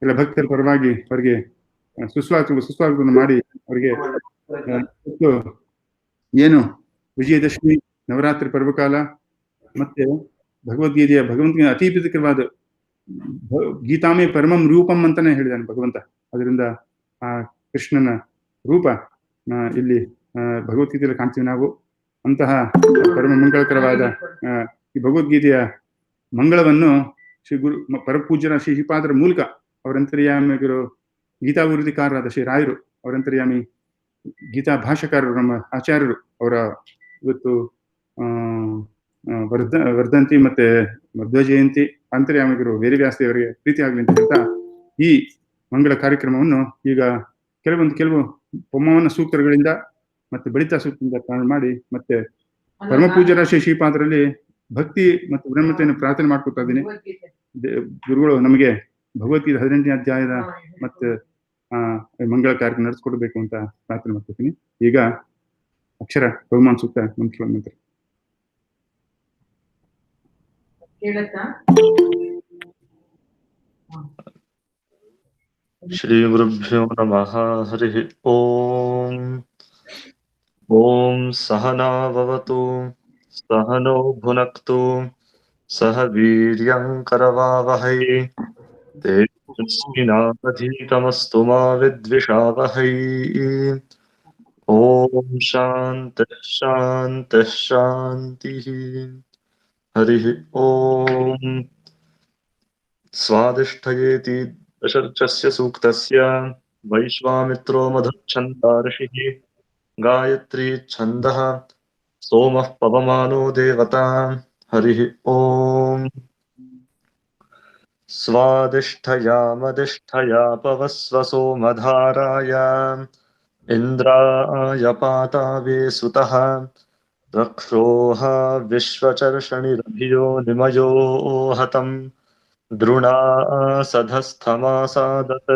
ಎಲ್ಲ ಭಕ್ತರ ಪರವಾಗಿ ಅವರಿಗೆ ಸುಸ್ವಾಗತವನ್ನು ಮಾಡಿ ಅವರಿಗೆ ಏನು ವಿಜಯದಶಮಿ ನವರಾತ್ರಿ ಪರ್ವಕಾಲ ಮತ್ತೆ ಭಗವಂತನಿಗೆ ಅತಿ ಪ್ರೀತಿಕರವಾದ ಗೀತಾಮೇ ಪರಮಂ ರೂಪಂ ಅಂತಾನೆ ಹೇಳಿದಾನೆ ಭಗವಂತ. ಅದರಿಂದ ಆ ಕೃಷ್ಣನ ರೂಪ ಇಲ್ಲಿ ಭಗವದ್ಗೀತೆಯಲ್ಲಿ ಕಾಣ್ತೀವಿ ನಾವು. ಅಂತಹ ಪರಮ ಮಂಗಳಕರವಾದ ಈ ಭಗವದ್ಗೀತೆಯ ಮಂಗಳವನ್ನು ಶ್ರೀ ಗುರು ಪರಪೂಜ್ಯರ ಶ್ರೀ ಶ್ರೀಪಾದರ ಮೂಲಕ ಅವರಂತರ್ಯಾಮಿಗರು ಗೀತಾವೃತ್ತಿಕಾರರಾದ ಶ್ರೀ ರಾಯರು, ಅವರಂತರ್ಯಾಮಿ ಗೀತಾ ಭಾಷಾಕಾರರು, ನಮ್ಮ ಆಚಾರ್ಯರು, ಅವರ ಇವತ್ತು ವರ್ಧಂತಿ ಮತ್ತೆ ಮಧ್ವ ಜಯಂತಿ, ಅಂತರ್ಯಾಮಿಗರು ವೇದವ್ಯಾಸದೇವರಿಗೆ ಪ್ರೀತಿ ಆಗ್ಲಿ ಅಂತ ಹೇಳ್ತಾ ಈ ಮಂಗಳ ಕಾರ್ಯಕ್ರಮವನ್ನು ಈಗ ಕೆಲವು ಪೊಮ್ಮವನ ಸೂತ್ರಗಳಿಂದ ಮತ್ತೆ ಬಳಿತ ಸೂತ್ರದಿಂದ ಪ್ರಾರಂಭ ಮಾಡಿ ಮತ್ತೆ ಪರಮಪೂಜ್ಯರ ಶ್ರೀ ಶ್ರೀಪಾದರಲ್ಲಿ ಭಕ್ತಿ ಮತ್ತು ಬ್ರಹ್ಮತೆಯನ್ನು ಪ್ರಾರ್ಥನೆ ಮಾಡ್ಕೊತಾ ಇದ್ದೀನಿ. ಗುರುಗಳು ನಮಗೆ ಭಗವದ್ಗೀತೆ 18ನೇ ಅಧ್ಯಾಯದ ಮತ್ತೆ ಮಂಗಳ ಕಾರ್ಯಕ್ರಮ ನಡೆಸ್ಕೊಡ್ಬೇಕು ಅಂತ ಪ್ರಾರ್ಥನೆ ಮಾಡ್ಕೊತೀನಿ. ಈಗ ಅಕ್ಷರ ಬಹುಮಾನ ಸೂಕ್ತ ಮಂತ್ರ. ಶ್ರೀ ಗುರುಭ್ಯೋ ನಮಃ. ಹರಿ ಓಂ. ಓಂ ಸಹನಾ ಭವತು ಸಹನೋ ಭುನಕ್ತು ಸಹ ವೀರ್ಯಂ ಕರವಾವಹೈ ತೇಜಸ್ವಿನಾವಧೀತಮಸ್ತು ಮಾ ವಿದ್ವಿಷಾವಹೈ. ಓಂ ಶಾಂತಿಃ ಶಾಂತಿಃ ಶಾಂತಿಃ. ಹರಿ ಓಂ. ಸ್ವಾದಿಷ್ಠಯೇತಿ ದಶರ್ಚಸ್ಯ ಸೂಕ್ತಸ್ಯ ವೈಶ್ವಾಮಿತ್ರೋ ಮಧುಚ್ಛಂದಾ ಋಷಿಃ ಗಾಯತ್ರಿ ಛಂದಃ ಸೋಮಃ ಪವಮಾನೋ ದೇವತಾ. ಹರಿ ಓಂ. ಸ್ವಾದಿಷ್ಠಯಾಮದಿಷ್ಠಯಾ ಪವಸ್ವ ಸೋಮಧಾರಾಯ ಇಂದ್ರಾಯ ಪಾತಾವೇ ಸುತಃ ರಕ್ಷೋಹ ವಿಶ್ವಚರ್ಷಣಿರಭಿಯೋ ನಿಮಯೋ ಹತಂ ದ್ರುಣಾ ಸಧಸ್ಥಮಾಸಾದತ್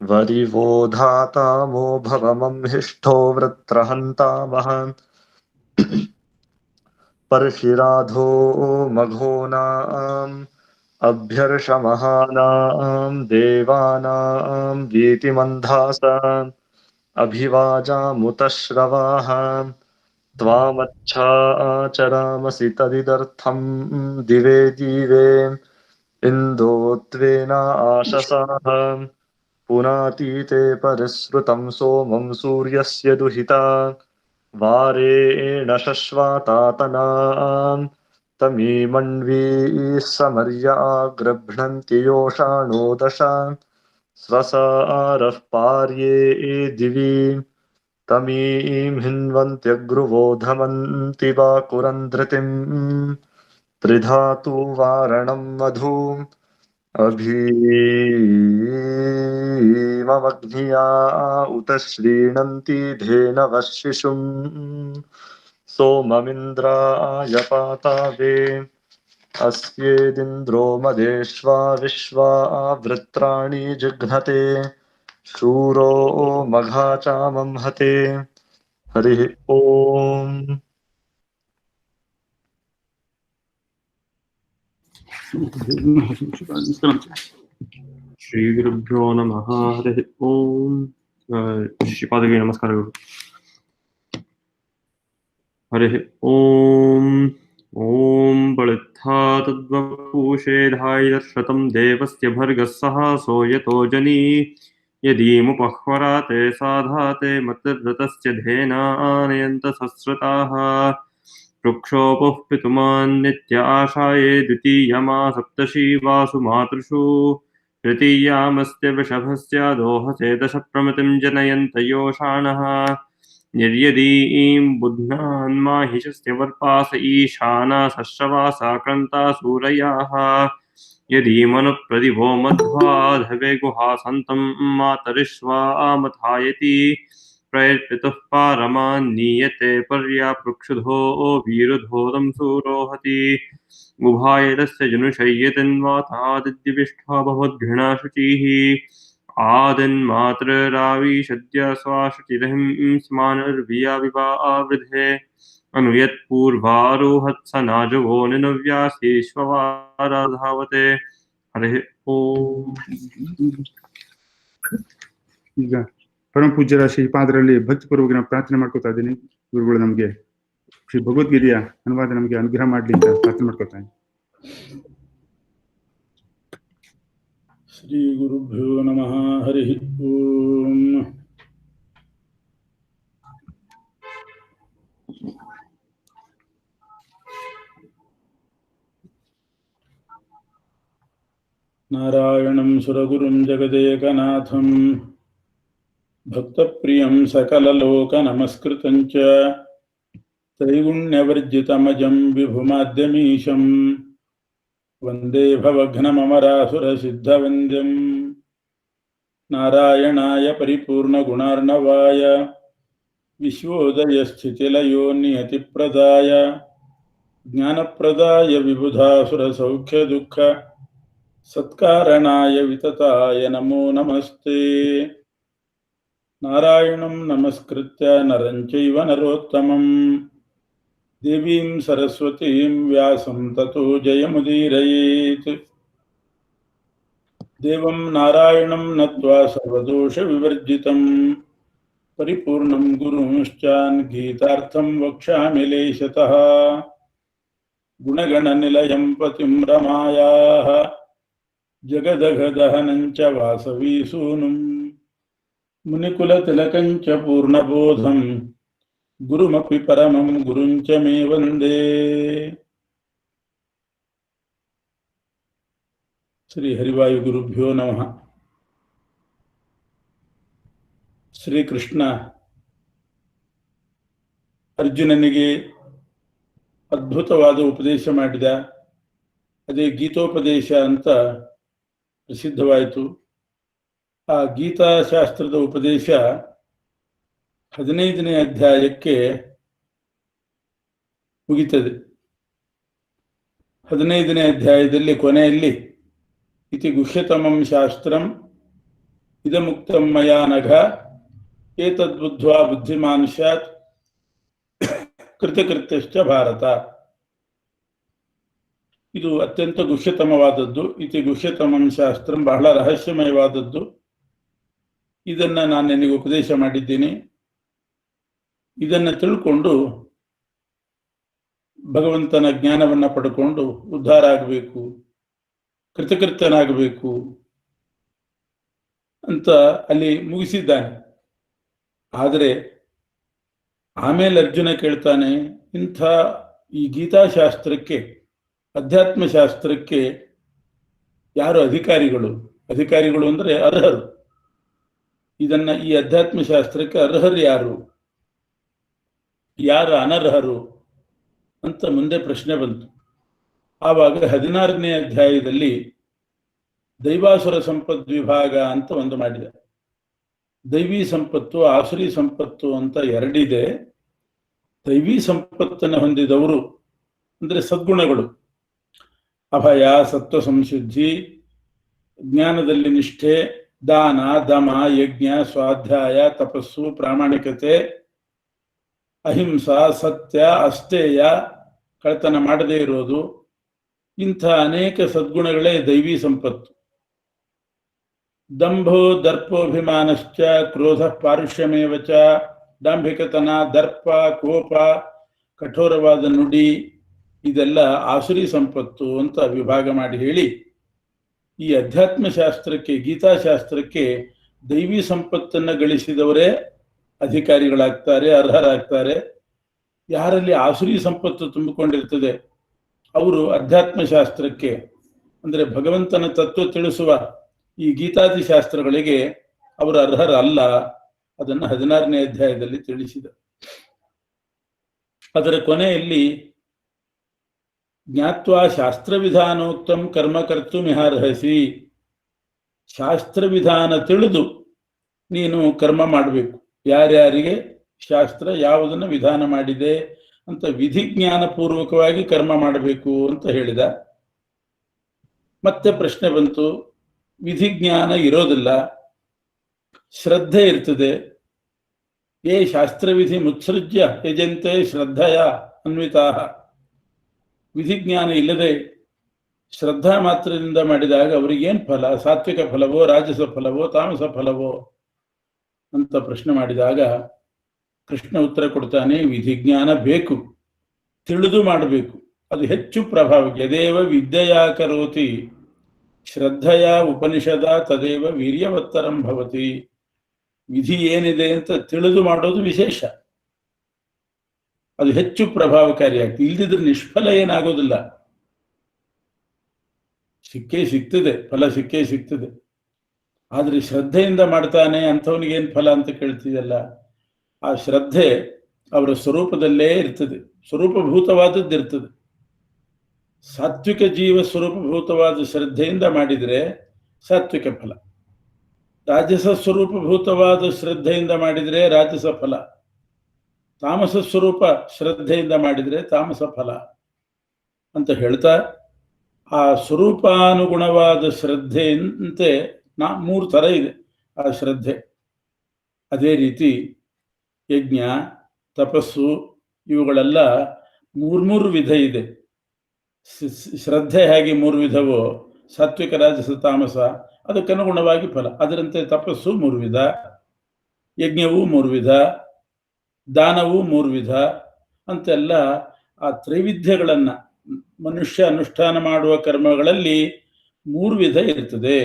ವರಿವೋ ಧಾತಾಮೋ ಭವಮಂ ಹಿಷ್ಠೋ ವೃತ್ರಹಂತಾಮಃ ಪರ್ಷಿರಾಧೋ ಮಘೋನಾಂ ಅಭ್ಯರ್ಷಮಹಾನಾಂ ದೇವಾನಾಂ ವೀತಿಮಂಧಾಸಾಂ ಅಭಿವಾಜಾಮುತಶ್ರವಾಃ ತ್ವಾಮಚ್ಛಾಚರಾಮಸಿ ತದಿದರ್ಥಂ ದಿವೇ ದಿವೇ ಇಂದೋತ್ವೇನ ಆಶಸಾಃ ಪುನಾತೀತೆ ಪರಿಸೃತಂ ಸೋಮಂ ಸೂರ್ಯಸ್ಯ ದುಹಿತಾ ವಾರೇಣ ಶಶ್ವಾತಾತನಾಂ ತಮೀಮಣ್ವೀ ಸಮರ್ಯಾ ಗೃಭ್ಣಂತಿ ಯೋಷಾಣೋ ದಶ ಸ್ವಸಾರಃ ಪಾರ್ಯೇ ದಿವಿ ತಮೀಂ ಹಿನ್ವಂತ್ಯಗ್ರುವೋಧಮಂತಿ ವಾಕುರಂಧೃತಿಂ ತ್ರಿಧಾತು ವಾರಣಂ ಮಧು ಅಭೀಮಮಗ್ನಿಯಾ ಉತ ಶ್ರೀಣಂತಿ ಧೇನವಃ ಶಿಶುಂ ಸೋಮಮಿಂದ್ರಾಯ ಪಾತಾವೇ ಅಸ್ಯೇದಿಂದ್ರೋ ಮದೇಶ್ವಾ ವಿಶ್ವಾ ವೃತ್ರಾಣಿ ಜಿಘ್ನತೆ ಶೂರೋ ಮಘಾಚಾಮಂ ಹತೆ. ಹರಿ ಓಂ. ಶ್ರೀ ಗುರುಭ್ಯೋ ನಮಃ. ಹರಿ ಓಂ. ಶ್ರೀಪಾದರಿಗೆ ನಮಸ್ಕಾರಗಳು. ಹರಿ ಓಂ. ಓಂ ಬಳಿತ್ಥಾ ತದ್ವಪೂಷೇಧಾಯ ಶತಂ ದೇವಸ್ಯ ಭರ್ಗಃ ಸಹಾಸೋ ಯತೋ ಜನಿ ಯದೀಮುಪಹ್ವರಾತೆ ಸಾಧಾತೆ ಮತೃತಸ್ಯ ಧೇನಾನಯಂತ ಸಸ್ರತಾಃ ವೃಕ್ಷೋಪಃ ಪಿತುಮಾನ್ನಿತ್ಯ ಆಶಾಯೇ ದ್ವಿತೀಯಮಾ ಸಪ್ತಶಿ ವಾಸು ಮಾತೃಷು ತೃತೀಯಾಮಸ್ಯ ವೃಷಭಸ್ಯ ದೋಹಸೆ ದಶ ಪ್ರಮತಿಂ ಜನಯಂತ ಯೋಷಾಣಃ ನಿರ್ಯದೀಂ बुध्नान्माहिषस्य वर्पास ईशाना सश्रवासा क्रन्ता सूरयाः यदीमनुप्रदिभो मध्वाधवे गुहा सन्तं मातरिश्वामथायति प्रयर्पितः पारमान्नीयते पर्यापृक्षुधो वीरुधोदं सूरोहति उभायतस्य जनुषय्यतिन्वातादिद्यविष्ठा भवद्घृणा शुचिः आदिन्मातृराविशद्य स्वाशुचिरहिं स्मानुर्विया विवावृधे अनुयत्पूर्वारोहत्सनाजवो निनव्यासीश्ववाराधावते. हरिः ಓಂ ಈಗ ಪರಮ ಪೂಜ್ಯರ ಶ್ರೀಪಾದರಲ್ಲಿ ಭಕ್ತಿಪೂರ್ವಕ ನಾನು ಪ್ರಾರ್ಥನೆ ಮಾಡ್ಕೊತಾ ಇದ್ದೀನಿ. ಗುರುಗಳು ನಮಗೆ ಶ್ರೀ ಭಗವದ್ಗೀತೆಯ ಅನುವಾದ ನಮಗೆ ಅನುಗ್ರಹ ಮಾಡಲಿ ಅಂತ ಪ್ರಾರ್ಥನೆ ಮಾಡ್ಕೊತಾ ಇದ್ದೀನಿ. ಶ್ರೀ ಗುರುಭ್ಯೋ ನಮಃ. ಹರಿ ಓಂ. ನಾರಾಯಣಂ ಸುರಗುರುಂ ಜಗದೇಕನಾಥಂ ಭಕ್ತಪ್ರಿಯಂ ಸಕಲಲೋಕನಮಸ್ಕೃತಂ ಚ ತ್ರೈಗುಣ್ಯವರ್ಜಿತಮಜಂ ವಿಭುಮಾದ್ಯಮೀಶಂ ವಂದೇ ಭವಘ್ನಮರಾಸುರಸಿದ್ಧವಂದ್ಯಂ ನಾರಾಯಣಾಯ ಪರಿಪೂರ್ಣಗುಣಾರ್ಣವಾಯ ವಿಶ್ವೋದಯಸ್ಥಿತಿಲಯೋ ನಿಯತಿಪ್ರದಾಯ ಜ್ಞಾನಪ್ರದಾಯ ವಿಬುಧಾಸುರಸೌಖ್ಯದುಃಖ ಸತ್ಕಾರಣಾಯ ವಿತತಾಯ ನಮೋ ನಮಸ್ತೆ. ನಾರಾಯಣಂ ನಮಸ್ಕೃತ್ಯ ನರಂ ಚೈವ ನರೋತ್ತಮಂ ದೇವೀಂ ಸರಸ್ವತೀಂ ವ್ಯಾಸಂ ತತೋ ಜಯಮುದೀರಯೇತ್. ದೇವಂ ನಾರಾಯಣಂ ನತ್ವಾ ಸರ್ವದೋಷ ವಿವರ್ಜಿತಂ ಪರಿಪೂರ್ಣಂ ಗುರುಂಶ್ಚಾನ್ ಗೀತಾರ್ಥಂ ವಕ್ಷ್ಯಾಮಿ ಲೇಶತಃ. ಗುಣಗಣನಿಲಯಂ ಪತಿಂ ರಮಾಯಾಃ ಜಗದಘದಹನಂ ಚ ವಾಸವೀಸೂನುಂ ಮುನಿಕುಲತಿಲಕಂ ಚ ಪೂರ್ಣಬೋಧಂ ಗುರುಮಪಿ ಪರಮಂ ಗುರುಂ ಚ ಮೇ ವಂದೇ. ಶ್ರೀ ಹರಿವಾಯು ಗುರುಭ್ಯೋ ನಮಃ. ಶ್ರೀಕೃಷ್ಣ ಅರ್ಜುನನಿಗೆ ಅದ್ಭುತವಾದ ಉಪದೇಶ ಮಾಡಿದ. ಅದೇ ಗೀತೋಪದೇಶ ಅಂತ ಪ್ರಸಿದ್ಧವಾಯಿತು. ಆ ಗೀತಾಶಾಸ್ತ್ರದ ಉಪದೇಶ 15ನೇ ಅಧ್ಯಾಯಕ್ಕೆ ಮುಗಿತದೆ. 15ನೇ ಅಧ್ಯಾಯದಲ್ಲಿ ಕೊನೆಯಲ್ಲಿ ಇತಿ ಗುಹ್ಯತಮಂ ಶಾಸ್ತ್ರಂ ಇದಮುಕ್ತಂ ಮಯಾ ನಘ ಏತದ್ಬುದ್ಧ್ವಾ ಬುದ್ಧಿಮಾನ್ ಸ್ಯಾತ್ ಕೃತಕೃತ್ಯಶ್ಚ ಭಾರತ. ಇದು ಅತ್ಯಂತ ಗುಹ್ಯತಮವಾದದ್ದು. ಇತಿ ಗುಹ್ಯತಮಂ ಶಾಸ್ತ್ರಂ, ಬಹಳ ರಹಸ್ಯಮಯವಾದದ್ದು. ಇದನ್ನು ನಾನು ನಿನಗೆ ಉಪದೇಶ ಮಾಡಿದ್ದೀನಿ. ಇದನ್ನು ತಿಳ್ಕೊಂಡು ಭಗವಂತನ ಜ್ಞಾನವನ್ನು ಪಡ್ಕೊಂಡು ಉದ್ಧಾರ ಆಗಬೇಕು, ಕೃತಕೃತ್ಯನಾಗಬೇಕು ಅಂತ ಅಲ್ಲಿ ಮುಗಿಸಿದ್ದಾನೆ. ಆದರೆ ಆಮೇಲೆ ಅರ್ಜುನ ಕೇಳ್ತಾನೆ, ಇಂಥ ಈ ಗೀತಾಶಾಸ್ತ್ರಕ್ಕೆ, ಅಧ್ಯಾತ್ಮಶಾಸ್ತ್ರಕ್ಕೆ ಯಾರು ಅಧಿಕಾರಿಗಳು? ಅಧಿಕಾರಿಗಳು ಅಂದರೆ ಅರ್ಹರು. ಈ ಅಧ್ಯಾತ್ಮಶಾಸ್ತ್ರಕ್ಕೆ ಅರ್ಹರು ಯಾರು, ಯಾರು ಅನರ್ಹರು ಅಂತ ಮುಂದೆ ಪ್ರಶ್ನೆ ಬಂತು. ಆವಾಗ 16ನೇ ಅಧ್ಯಾಯದಲ್ಲಿ ದೈವಾಸುರ ಸಂಪದ್ವಿಭಾಗ ಅಂತ ಒಂದು ಮಾಡಿದೆ. ದೈವಿ ಸಂಪತ್ತು, ಆಸುರಿ ಸಂಪತ್ತು ಅಂತ ಎರಡಿದೆ. ದೈವಿ ಸಂಪತ್ತನ್ನು ಹೊಂದಿದವರು ಅಂದರೆ ಸದ್ಗುಣಗಳು, ಅಭಯ, ಸತ್ವ ಸಂಶುದ್ಧಿ, ಜ್ಞಾನದಲ್ಲಿ ನಿಷ್ಠೆ, ದಾನ, ದಮ, ಯಜ್ಞ, ಸ್ವಾಧ್ಯಾಯ, ತಪಸ್ಸು, ಪ್ರಾಮಾಣಿಕತೆ, ಅಹಿಂಸಾ, ಸತ್ಯ, ಅಸ್ತೇಯ, ಕಳ್ಳತನ ಮಾಡದೇ ಇರೋದು, ಇಂಥ ಅನೇಕ ಸದ್ಗುಣಗಳೇ ದೈವಿ ಸಂಪತ್ತು. ದಂಭೋ ದರ್ಪೋಭಿಮಾನಶ್ಚ ಕ್ರೋಧ ಪಾರುಷ್ಯಮೇವ ಚ, ಡಾಂಭಿಕತನ, ದರ್ಪ, ಕೋಪ, ಕಠೋರವಾದ ನುಡಿ, ಇದೆಲ್ಲ ಆಸುರಿ ಸಂಪತ್ತು ಅಂತ ವಿಭಾಗ ಮಾಡಿ ಹೇಳಿ, ಈ ಅಧ್ಯಾತ್ಮಶಾಸ್ತ್ರಕ್ಕೆ, ಗೀತಾಶಾಸ್ತ್ರಕ್ಕೆ ದೈವಿ ಸಂಪತ್ತನ್ನು ಗಳಿಸಿದವರೇ ಅಧಿಕಾರಿಗಳಾಗ್ತಾರೆ, ಅರ್ಹರಾಗ್ತಾರೆ. ಯಾರಲ್ಲಿ ಆಸುರಿ ಸಂಪತ್ತು ತುಂಬಿಕೊಂಡಿರ್ತದೆ ಅವರು ಅಧ್ಯಾತ್ಮಶಾಸ್ತ್ರಕ್ಕೆ ಅಂದರೆ ಭಗವಂತನ ತತ್ವ ತಿಳಿಸುವ ಈ ಗೀತಾದಿ ಶಾಸ್ತ್ರಗಳಿಗೆ ಅವರು ಅರ್ಹರಲ್ಲ. ಅದನ್ನು 16ನೇ ಅಧ್ಯಾಯದಲ್ಲಿ ತಿಳಿಸಿದ. ಅದರ ಕೊನೆಯಲ್ಲಿ ಜ್ಞಾತ್ವಾ ಶಾಸ್ತ್ರವಿಧಾನೋಕ್ತಂ ಕರ್ಮ ಕರ್ತುಮಿಹಾರ್ಹಸಿ, ಶಾಸ್ತ್ರವಿಧಾನ ತಿಳಿದು ನೀನು ಕರ್ಮ ಮಾಡಬೇಕು. ಯಾರ್ಯಾರಿಗೆ ಶಾಸ್ತ್ರ ಯಾವುದನ್ನು ವಿಧಾನ ಮಾಡಿದೆ ಅಂತ ವಿಧಿಜ್ಞಾನಪೂರ್ವಕವಾಗಿ ಕರ್ಮ ಮಾಡಬೇಕು ಅಂತ ಹೇಳಿದ. ಮತ್ತೆ ಪ್ರಶ್ನೆ ಬಂತು, ವಿಧಿಜ್ಞಾನ ಇರೋದಿಲ್ಲ, ಶ್ರದ್ಧೆ ಇರ್ತದೆ. ಯೇ ಶಾಸ್ತ್ರವಿಧಿ ಮುತ್ಸೃಜ್ಯ ಯಜಂತೆ ಶ್ರದ್ಧೆಯ ಅನ್ವಿತಾ. ವಿಧಿಜ್ಞಾನ ಇಲ್ಲದೆ ಶ್ರದ್ಧಾ ಮಾತ್ರದಿಂದ ಮಾಡಿದಾಗ ಅವರಿಗೇನು ಫಲ? ಸಾತ್ವಿಕ ಫಲವೋ, ರಾಜಸ ಫಲವೋ, ತಾಮಸ ಫಲವೋ ಅಂತ ಪ್ರಶ್ನೆ ಮಾಡಿದಾಗ ಕೃಷ್ಣ ಉತ್ತರ ಕೊಡ್ತಾನೆ, ವಿಧಿಜ್ಞಾನ ಬೇಕು, ತಿಳಿದು ಮಾಡಬೇಕು, ಅದು ಹೆಚ್ಚು ಪ್ರಭಾವ. ಯದೇವ ವಿದ್ಯೆಯಾ ಕರೋತಿ ಶ್ರದ್ಧೆಯ ಉಪನಿಷದ ತದೇವ ವೀರ್ಯವತ್ತರಂ ಭವತಿ. ವಿಧಿ ಏನಿದೆ ಅಂತ ತಿಳಿದು ಮಾಡೋದು ವಿಶೇಷ, ಅದು ಹೆಚ್ಚು ಪ್ರಭಾವಕಾರಿಯಾಗ್ತದೆ. ಇಲ್ದಿದ್ರೆ ನಿಷ್ಫಲ ಏನಾಗೋದಿಲ್ಲ, ಸಿಕ್ಕೇ ಸಿಗ್ತದೆ, ಫಲ ಸಿಕ್ಕೇ ಸಿಗ್ತದೆ. ಆದ್ರೆ ಶ್ರದ್ಧೆಯಿಂದ ಮಾಡ್ತಾನೆ ಅಂಥವನಿಗೇನು ಫಲ ಅಂತ ಕೇಳ್ತಿದೆಯಲ್ಲ, ಆ ಶ್ರದ್ಧೆ ಅವರ ಸ್ವರೂಪದಲ್ಲೇ ಇರ್ತದೆ, ಸ್ವರೂಪಭೂತವಾದದ್ದಿರ್ತದೆ. ಸಾತ್ವಿಕ ಜೀವ ಸ್ವರೂಪಭೂತವಾದ ಶ್ರದ್ಧೆಯಿಂದ ಮಾಡಿದರೆ ಸಾತ್ವಿಕ ಫಲ, ರಾಜಸ ಸ್ವರೂಪಭೂತವಾದ ಶ್ರದ್ಧೆಯಿಂದ ಮಾಡಿದರೆ ರಾಜಸ ಫಲ, ತಾಮಸ ಸ್ವರೂಪ ಶ್ರದ್ಧೆಯಿಂದ ಮಾಡಿದರೆ ತಾಮಸ ಫಲ ಅಂತ ಹೇಳ್ತಾ, ಆ ಸ್ವರೂಪಾನುಗುಣವಾದ ಶ್ರದ್ಧೆಯಂತೆ ಮೂರು ಥರ ಇದೆ ಆ ಶ್ರದ್ಧೆ. ಅದೇ ರೀತಿ ಯಜ್ಞ, ತಪಸ್ಸು ಇವುಗಳೆಲ್ಲ ಮೂರು ವಿಧ ಇದೆ. ಶ್ರದ್ಧೆ ಹೇಗೆ ಮೂರು ವಿಧವೋ, ಸಾತ್ವಿಕ, ರಾಜಸ, ತಾಮಸ, ಅದಕ್ಕನುಗುಣವಾಗಿ ಫಲ. ಅದರಂತೆ ತಪಸ್ಸು ಮೂರು ವಿಧ, ಯಜ್ಞವೂ ಮೂರು ವಿಧ, ದಾನವೂ ಮೂರು ವಿಧ ಅಂತೆಲ್ಲ ಆ ತ್ರೈವಿಧ್ಯಗಳನ್ನು ಮನುಷ್ಯ ಅನುಷ್ಠಾನ ಮಾಡುವ ಕರ್ಮಗಳಲ್ಲಿ ಮೂರು ವಿಧ ಇರ್ತದೆ.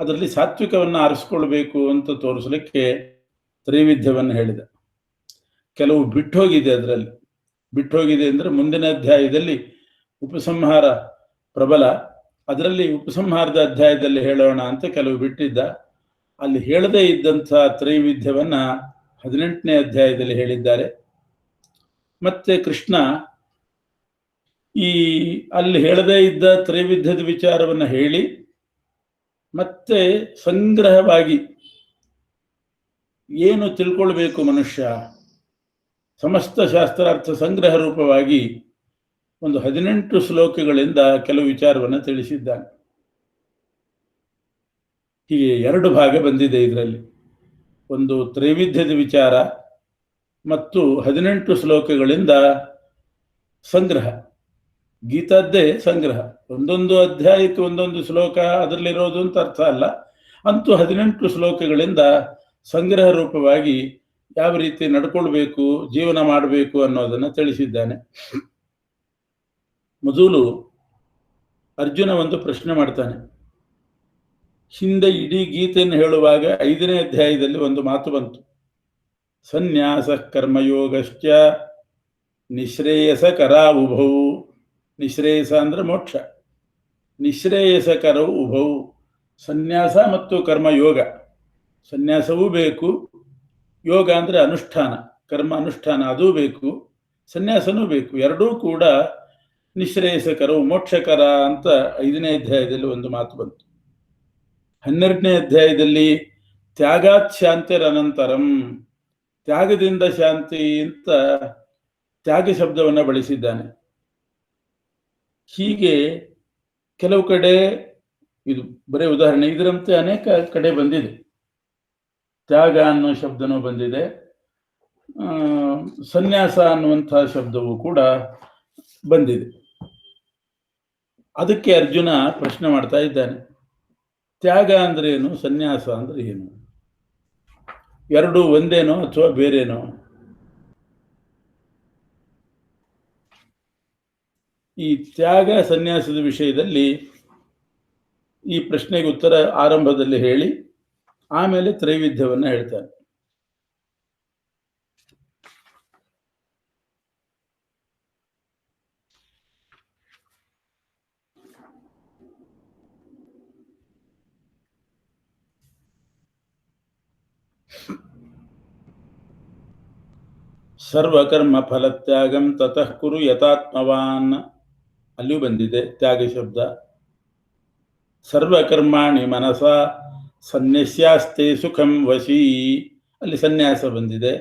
ಅದರಲ್ಲಿ ಸಾತ್ವಿಕವನ್ನು ಆರಿಸ್ಕೊಳ್ಬೇಕು ಅಂತ ತೋರಿಸಲಿಕ್ಕೆ ತ್ರೈವಿಧ್ಯವನ್ನು ಹೇಳಿದ. ಕೆಲವು ಬಿಟ್ಟೋಗಿದೆ, ಅದರಲ್ಲಿ ಬಿಟ್ಟೋಗಿದೆ ಅಂದರೆ ಮುಂದಿನ ಅಧ್ಯಾಯದಲ್ಲಿ ಉಪಸಂಹಾರ ಪ್ರಬಲ, ಅದರಲ್ಲಿ ಉಪಸಂಹಾರದ ಅಧ್ಯಾಯದಲ್ಲಿ ಹೇಳೋಣ ಅಂತ ಕೆಲವು ಬಿಟ್ಟಿದ್ದ. ಅಲ್ಲಿ ಹೇಳದೇ ಇದ್ದಂಥ ತ್ರೈವಿಧ್ಯವನ್ನ 18ನೇ ಅಧ್ಯಾಯದಲ್ಲಿ ಹೇಳಿದ್ದಾರೆ. ಮತ್ತೆ ಕೃಷ್ಣ ಅಲ್ಲಿ ಹೇಳದೇ ಇದ್ದ ತ್ರೈವಿಧ್ಯದ ವಿಚಾರವನ್ನು ಹೇಳಿ ಮತ್ತೆ ಸಂಗ್ರಹವಾಗಿ ಏನು ತಿಳ್ಕೊಳ್ಬೇಕು ಮನುಷ್ಯ, ಸಮಸ್ತ ಶಾಸ್ತ್ರಾರ್ಥ ಸಂಗ್ರಹ ರೂಪವಾಗಿ ಒಂದು 18 ಶ್ಲೋಕಗಳಿಂದ ಕೆಲವು ವಿಚಾರವನ್ನು ತಿಳಿಸಿದ್ದಾನೆ. ಹೀಗೆ 2 ಭಾಗ ಬಂದಿದೆ ಇದರಲ್ಲಿ. ಒಂದು ತ್ರೈವಿಧ್ಯದ ವಿಚಾರ ಮತ್ತು 18 ಶ್ಲೋಕಗಳಿಂದ ಸಂಗ್ರಹ. ಗೀತಾದ್ದೇ ಸಂಗ್ರಹ, ಒಂದೊಂದು ಅಧ್ಯಾಯಕ್ಕೆ ಒಂದೊಂದು ಶ್ಲೋಕ ಅದರಲ್ಲಿರೋದು ಅಂತ ಅರ್ಥ ಅಲ್ಲ, ಅಂತೂ 18 ಶ್ಲೋಕಗಳಿಂದ ಸಂಗ್ರಹ ರೂಪವಾಗಿ ಯಾವ ರೀತಿ ನಡ್ಕೊಳ್ಬೇಕು, ಜೀವನ ಮಾಡಬೇಕು ಅನ್ನೋದನ್ನು ತಿಳಿಸಿದ್ದಾನೆ. ಮೊದಲು ಅರ್ಜುನ ಒಂದು ಪ್ರಶ್ನೆ ಮಾಡ್ತಾನೆ. ಹಿಂದೆ ಇಡೀ ಗೀತೆಯನ್ನು ಹೇಳುವಾಗ 5ನೇ ಅಧ್ಯಾಯದಲ್ಲಿ ಒಂದು ಮಾತು ಬಂತು, ಸನ್ಯಾಸ ಕರ್ಮಯೋಗಶ್ಚ ನಿಶ್ರೇಯಸಕರ ಉಭೌ. ನಿಶ್ರೇಯಸ ಅಂದ್ರೆ ಮೋಕ್ಷ, ನಿಶ್ರೇಯಸಕರವು ಉಭೌ. ಸನ್ಯಾಸ ಮತ್ತು ಕರ್ಮಯೋಗ, ಸನ್ಯಾಸವೂ ಬೇಕು, ಯೋಗ ಅಂದರೆ ಅನುಷ್ಠಾನ, ಕರ್ಮ ಅನುಷ್ಠಾನ ಅದೂ ಬೇಕು, ಸನ್ಯಾಸನೂ ಬೇಕು. ಎರಡೂ ಕೂಡ ನಿಶ್ರೇಯಸಕರವು, ಮೋಕ್ಷಕರ ಅಂತ 5ನೇ ಅಧ್ಯಾಯದಲ್ಲಿ ಒಂದು ಮಾತು ಬಂತು. 12ನೇ ಅಧ್ಯಾಯದಲ್ಲಿ ತ್ಯಾಗಾತ್ ಶಾಂತಿರನಂತರಂ, ತ್ಯಾಗದಿಂದ ಶಾಂತಿ ಅಂತ ತ್ಯಾಗ ಶಬ್ದವನ್ನು ಬಳಸಿದ್ದಾನೆ. ಹೀಗೆ ಕೆಲವು ಕಡೆ, ಇದು ಬರೀ ಉದಾಹರಣೆ, ಇದರಂತೆ ಅನೇಕ ಕಡೆ ಬಂದಿದೆ. ತ್ಯಾಗ ಅನ್ನೋ ಶಬ್ದನೂ ಬಂದಿದೆ, ಸನ್ಯಾಸ ಅನ್ನುವಂತಹ ಶಬ್ದವೂ ಕೂಡ ಬಂದಿದೆ. ಅದಕ್ಕೆ ಅರ್ಜುನ ಪ್ರಶ್ನೆ ಮಾಡ್ತಾ ಇದ್ದಾನೆ, ತ್ಯಾಗ ಅಂದ್ರೆ ಏನು, ಸನ್ಯಾಸ ಅಂದ್ರೆ ಏನು, ಎರಡೂ ಒಂದೇನೋ ಅಥವಾ ಬೇರೇನೋ? ಈ ತ್ಯಾಗ ಸನ್ಯಾಸದ ವಿಷಯದಲ್ಲಿ ಈ ಪ್ರಶ್ನೆಗೆ ಉತ್ತರ ಆರಂಭದಲ್ಲಿ ಹೇಳಿ ಆಮೇಲೆ ತ್ರೈವಿಧ್ಯವನ್ನು ಹೇಳ್ತಾನೆ. ಸರ್ವಕರ್ಮ ಫಲತ್ಯಾಗಂ ತತಃ ಕುರು ಯಥಾತ್ಮವಾನ್, ಅಲ್ಲಿಯೂ ಬಂದಿದೆ ತ್ಯಾಗ ಶಬ್ದ. ಸರ್ವಕರ್ಮಾಣಿ ಮನಸ ಸನ್ಯಸ್ಯಾಸ್ತೆ ಸುಖಂ ವಶೀ, ಅಲ್ಲಿ ಸನ್ಯಾಸ ಬಂದಿದೆ.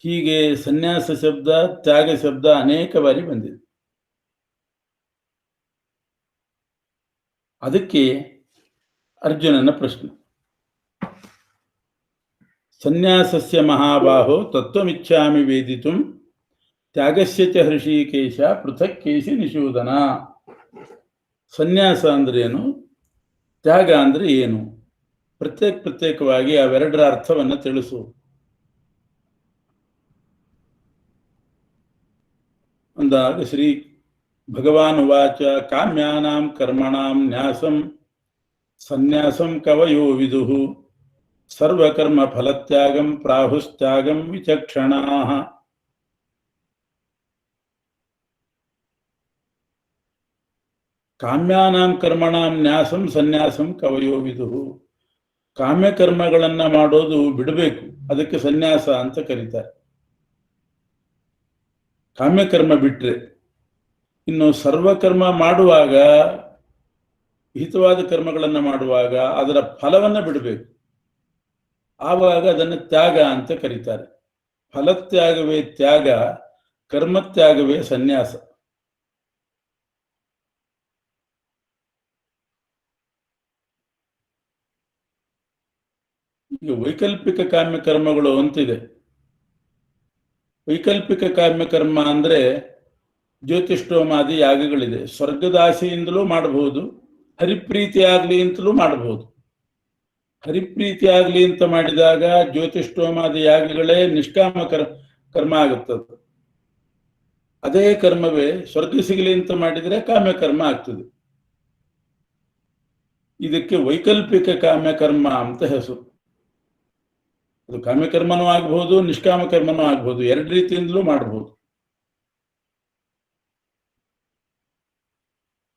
ಹೀಗೆ ಸನ್ಯಾಸ ಶಬ್ದ, ತ್ಯಾಗ ಶಬ್ದ ಅನೇಕ ಬಾರಿ ಬಂದಿದೆ. ಅದಕ್ಕೆ ಅರ್ಜುನನ ಪ್ರಶ್ನೆ, ಸನ್ಯಾಸಸ್ಯ ಮಹಾಬಾಹೋ ತತ್ವಮಿಚ್ಛಾಮಿ ವೇದಿತುಂ ತ್ಯಾಗಸ್ಯ ಚ ಹೃಷೀಕೇಶ ಪೃಥಕ್ ಕೇಶಿ ನಿಷೂದನ. ಸನ್ಯಾಸ ಅಂದ್ರೆ ಏನು, ತ್ಯಾಗ ಅಂದ್ರೆ ಏನು, ಪ್ರತ್ಯೇಕವಾಗಿ ಅವೆರಡರ ಅರ್ಥವನ್ನ ತಿಳಿಸು ಅಂದಾಗ ಶ್ರೀ ಭಗವಾನ್ ಉವಾಚ ಕಾಮ್ಯಾನಾಂ ಕರ್ಮಣಾಂ ನ್ಯಾಸಂ ಸನ್ಯಾಸಂ ಕವಯೋ ವಿದುಃ ಸರ್ವಕರ್ಮ ಫಲತ್ಯಾಗಂ ಪ್ರಾಹುಸ್ತ್ಯಾಗಂ ವಿಚಕ್ಷಣಾಃ. ಕಾಮ್ಯಾನಾಂ ಕರ್ಮಣಾಂ ನ್ಯಾಸಂ ಸನ್ಯಾಸಂ ಕವಯೋ ವಿದುಃ. ಕಾಮ್ಯ ಕರ್ಮಗಳನ್ನ ಮಾಡೋದು ಬಿಡಬೇಕು, ಅದಕ್ಕೆ ಸನ್ಯಾಸ ಅಂತ ಕರೀತಾರೆ. ಕಾಮ್ಯಕರ್ಮ ಬಿಟ್ರೆ ಇನ್ನು ಸರ್ವಕರ್ಮ ಮಾಡುವಾಗ, ಹಿತವಾದ ಕರ್ಮಗಳನ್ನ ಮಾಡುವಾಗ ಅದರ ಫಲವನ್ನ ಬಿಡಬೇಕು, ಆವಾಗ ಅದನ್ನು ತ್ಯಾಗ ಅಂತ ಕರೀತಾರೆ. ಫಲತ್ಯಾಗವೇ ತ್ಯಾಗ, ಕರ್ಮತ್ಯಾಗವೇ ಸನ್ಯಾಸ. ಈಗ ವೈಕಲ್ಪಿಕ ಕಾಮ್ಯಕರ್ಮಗಳು ಅಂತಿದೆ. ವೈಕಲ್ಪಿಕ ಕಾಮ್ಯಕರ್ಮ ಅಂದ್ರೆ ಜ್ಯೋತಿಷ್ಠೋಮಾದಿ ಯಾಗಗಳಿದೆ. ಸ್ವರ್ಗದ ಆಸೆಯಿಂದಲೂ ಮಾಡಬಹುದು, ಹರಿಪ್ರೀತಿ ಆಗ್ಲಿ ಅಂತಲೂ ಮಾಡಬಹುದು. ಹರಿಪ್ರೀತಿ ಆಗ್ಲಿ ಅಂತ ಮಾಡಿದಾಗ ಜ್ಯೋತಿಷ್ಠೋಮಾದಿ ಯಾಗಗಳೇ ನಿಷ್ಕಾಮ ಕರ್ಮ ಆಗುತ್ತದೆ. ಅದೇ ಕರ್ಮವೇ ಸ್ವರ್ಗ ಸಿಗಲಿ ಅಂತ ಮಾಡಿದರೆ ಕಾಮ್ಯಕರ್ಮ ಆಗ್ತದೆ. ಇದಕ್ಕೆ ವೈಕಲ್ಪಿಕ ಕಾಮ್ಯಕರ್ಮ ಅಂತ ಹೆಸರು. ಅದು ಕಾಮ್ಯಕರ್ಮನೂ ಆಗ್ಬಹುದು, ನಿಷ್ಕಾಮ ಕರ್ಮನೂ ಆಗ್ಬಹುದು, ಎರಡು ರೀತಿಯಿಂದಲೂ ಮಾಡಬಹುದು.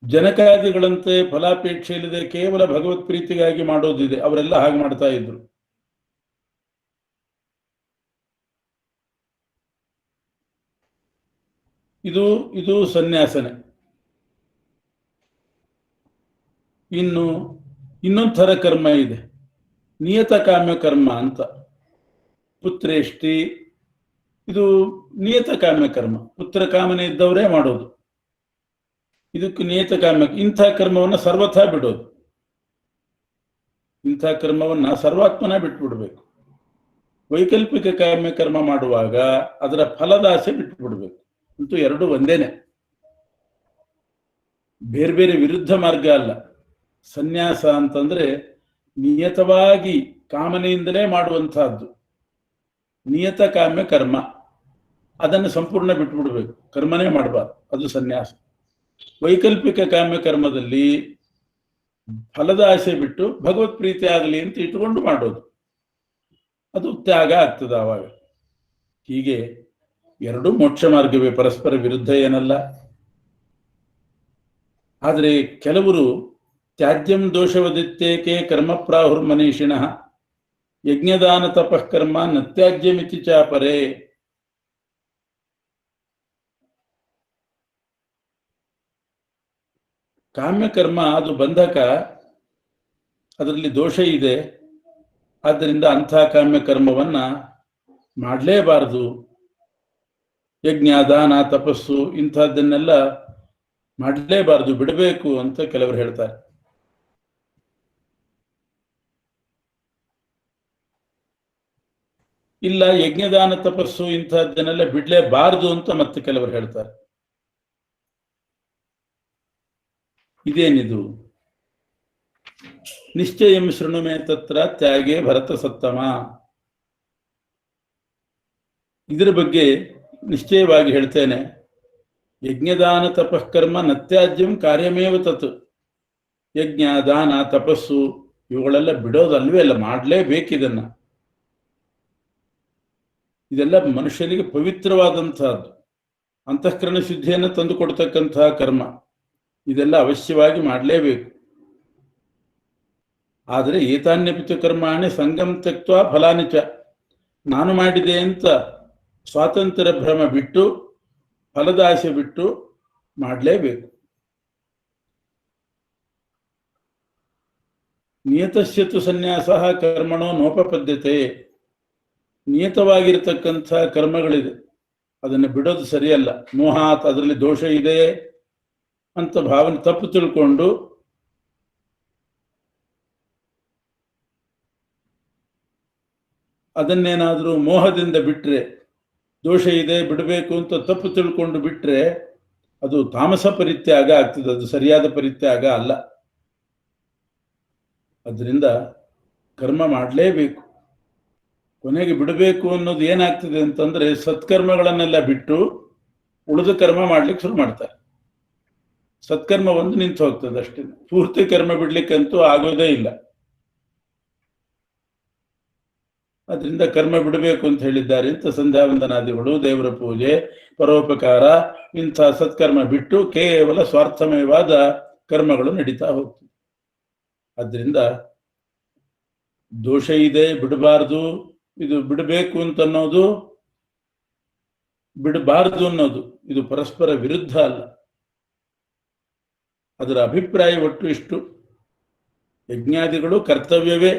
ಜನಕಾದಿಗಳಂತೆ ಫಲಾಪೇಕ್ಷೆ ಇಲ್ಲದೆ ಕೇವಲ ಭಗವತ್ ಪ್ರೀತಿಗಾಗಿ ಮಾಡೋದಿದೆ, ಅವರೆಲ್ಲ ಹಾಗೆ ಮಾಡ್ತಾ ಇದ್ರು. ಇದು ಸನ್ಯಾಸನೆ. ಇನ್ನೊಂದು ಥರ ಕರ್ಮ ಇದೆ, ನಿಯತ ಕಾಮ್ಯ ಕರ್ಮ ಅಂತ. ಪುತ್ರೇಷ್ಟಿ, ಇದು ನಿಯತ ಕಾಮ್ಯ ಕರ್ಮ, ಪುತ್ರ ಕಾಮನೆ ಇದ್ದವರೇ ಮಾಡೋದು. ಇದಕ್ಕೆ ನಿಯತ ಕಾಮ್ಯ. ಇಂಥ ಕರ್ಮವನ್ನ ಸರ್ವಥಾ ಬಿಡೋದು, ಇಂಥ ಕರ್ಮವನ್ನ ಸರ್ವಾತ್ಮನ ಬಿಟ್ಬಿಡ್ಬೇಕು. ವೈಕಲ್ಪಿಕ ಕಾಮ್ಯ ಕರ್ಮ ಮಾಡುವಾಗ ಅದರ ಫಲದಾಸೆ ಬಿಟ್ಬಿಡ್ಬೇಕು. ಅಂತೂ ಎರಡು ಒಂದೇನೆ, ಬೇರೆ ಬೇರೆ ವಿರುದ್ಧ ಮಾರ್ಗ ಅಲ್ಲ. ಸನ್ಯಾಸ ಅಂತಂದ್ರೆ ನಿಯತವಾಗಿ ಕಾಮನೆಯಿಂದಲೇ ಮಾಡುವಂತಹದ್ದು ನಿಯತ ಕಾಮ್ಯ ಕರ್ಮ. ಅದನ್ನು ಸಂಪೂರ್ಣ ಬಿಟ್ಬಿಡ್ಬೇಕು, ಕರ್ಮನೇ ಮಾಡಬಾರ್ದು, ಅದು ಸನ್ಯಾಸ. ವೈಕಲ್ಪಿಕ ಕಾಮ್ಯ ಕರ್ಮದಲ್ಲಿ ಫಲದ ಆಸೆ ಬಿಟ್ಟು ಭಗವತ್ ಪ್ರೀತಿ ಆಗಲಿ ಅಂತ ಇಟ್ಟುಕೊಂಡು ಮಾಡೋದು, ಅದು ತ್ಯಾಗ ಆಗ್ತದೆ ಆವಾಗ. ಹೀಗೆ ಎರಡು ಮೋಕ್ಷ ಮಾರ್ಗವೇ, ಪರಸ್ಪರ ವಿರುದ್ಧ ಏನಲ್ಲ. ಆದರೆ ಕೆಲವರು ತ್ಯಾಜ್ಯಂ ದೋಷವದಿತ್ತೇಕೆ ಕರ್ಮ ಪ್ರಾಹುರ್ಮನೀಷಿಣಃ ಯಜ್ಞದಾನ ತಪಃ ಕರ್ಮ ನ ತ್ಯಾಜ್ಯಮಿತಿ ಚಾಪರೇ. ಕಾಮ್ಯಕರ್ಮ ಅದು ಬಂಧಕ, ಅದರಲ್ಲಿ ದೋಷ ಇದೆ. ಆದ್ದರಿಂದ ಅಂಥ ಕಾಮ್ಯಕರ್ಮವನ್ನ ಮಾಡಲೇಬಾರದು. ಯಜ್ಞ ದಾನ ತಪಸ್ಸು ಇಂಥದ್ದನ್ನೆಲ್ಲ ಮಾಡಲೇಬಾರದು, ಬಿಡಬೇಕು ಅಂತ ಕೆಲವರು ಹೇಳ್ತಾರೆ. ಇಲ್ಲ, ಯಜ್ಞದಾನ ತಪಸ್ಸು ಇಂಥದ್ದನ್ನೆಲ್ಲ ಬಿಡಲೇಬಾರದು ಅಂತ ಮತ್ತೆ ಕೆಲವರು ಹೇಳ್ತಾರೆ. ಇದೇನಿದು? ನಿಶ್ಚಯಂ ಶೃಣುಮೇ ತತ್ರ ತ್ಯಾಗೇ ಭರತ ಸತ್ತಮ. ಇದರ ಬಗ್ಗೆ ನಿಶ್ಚಯವಾಗಿ ಹೇಳ್ತೇನೆ. ಯಜ್ಞದಾನ ತಪಃ ಕರ್ಮ ನತ್ಯಾಜ್ಯಂ ಕಾರ್ಯಮೇವ ತತ್. ಯಜ್ಞ ದಾನ ತಪಸ್ಸು ಇವುಗಳೆಲ್ಲ ಬಿಡೋದಲ್ವೇ ಅಲ್ಲ, ಮಾಡಲೇಬೇಕಿದನ್ನ. ಇದೆಲ್ಲ ಮನುಷ್ಯನಿಗೆ ಪವಿತ್ರವಾದಂತಹದ್ದು, ಅಂತಃಕರಣ ಶುದ್ಧಿಯನ್ನು ತಂದು ಕೊಡ್ತಕ್ಕಂತಹ ಕರ್ಮ. ಇದೆಲ್ಲ ಅವಶ್ಯವಾಗಿ ಮಾಡಲೇಬೇಕು. ಆದರೆ ಏತಾನ್ಯಪಿತ ಕರ್ಮಾಣಿ ಸಂಗಮ್ ತ್ಯಕ್ತ್ವಾ ಫಲಾನಿ ಚ. ನಾನು ಮಾಡಿದೆ ಅಂತ ಸ್ವಾತಂತ್ರ್ಯ ಭ್ರಮ ಬಿಟ್ಟು, ಫಲದ ಆಸೆ ಬಿಟ್ಟು ಮಾಡಲೇಬೇಕು. ನಿಯತಸ್ಯತು ಸನ್ಯಾಸ ಕರ್ಮಣೋ ನೋಪಪದ್ಯತೆ. ನಿಯತವಾಗಿರ್ತಕ್ಕಂಥ ಕರ್ಮಗಳಿದೆ, ಅದನ್ನು ಬಿಡೋದು ಸರಿಯಲ್ಲ. ಮೋಹಾತ್, ಅದರಲ್ಲಿ ದೋಷ ಇದೆ ಅಂತ ಭಾವನೆ ತಪ್ಪು ತಿಳ್ಕೊಂಡು ಅದನ್ನೇನಾದರೂ ಮೋಹದಿಂದ ಬಿಟ್ರೆ, ದೋಷ ಇದೆ ಬಿಡಬೇಕು ಅಂತ ತಪ್ಪು ತಿಳ್ಕೊಂಡು ಬಿಟ್ರೆ ಅದು ತಾಮಸ ಪರಿತ್ಯಾಗ ಆಗ್ತದೆ, ಅದು ಸರಿಯಾದ ಪರಿತ್ಯಾಗ ಅಲ್ಲ. ಅದರಿಂದ ಕರ್ಮ ಮಾಡಲೇಬೇಕು. ಕೊನೆಗೆ ಬಿಡಬೇಕು ಅನ್ನೋದು ಏನಾಗ್ತದೆ ಅಂತಂದ್ರೆ, ಸತ್ಕರ್ಮಗಳನ್ನೆಲ್ಲ ಬಿಟ್ಟು ಉಳಿದ ಕರ್ಮ ಮಾಡ್ಲಿಕ್ಕೆ ಶುರು ಮಾಡ್ತಾರೆ. ಸತ್ಕರ್ಮ ಒಂದು ನಿಂತು ಹೋಗ್ತದೆ ಅಷ್ಟೇ, ಪೂರ್ತಿ ಕರ್ಮ ಬಿಡ್ಲಿಕ್ಕಂತೂ ಆಗೋದೇ ಇಲ್ಲ. ಅದರಿಂದ ಕರ್ಮ ಬಿಡಬೇಕು ಅಂತ ಹೇಳಿದ್ದಾರೆ ಅಂತ ಸಂಧ್ಯಾ ವಂದನಾದಿಗಳು, ದೇವರ ಪೂಜೆ, ಪರೋಪಕಾರ, ಇಂಥ ಸತ್ಕರ್ಮ ಬಿಟ್ಟು ಕೇವಲ ಸ್ವಾರ್ಥಮಯವಾದ ಕರ್ಮಗಳು ನಡೀತಾ ಹೋಗ್ತದೆ. ಅದರಿಂದ ದೋಷ ಇದೆ, ಬಿಡಬಾರ್ದು, ಇದು ಬಿಡಬೇಕು ಅಂತ ಅನ್ನೋದು, ಬಿಡಬಾರದು ಅನ್ನೋದು ಇದು ಪರಸ್ಪರ ವಿರುದ್ಧ ಅಲ್ಲ. ಅದರ ಅಭಿಪ್ರಾಯ ಒಟ್ಟು ಇಷ್ಟು: ಯಜ್ಞಾದಿಗಳು ಕರ್ತವ್ಯವೇ.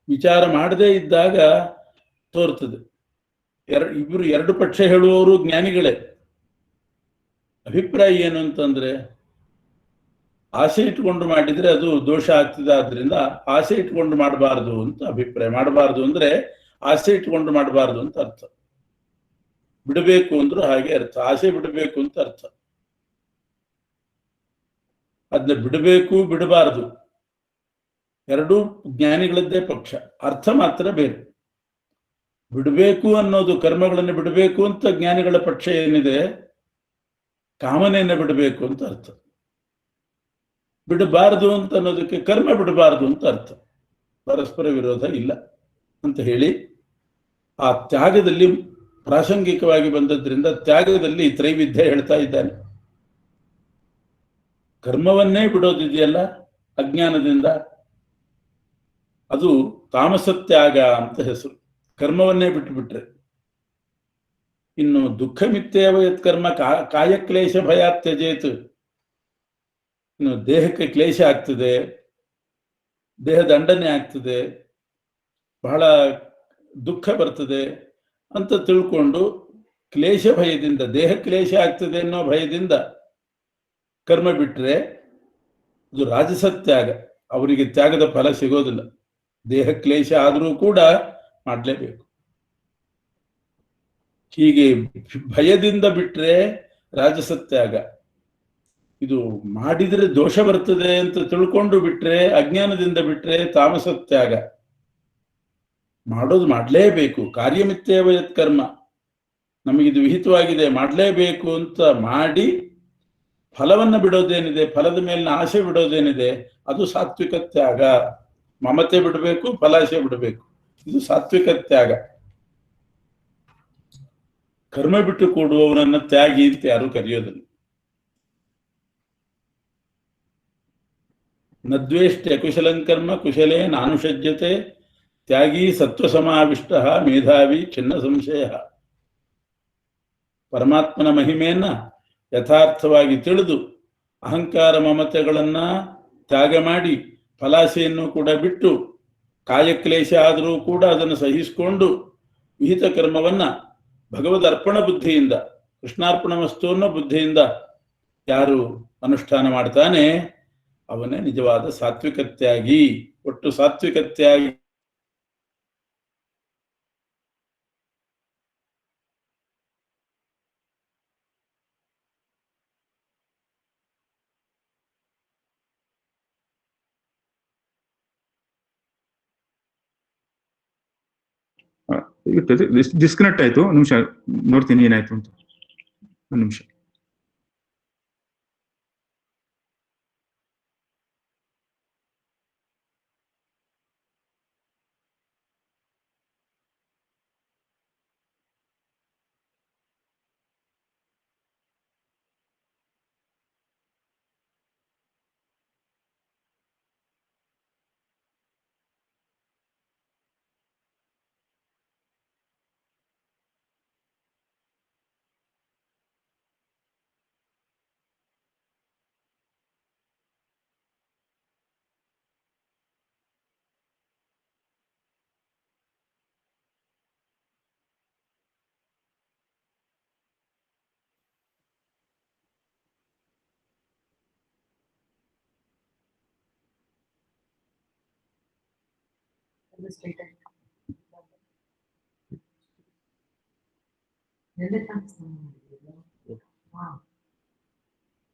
ವಿಚಾರ ಮಾಡದೇ ಇದ್ದಾಗ ತೋರ್ತದೆ. ಇಬ್ಬರು ಎರಡು ಪಕ್ಷ ಹೇಳುವವರು ಜ್ಞಾನಿಗಳೇ. ಅಭಿಪ್ರಾಯ ಏನು ಅಂತಂದ್ರೆ, ಆಸೆ ಇಟ್ಕೊಂಡು ಮಾಡಿದ್ರೆ ಅದು ದೋಷ ಆಗ್ತದೆ, ಆದ್ರಿಂದ ಆಸೆ ಇಟ್ಕೊಂಡು ಮಾಡಬಾರ್ದು ಅಂತ ಅಭಿಪ್ರಾಯ. ಮಾಡಬಾರ್ದು ಅಂದ್ರೆ ಆಸೆ ಇಟ್ಕೊಂಡು ಮಾಡಬಾರ್ದು ಅಂತ ಅರ್ಥ. ಬಿಡಬೇಕು ಅಂದ್ರೂ ಹಾಗೆ ಅರ್ಥ, ಆಸೆ ಬಿಡಬೇಕು ಅಂತ ಅರ್ಥ. ಅದನ್ನ ಬಿಡಬೇಕು ಬಿಡಬಾರದು ಎರಡೂ ಜ್ಞಾನಿಗಳದ್ದೇ ಪಕ್ಷ, ಅರ್ಥ ಮಾತ್ರ ಬೇರೆ. ಬಿಡಬೇಕು ಅನ್ನೋದು, ಕರ್ಮಗಳನ್ನು ಬಿಡಬೇಕು ಅಂತ ಜ್ಞಾನಿಗಳ ಪಕ್ಷ ಏನಿದೆ, ಕಾಮನೆಯನ್ನು ಬಿಡಬೇಕು ಅಂತ ಅರ್ಥ. ಬಿಡಬಾರದು ಅಂತ ಅನ್ನೋದಕ್ಕೆ ಕರ್ಮ ಬಿಡಬಾರದು ಅಂತ ಅರ್ಥ. ಪರಸ್ಪರ ವಿರೋಧ ಇಲ್ಲ ಅಂತ ಹೇಳಿ, ಆ ತ್ಯಾಗದಲ್ಲಿ ಪ್ರಾಸಂಗಿಕವಾಗಿ ಬಂದದ್ರಿಂದ ತ್ಯಾಗದಲ್ಲಿ ತ್ರೈವಿಧ್ಯ ಹೇಳ್ತಾ ಇದ್ದಾನೆ. ಕರ್ಮವನ್ನೇ ಬಿಡೋದಿದೆಯಲ್ಲ ಅಜ್ಞಾನದಿಂದ, ಅದು ತಾಮಸತ್ಯಾಗ ಅಂತ ಹೆಸರು. ಕರ್ಮವನ್ನೇ ಬಿಟ್ಟುಬಿಟ್ರೆ. ಇನ್ನು ದುಃಖ ಮಿಥ್ಯೇವ ಯತ್ಕರ್ಮ ಕಾಯಕ್ಲೇಶ ಭಯಾತ್ಯಜೇತ್. ಇನ್ನು ದೇಹಕ್ಕೆ ಕ್ಲೇಶ ಆಗ್ತದೆ, ದೇಹ ದಂಡನೆ ಆಗ್ತದೆ, ಬಹಳ ದುಃಖ ಬರ್ತದೆ ಅಂತ ತಿಳ್ಕೊಂಡು ಕ್ಲೇಶ ಭಯದಿಂದ, ದೇಹ ಕ್ಲೇಶ ಆಗ್ತದೆ ಅನ್ನೋ ಭಯದಿಂದ ಕರ್ಮ ಬಿಟ್ರೆ ಅದು ರಾಜಸತ್ಯಾಗ. ಅವರಿಗೆ ತ್ಯಾಗದ ಫಲ ಸಿಗೋದಿಲ್ಲ. ದೇಹ ಕ್ಲೇಶ ಆದರೂ ಕೂಡ ಮಾಡಲೇಬೇಕು. ಹೀಗೆ ಭಯದಿಂದ ಬಿಟ್ರೆ ರಾಜಸತ್ಯಾಗ. ಇದು ಮಾಡಿದ್ರೆ ದೋಷ ಬರ್ತದೆ ಅಂತ ತಿಳ್ಕೊಂಡು ಬಿಟ್ರೆ, ಅಜ್ಞಾನದಿಂದ ಬಿಟ್ರೆ ತಾಮಸತ್ಯಾಗ. ಮಾಡೋದು ಮಾಡಲೇಬೇಕು. ಕಾರ್ಯಮಿತ್ಯೇವ ಯತ್ಕರ್ಮ, ನಮಗಿದು ವಿಹಿತವಾಗಿದೆ ಮಾಡಲೇಬೇಕು ಅಂತ ಮಾಡಿ ಫಲವನ್ನು ಬಿಡೋದೇನಿದೆ, ಫಲದ ಮೇಲಿನ ಆಸೆ ಬಿಡೋದೇನಿದೆ, ಅದು ಸಾತ್ವಿಕ ತ್ಯಾಗ. ಮಮತೆ ಬಿಡಬೇಕು, ಫಲಾಸೆ ಬಿಡಬೇಕು, ಇದು ಸಾತ್ವಿಕ ತ್ಯಾಗ. ಕರ್ಮ ಬಿಟ್ಟು ಕೊಡುವವನನ್ನ ತ್ಯಾಗಿ ಅಂತ ಯಾರು ಕರೆಯೋದಿಲ್ಲ. ನದ್ವೇಷ್ಟೆ ಅಕುಶಲಂ ಕರ್ಮ ಕುಶಲೇ ನಾನುಷಜ್ಯತೆ ತ್ಯಾಗಿ ಸತ್ವಸಮಾವಿಷ್ಟ ಮೇಧಾವಿ ಚಿನ್ನ ಸಂಶಯ. ಪರಮಾತ್ಮನ ಮಹಿಮೆಯನ್ನ ಯಥಾರ್ಥವಾಗಿ ತಿಳಿದು ಅಹಂಕಾರ ಮಮತೆಗಳನ್ನ ತ್ಯಾಗ ಮಾಡಿ ಫಲಾಸೆಯನ್ನು ಕೂಡ ಬಿಟ್ಟು, ಕಾಯಕ್ಲೇಶ ಆದರೂ ಕೂಡ ಅದನ್ನು ಸಹಿಸಿಕೊಂಡು ವಿಹಿತ ಕರ್ಮವನ್ನ ಭಗವದ್ ಅರ್ಪಣ ಬುದ್ಧಿಯಿಂದ, ಕೃಷ್ಣಾರ್ಪಣ ವಸ್ತು ಅನ್ನೋ ಬುದ್ಧಿಯಿಂದ ಯಾರು ಅನುಷ್ಠಾನ ಮಾಡ್ತಾನೆ ಅವನೇ ನಿಜವಾದ ಸಾತ್ವಿಕತ್ಯಾಗಿ. ಒಟ್ಟು ಸಾತ್ವಿಕತ್ಯಾಗಿ ಡಿಸ್ಕನೆಕ್ಟ್ ಆಯ್ತು. ನಿಮಿಷ ನೋಡ್ತೀನಿ ಏನಾಯ್ತು ಅಂತ. ಒಂದು ನಿಮಿಷ.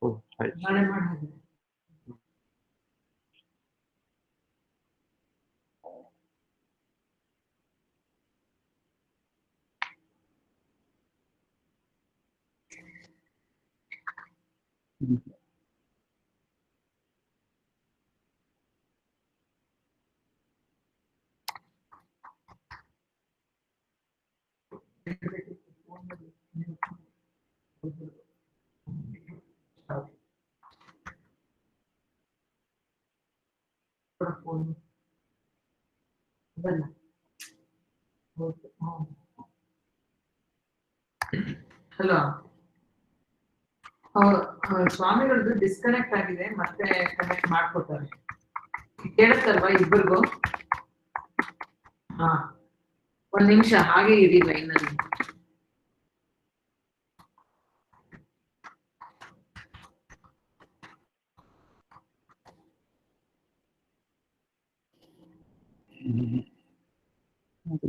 ಓ ಆಯ್ತು. ನಾಳೆ ಮಾಡಿ. ಹಲೋ, ಸ್ವಾಮಿಗಳದ್ದು ಡಿಸ್ಕನೆಕ್ಟ್ ಆಗಿದೆ, ಮತ್ತೆ ಕನೆಕ್ಟ್ ಮಾಡ್ಕೊತಾರೆ. ಕೇಳುತ್ತಲ್ವಾ ಇಬ್ಬರಿಗೂ? ಹಾ, ಒಂದ್ ನಿಮಿಷ ಹಾಗೆ ಇರಿ ಲೈನಲ್ಲಿ.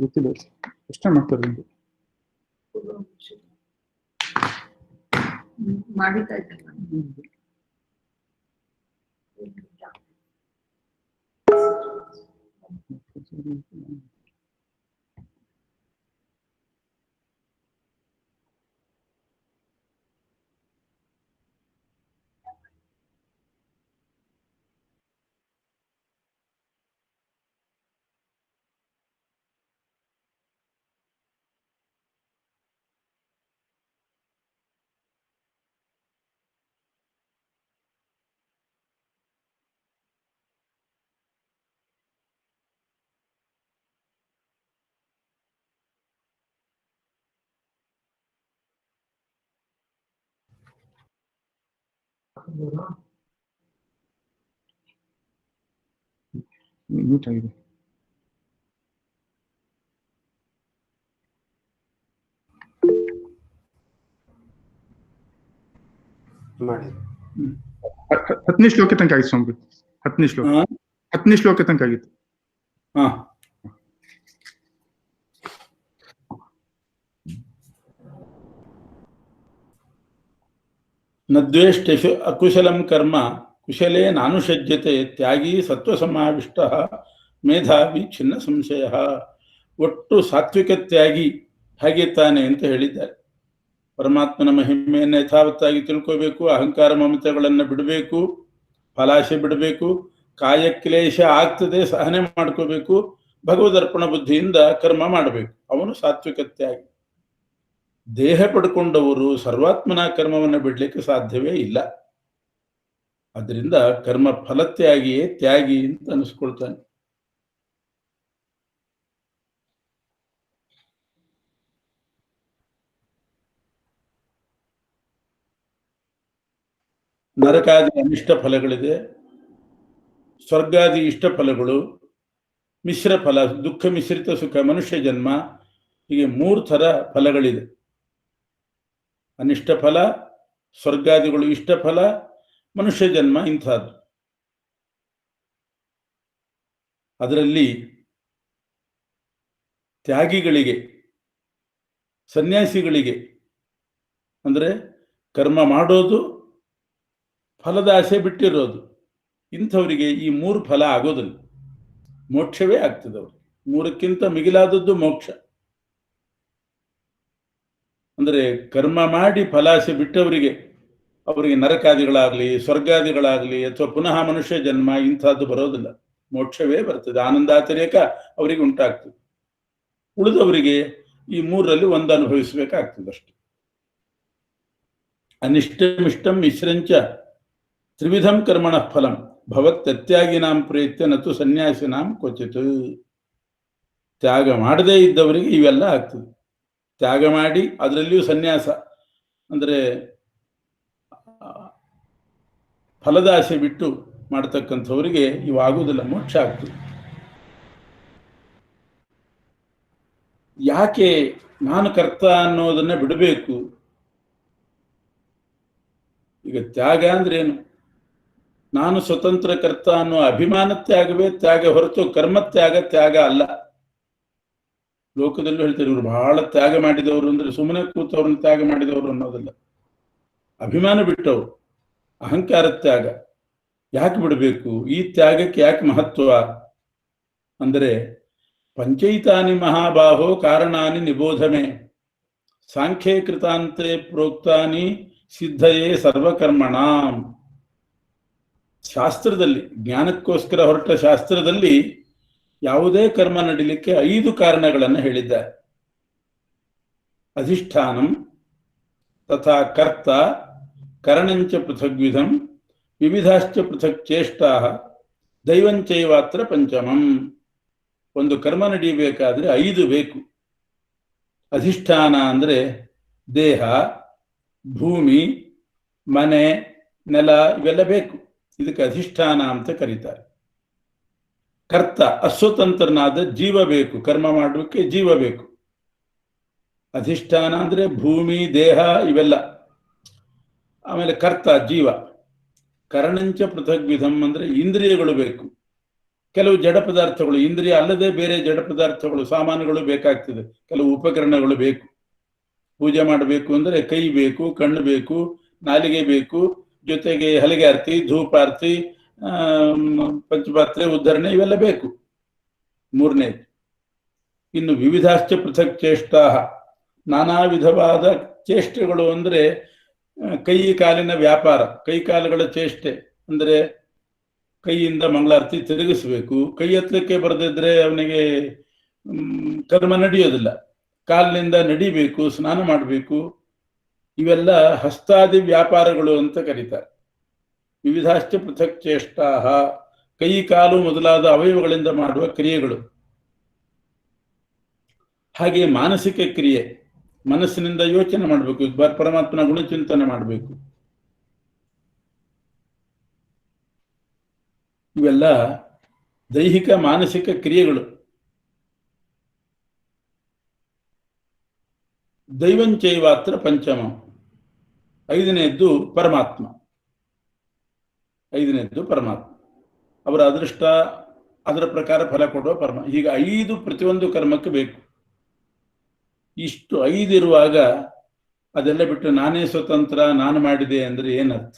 ಗೊತ್ತಿಲ್ಲ ಅಷ್ಟೇ ಮಾಡ್ತಾರೆ. ಮಾಡಿತಾ ಇದ್ದಲ್ಲ. ಮ್ಯೂಟ್ ಆಗಿದೆ. ಮಾಡಿ 10ನೇ ಶ್ಲೋಕ ತನಕ ಆಗಿತ್ತು ಸ್ವಾಮಿ. 10ನೇ ಶ್ಲೋಕ 10ನೇ ಶ್ಲೋಕ ತನಕ ಆಗಿತ್ತು. ಹಾ, ನ ದ್ವೇಷ್ಟೇಷು ಅಕುಶಲಂ ಕರ್ಮ ಕುಶಲೇ ನಾನುಷಜ್ಯತೆ ತ್ಯಾಗಿ ಸತ್ವಸಮಾವಿಷ್ಟ ಮೇಧಾವಿ ಚಿನ್ನ ಸಂಶಯ. ಒಟ್ಟು ಸಾತ್ವಿಕ ತ್ಯಾಗಿ ಹೇಗೆ ತಾನೆ ಅಂತ ಹೇಳಿದ್ದಾರೆ. ಪರಮಾತ್ಮನ ಮಹಿಮೆಯನ್ನು ಯಥಾವತ್ತಾಗಿ ತಿಳ್ಕೋಬೇಕು, ಅಹಂಕಾರ ಮಮತೆಗಳನ್ನು ಬಿಡಬೇಕು, ಫಲಾಶೆ ಬಿಡಬೇಕು, ಕಾಯಕ್ಲೇಶ ಆಗ್ತದೆ ಸಹನೆ ಮಾಡ್ಕೋಬೇಕು, ಭಗವದರ್ಪಣ ಬುದ್ಧಿಯಿಂದ ಕರ್ಮ ಮಾಡಬೇಕು. ಅವನು ಸಾತ್ವಿಕ ತ್ಯಾಗಿ. ದೇಹ ಪಡ್ಕೊಂಡವರು ಸರ್ವಾತ್ಮನ ಕರ್ಮವನ್ನು ಬಿಡ್ಲಿಕ್ಕೆ ಸಾಧ್ಯವೇ ಇಲ್ಲ. ಅದರಿಂದ ಕರ್ಮ ಫಲತ್ಯಾಗಿಯೇ ತ್ಯಾಗಿ ಅಂತ ಅನಿಸ್ಕೊಳ್ತಾನೆ. ನರಕಾದಿ ಅನಿಷ್ಟ ಫಲಗಳಿದೆ, ಸ್ವರ್ಗಾದಿ ಇಷ್ಟ ಫಲಗಳು, ಮಿಶ್ರ ಫಲ, ದುಃಖ ಮಿಶ್ರಿತ ಸುಖ, ಮನುಷ್ಯ ಜನ್ಮ, ಹೀಗೆ 3 ಥರ ಫಲಗಳಿದೆ. ಅನಿಷ್ಟ ಫಲ, ಸ್ವರ್ಗಾದಿಗಳು ಇಷ್ಟ ಫಲ, ಮನುಷ್ಯ ಜನ್ಮ ಇಂಥದ್ದು. ಅದರಲ್ಲಿ ತ್ಯಾಗಿಗಳಿಗೆ, ಸನ್ಯಾಸಿಗಳಿಗೆ, ಅಂದರೆ ಕರ್ಮ ಮಾಡೋದು, ಫಲದ ಆಸೆ ಬಿಟ್ಟಿರೋದು, ಇಂಥವರಿಗೆ ಈ 3 ಫಲ ಆಗೋದಿಲ್ಲ. ಮೋಕ್ಷವೇ ಆಗ್ತದೆ ಅವ್ರಿಗೆ. 3ಕ್ಕಿಂತ ಮಿಗಿಲಾದದ್ದು ಮೋಕ್ಷ. ಅಂದರೆ ಕರ್ಮ ಮಾಡಿ ಫಲಾಸೆ ಬಿಟ್ಟವರಿಗೆ, ಅವರಿಗೆ ನರಕಾದಿಗಳಾಗಲಿ ಸ್ವರ್ಗಾದಿಗಳಾಗಲಿ ಅಥವಾ ಪುನಃ ಮನುಷ್ಯ ಜನ್ಮ ಇಂಥದ್ದು ಬರೋದಿಲ್ಲ. ಮೋಕ್ಷವೇ ಬರ್ತದೆ, ಆನಂದಾತಿರೇಕ ಅವರಿಗೆ ಉಂಟಾಗ್ತದೆ. ಉಳಿದವರಿಗೆ ಈ 3ರಲ್ಲಿ ಒಂದು ಅನುಭವಿಸಬೇಕಾಗ್ತದೆ ಅಷ್ಟೆ. ಅನಿಷ್ಟಮಿಷ್ಟಂ ಮಿಶ್ರಂಚ ತ್ರಿವಿಧಂ ಕರ್ಮಣ ಫಲಂ ಭವತ್ಯತ್ಯಾಗಿನಾಂ ಪ್ರೇತ್ಯ ನತು ಸನ್ಯಾಸಿನಾಂ ಕ್ವಚಿತ್. ತ್ಯಾಗ ಮಾಡದೇ ಇದ್ದವರಿಗೆ ಇವೆಲ್ಲ ಆಗ್ತದೆ. ತ್ಯಾಗ ಮಾಡಿ ಅದರಲ್ಲಿಯೂ ಸನ್ಯಾಸ ಅಂದರೆ ಫಲದ ಆಸೆ ಬಿಟ್ಟು ಮಾಡ್ತಕ್ಕಂಥವರಿಗೆ ಇವಾಗುವುದಿಲ್ಲ, ಮೋಕ್ಷ ಆಗ್ತದೆ. ಯಾಕೆ ನಾನು ಕರ್ತ ಅನ್ನೋದನ್ನ ಬಿಡಬೇಕು? ಈಗ ತ್ಯಾಗ ಅಂದ್ರೆ ಏನು? ನಾನು ಸ್ವತಂತ್ರ ಕರ್ತ ಅನ್ನೋ ಅಭಿಮಾನ ತ್ಯಾಗವೇ ತ್ಯಾಗ ಹೊರತು ಕರ್ಮತ್ಯಾಗ ತ್ಯಾಗ ಅಲ್ಲ. ಲೋಕದಲ್ಲೂ ಹೇಳ್ತಾರೆ, ಇವರು ಬಹಳ ತ್ಯಾಗ ಮಾಡಿದವರು ಅಂದ್ರೆ ಸುಮ್ಮನೆ ಕೂತವ್ರನ್ನ ತ್ಯಾಗ ಮಾಡಿದವರು ಅನ್ನೋದಲ್ಲ. ಅಭಿಮಾನ ಬಿಟ್ಟವು, ಅಹಂಕಾರ ತ್ಯಾಗ. ಯಾಕೆ ಬಿಡಬೇಕು? ಈ ತ್ಯಾಗಕ್ಕೆ ಯಾಕೆ ಮಹತ್ವ ಅಂದರೆ, ಪಂಚೈತಾನಿ ಮಹಾಬಾಹೋ ಕಾರಣಾನಿ ನಿಬೋಧಮೆ ಸಾಂಖ್ಯೇ ಕೃತಾಂತೆ ಪ್ರೋಕ್ತಾನಿ ಸಿದ್ಧಯೇ ಸರ್ವಕರ್ಮಣಾಂ. ಶಾಸ್ತ್ರದಲ್ಲಿ, ಜ್ಞಾನಕ್ಕೋಸ್ಕರ ಹೊರಟ ಶಾಸ್ತ್ರದಲ್ಲಿ ಯಾವುದೇ ಕರ್ಮ ನಡೀಲಿಕ್ಕೆ 5 ಕಾರಣಗಳನ್ನು ಹೇಳಿದ್ದಾರೆ. ಅಧಿಷ್ಠಾನಂ ತಥಾ ಕರ್ತ ಕರಣಂಚ ಪೃಥಗ್ವಿಧಂ ವಿವಿಧಾಶ್ಚ ಪೃಥಕ್ ಚೇಷ್ಟಾ ದೈವಂಚೈವಾತ್ರ ಪಂಚಮಂ. ಒಂದು ಕರ್ಮ ನಡೀಬೇಕಾದ್ರೆ 5 ಬೇಕು. ಅಧಿಷ್ಠಾನ ಅಂದರೆ ದೇಹ, ಭೂಮಿ, ಮನೆ, ನೆಲ ಇವೆಲ್ಲ ಬೇಕು. ಇದಕ್ಕೆ ಅಧಿಷ್ಠಾನ ಅಂತ ಕರೀತಾರೆ. ಕರ್ತ, ಅಸ್ವತಂತ್ರನಾದ ಜೀವ ಬೇಕು, ಕರ್ಮ ಮಾಡೋಕ್ಕೆ ಜೀವ ಬೇಕು. ಅಧಿಷ್ಠಾನ ಅಂದರೆ ಭೂಮಿ, ದೇಹ ಇವೆಲ್ಲ. ಆಮೇಲೆ ಕರ್ತ ಜೀವ. ಕರಣಂಚ ಪೃಥಗ್ವಿಧಂ ಅಂದರೆ ಇಂದ್ರಿಯಗಳು ಬೇಕು. ಕೆಲವು ಜಡ ಪದಾರ್ಥಗಳು, ಇಂದ್ರಿಯ ಅಲ್ಲದೆ ಬೇರೆ ಜಡ ಪದಾರ್ಥಗಳು, ಸಾಮಾನುಗಳು ಬೇಕಾಗ್ತದೆ. ಕೆಲವು ಉಪಕರಣಗಳು ಬೇಕು. ಪೂಜೆ ಮಾಡಬೇಕು ಅಂದರೆ ಕೈ ಬೇಕು, ಕಣ್ಣು ಬೇಕು, ನಾಲಿಗೆ ಬೇಕು, ಜೊತೆಗೆ ಹಲಗೆ ಆರ್ತಿ, ಧೂಪಾರ್ತಿ, ಪಂಚಪಾತ್ರೆ, ಉದ್ಧರಣೆ ಇವೆಲ್ಲ ಬೇಕು. 3ನೇದು. ಇನ್ನು ವಿವಿಧಾಶ್ಚ ಪೃಥಕ್ ಚೇಷ್ಟಾ, ನಾನಾ ವಿಧವಾದ ಚೇಷ್ಟೆಗಳು ಅಂದರೆ ಕೈ ಕಾಲಿನ ವ್ಯಾಪಾರ, ಕೈ ಕಾಲುಗಳ ಚೇಷ್ಟೆ ಅಂದರೆ ಕೈಯಿಂದ ಮಂಗಳಾರತಿ ತಿರುಗಿಸ್ಬೇಕು. ಕೈ ಎತ್ತಲಿಕ್ಕೆ ಬರದಿದ್ರೆ ಅವನಿಗೆ ಕರ್ಮ ನಡೆಯೋದಿಲ್ಲ. ಕಾಲಿನಿಂದ ನಡಿಬೇಕು, ಸ್ನಾನ ಮಾಡಬೇಕು. ಇವೆಲ್ಲ ಹಸ್ತಾದಿ ವ್ಯಾಪಾರಗಳು ಅಂತ ಕರೀತಾರೆ. ವಿವಿಧಾಶ್ಚ ಪೃಥಕ್ ಚೇಷ್ಟಾ, ಕೈ ಕಾಲು ಮೊದಲಾದ ಅವಯವಗಳಿಂದ ಮಾಡುವ ಕ್ರಿಯೆಗಳು. ಹಾಗೆ ಮಾನಸಿಕ ಕ್ರಿಯೆ, ಮನಸ್ಸಿನಿಂದ ಯೋಚನೆ ಮಾಡಬೇಕು, ಪರಮಾತ್ಮನ ಗುಣಚಿಂತನೆ ಮಾಡಬೇಕು. ಇವೆಲ್ಲ ದೈಹಿಕ ಮಾನಸಿಕ ಕ್ರಿಯೆಗಳು. ದೈವಂಚೈವಾತ್ರ ಪಂಚಮ, 5ನೇದ್ದು ಪರಮಾತ್ಮ. 5ನೇದ್ದು ಪರಮಾತ್ಮ, ಅವರ ಅದೃಷ್ಟ, ಅದರ ಪ್ರಕಾರ ಫಲ ಕೊಡುವ ಪರಮ. ಹೀಗೆ 5 ಪ್ರತಿಯೊಂದು ಕರ್ಮಕ್ಕೆ ಬೇಕು. ಇಷ್ಟು 5 ಇರುವಾಗ ಅದೆಲ್ಲ ಬಿಟ್ಟು ನಾನೇ ಸ್ವತಂತ್ರ, ನಾನು ಮಾಡಿದೆ ಅಂದ್ರೆ ಏನರ್ಥ?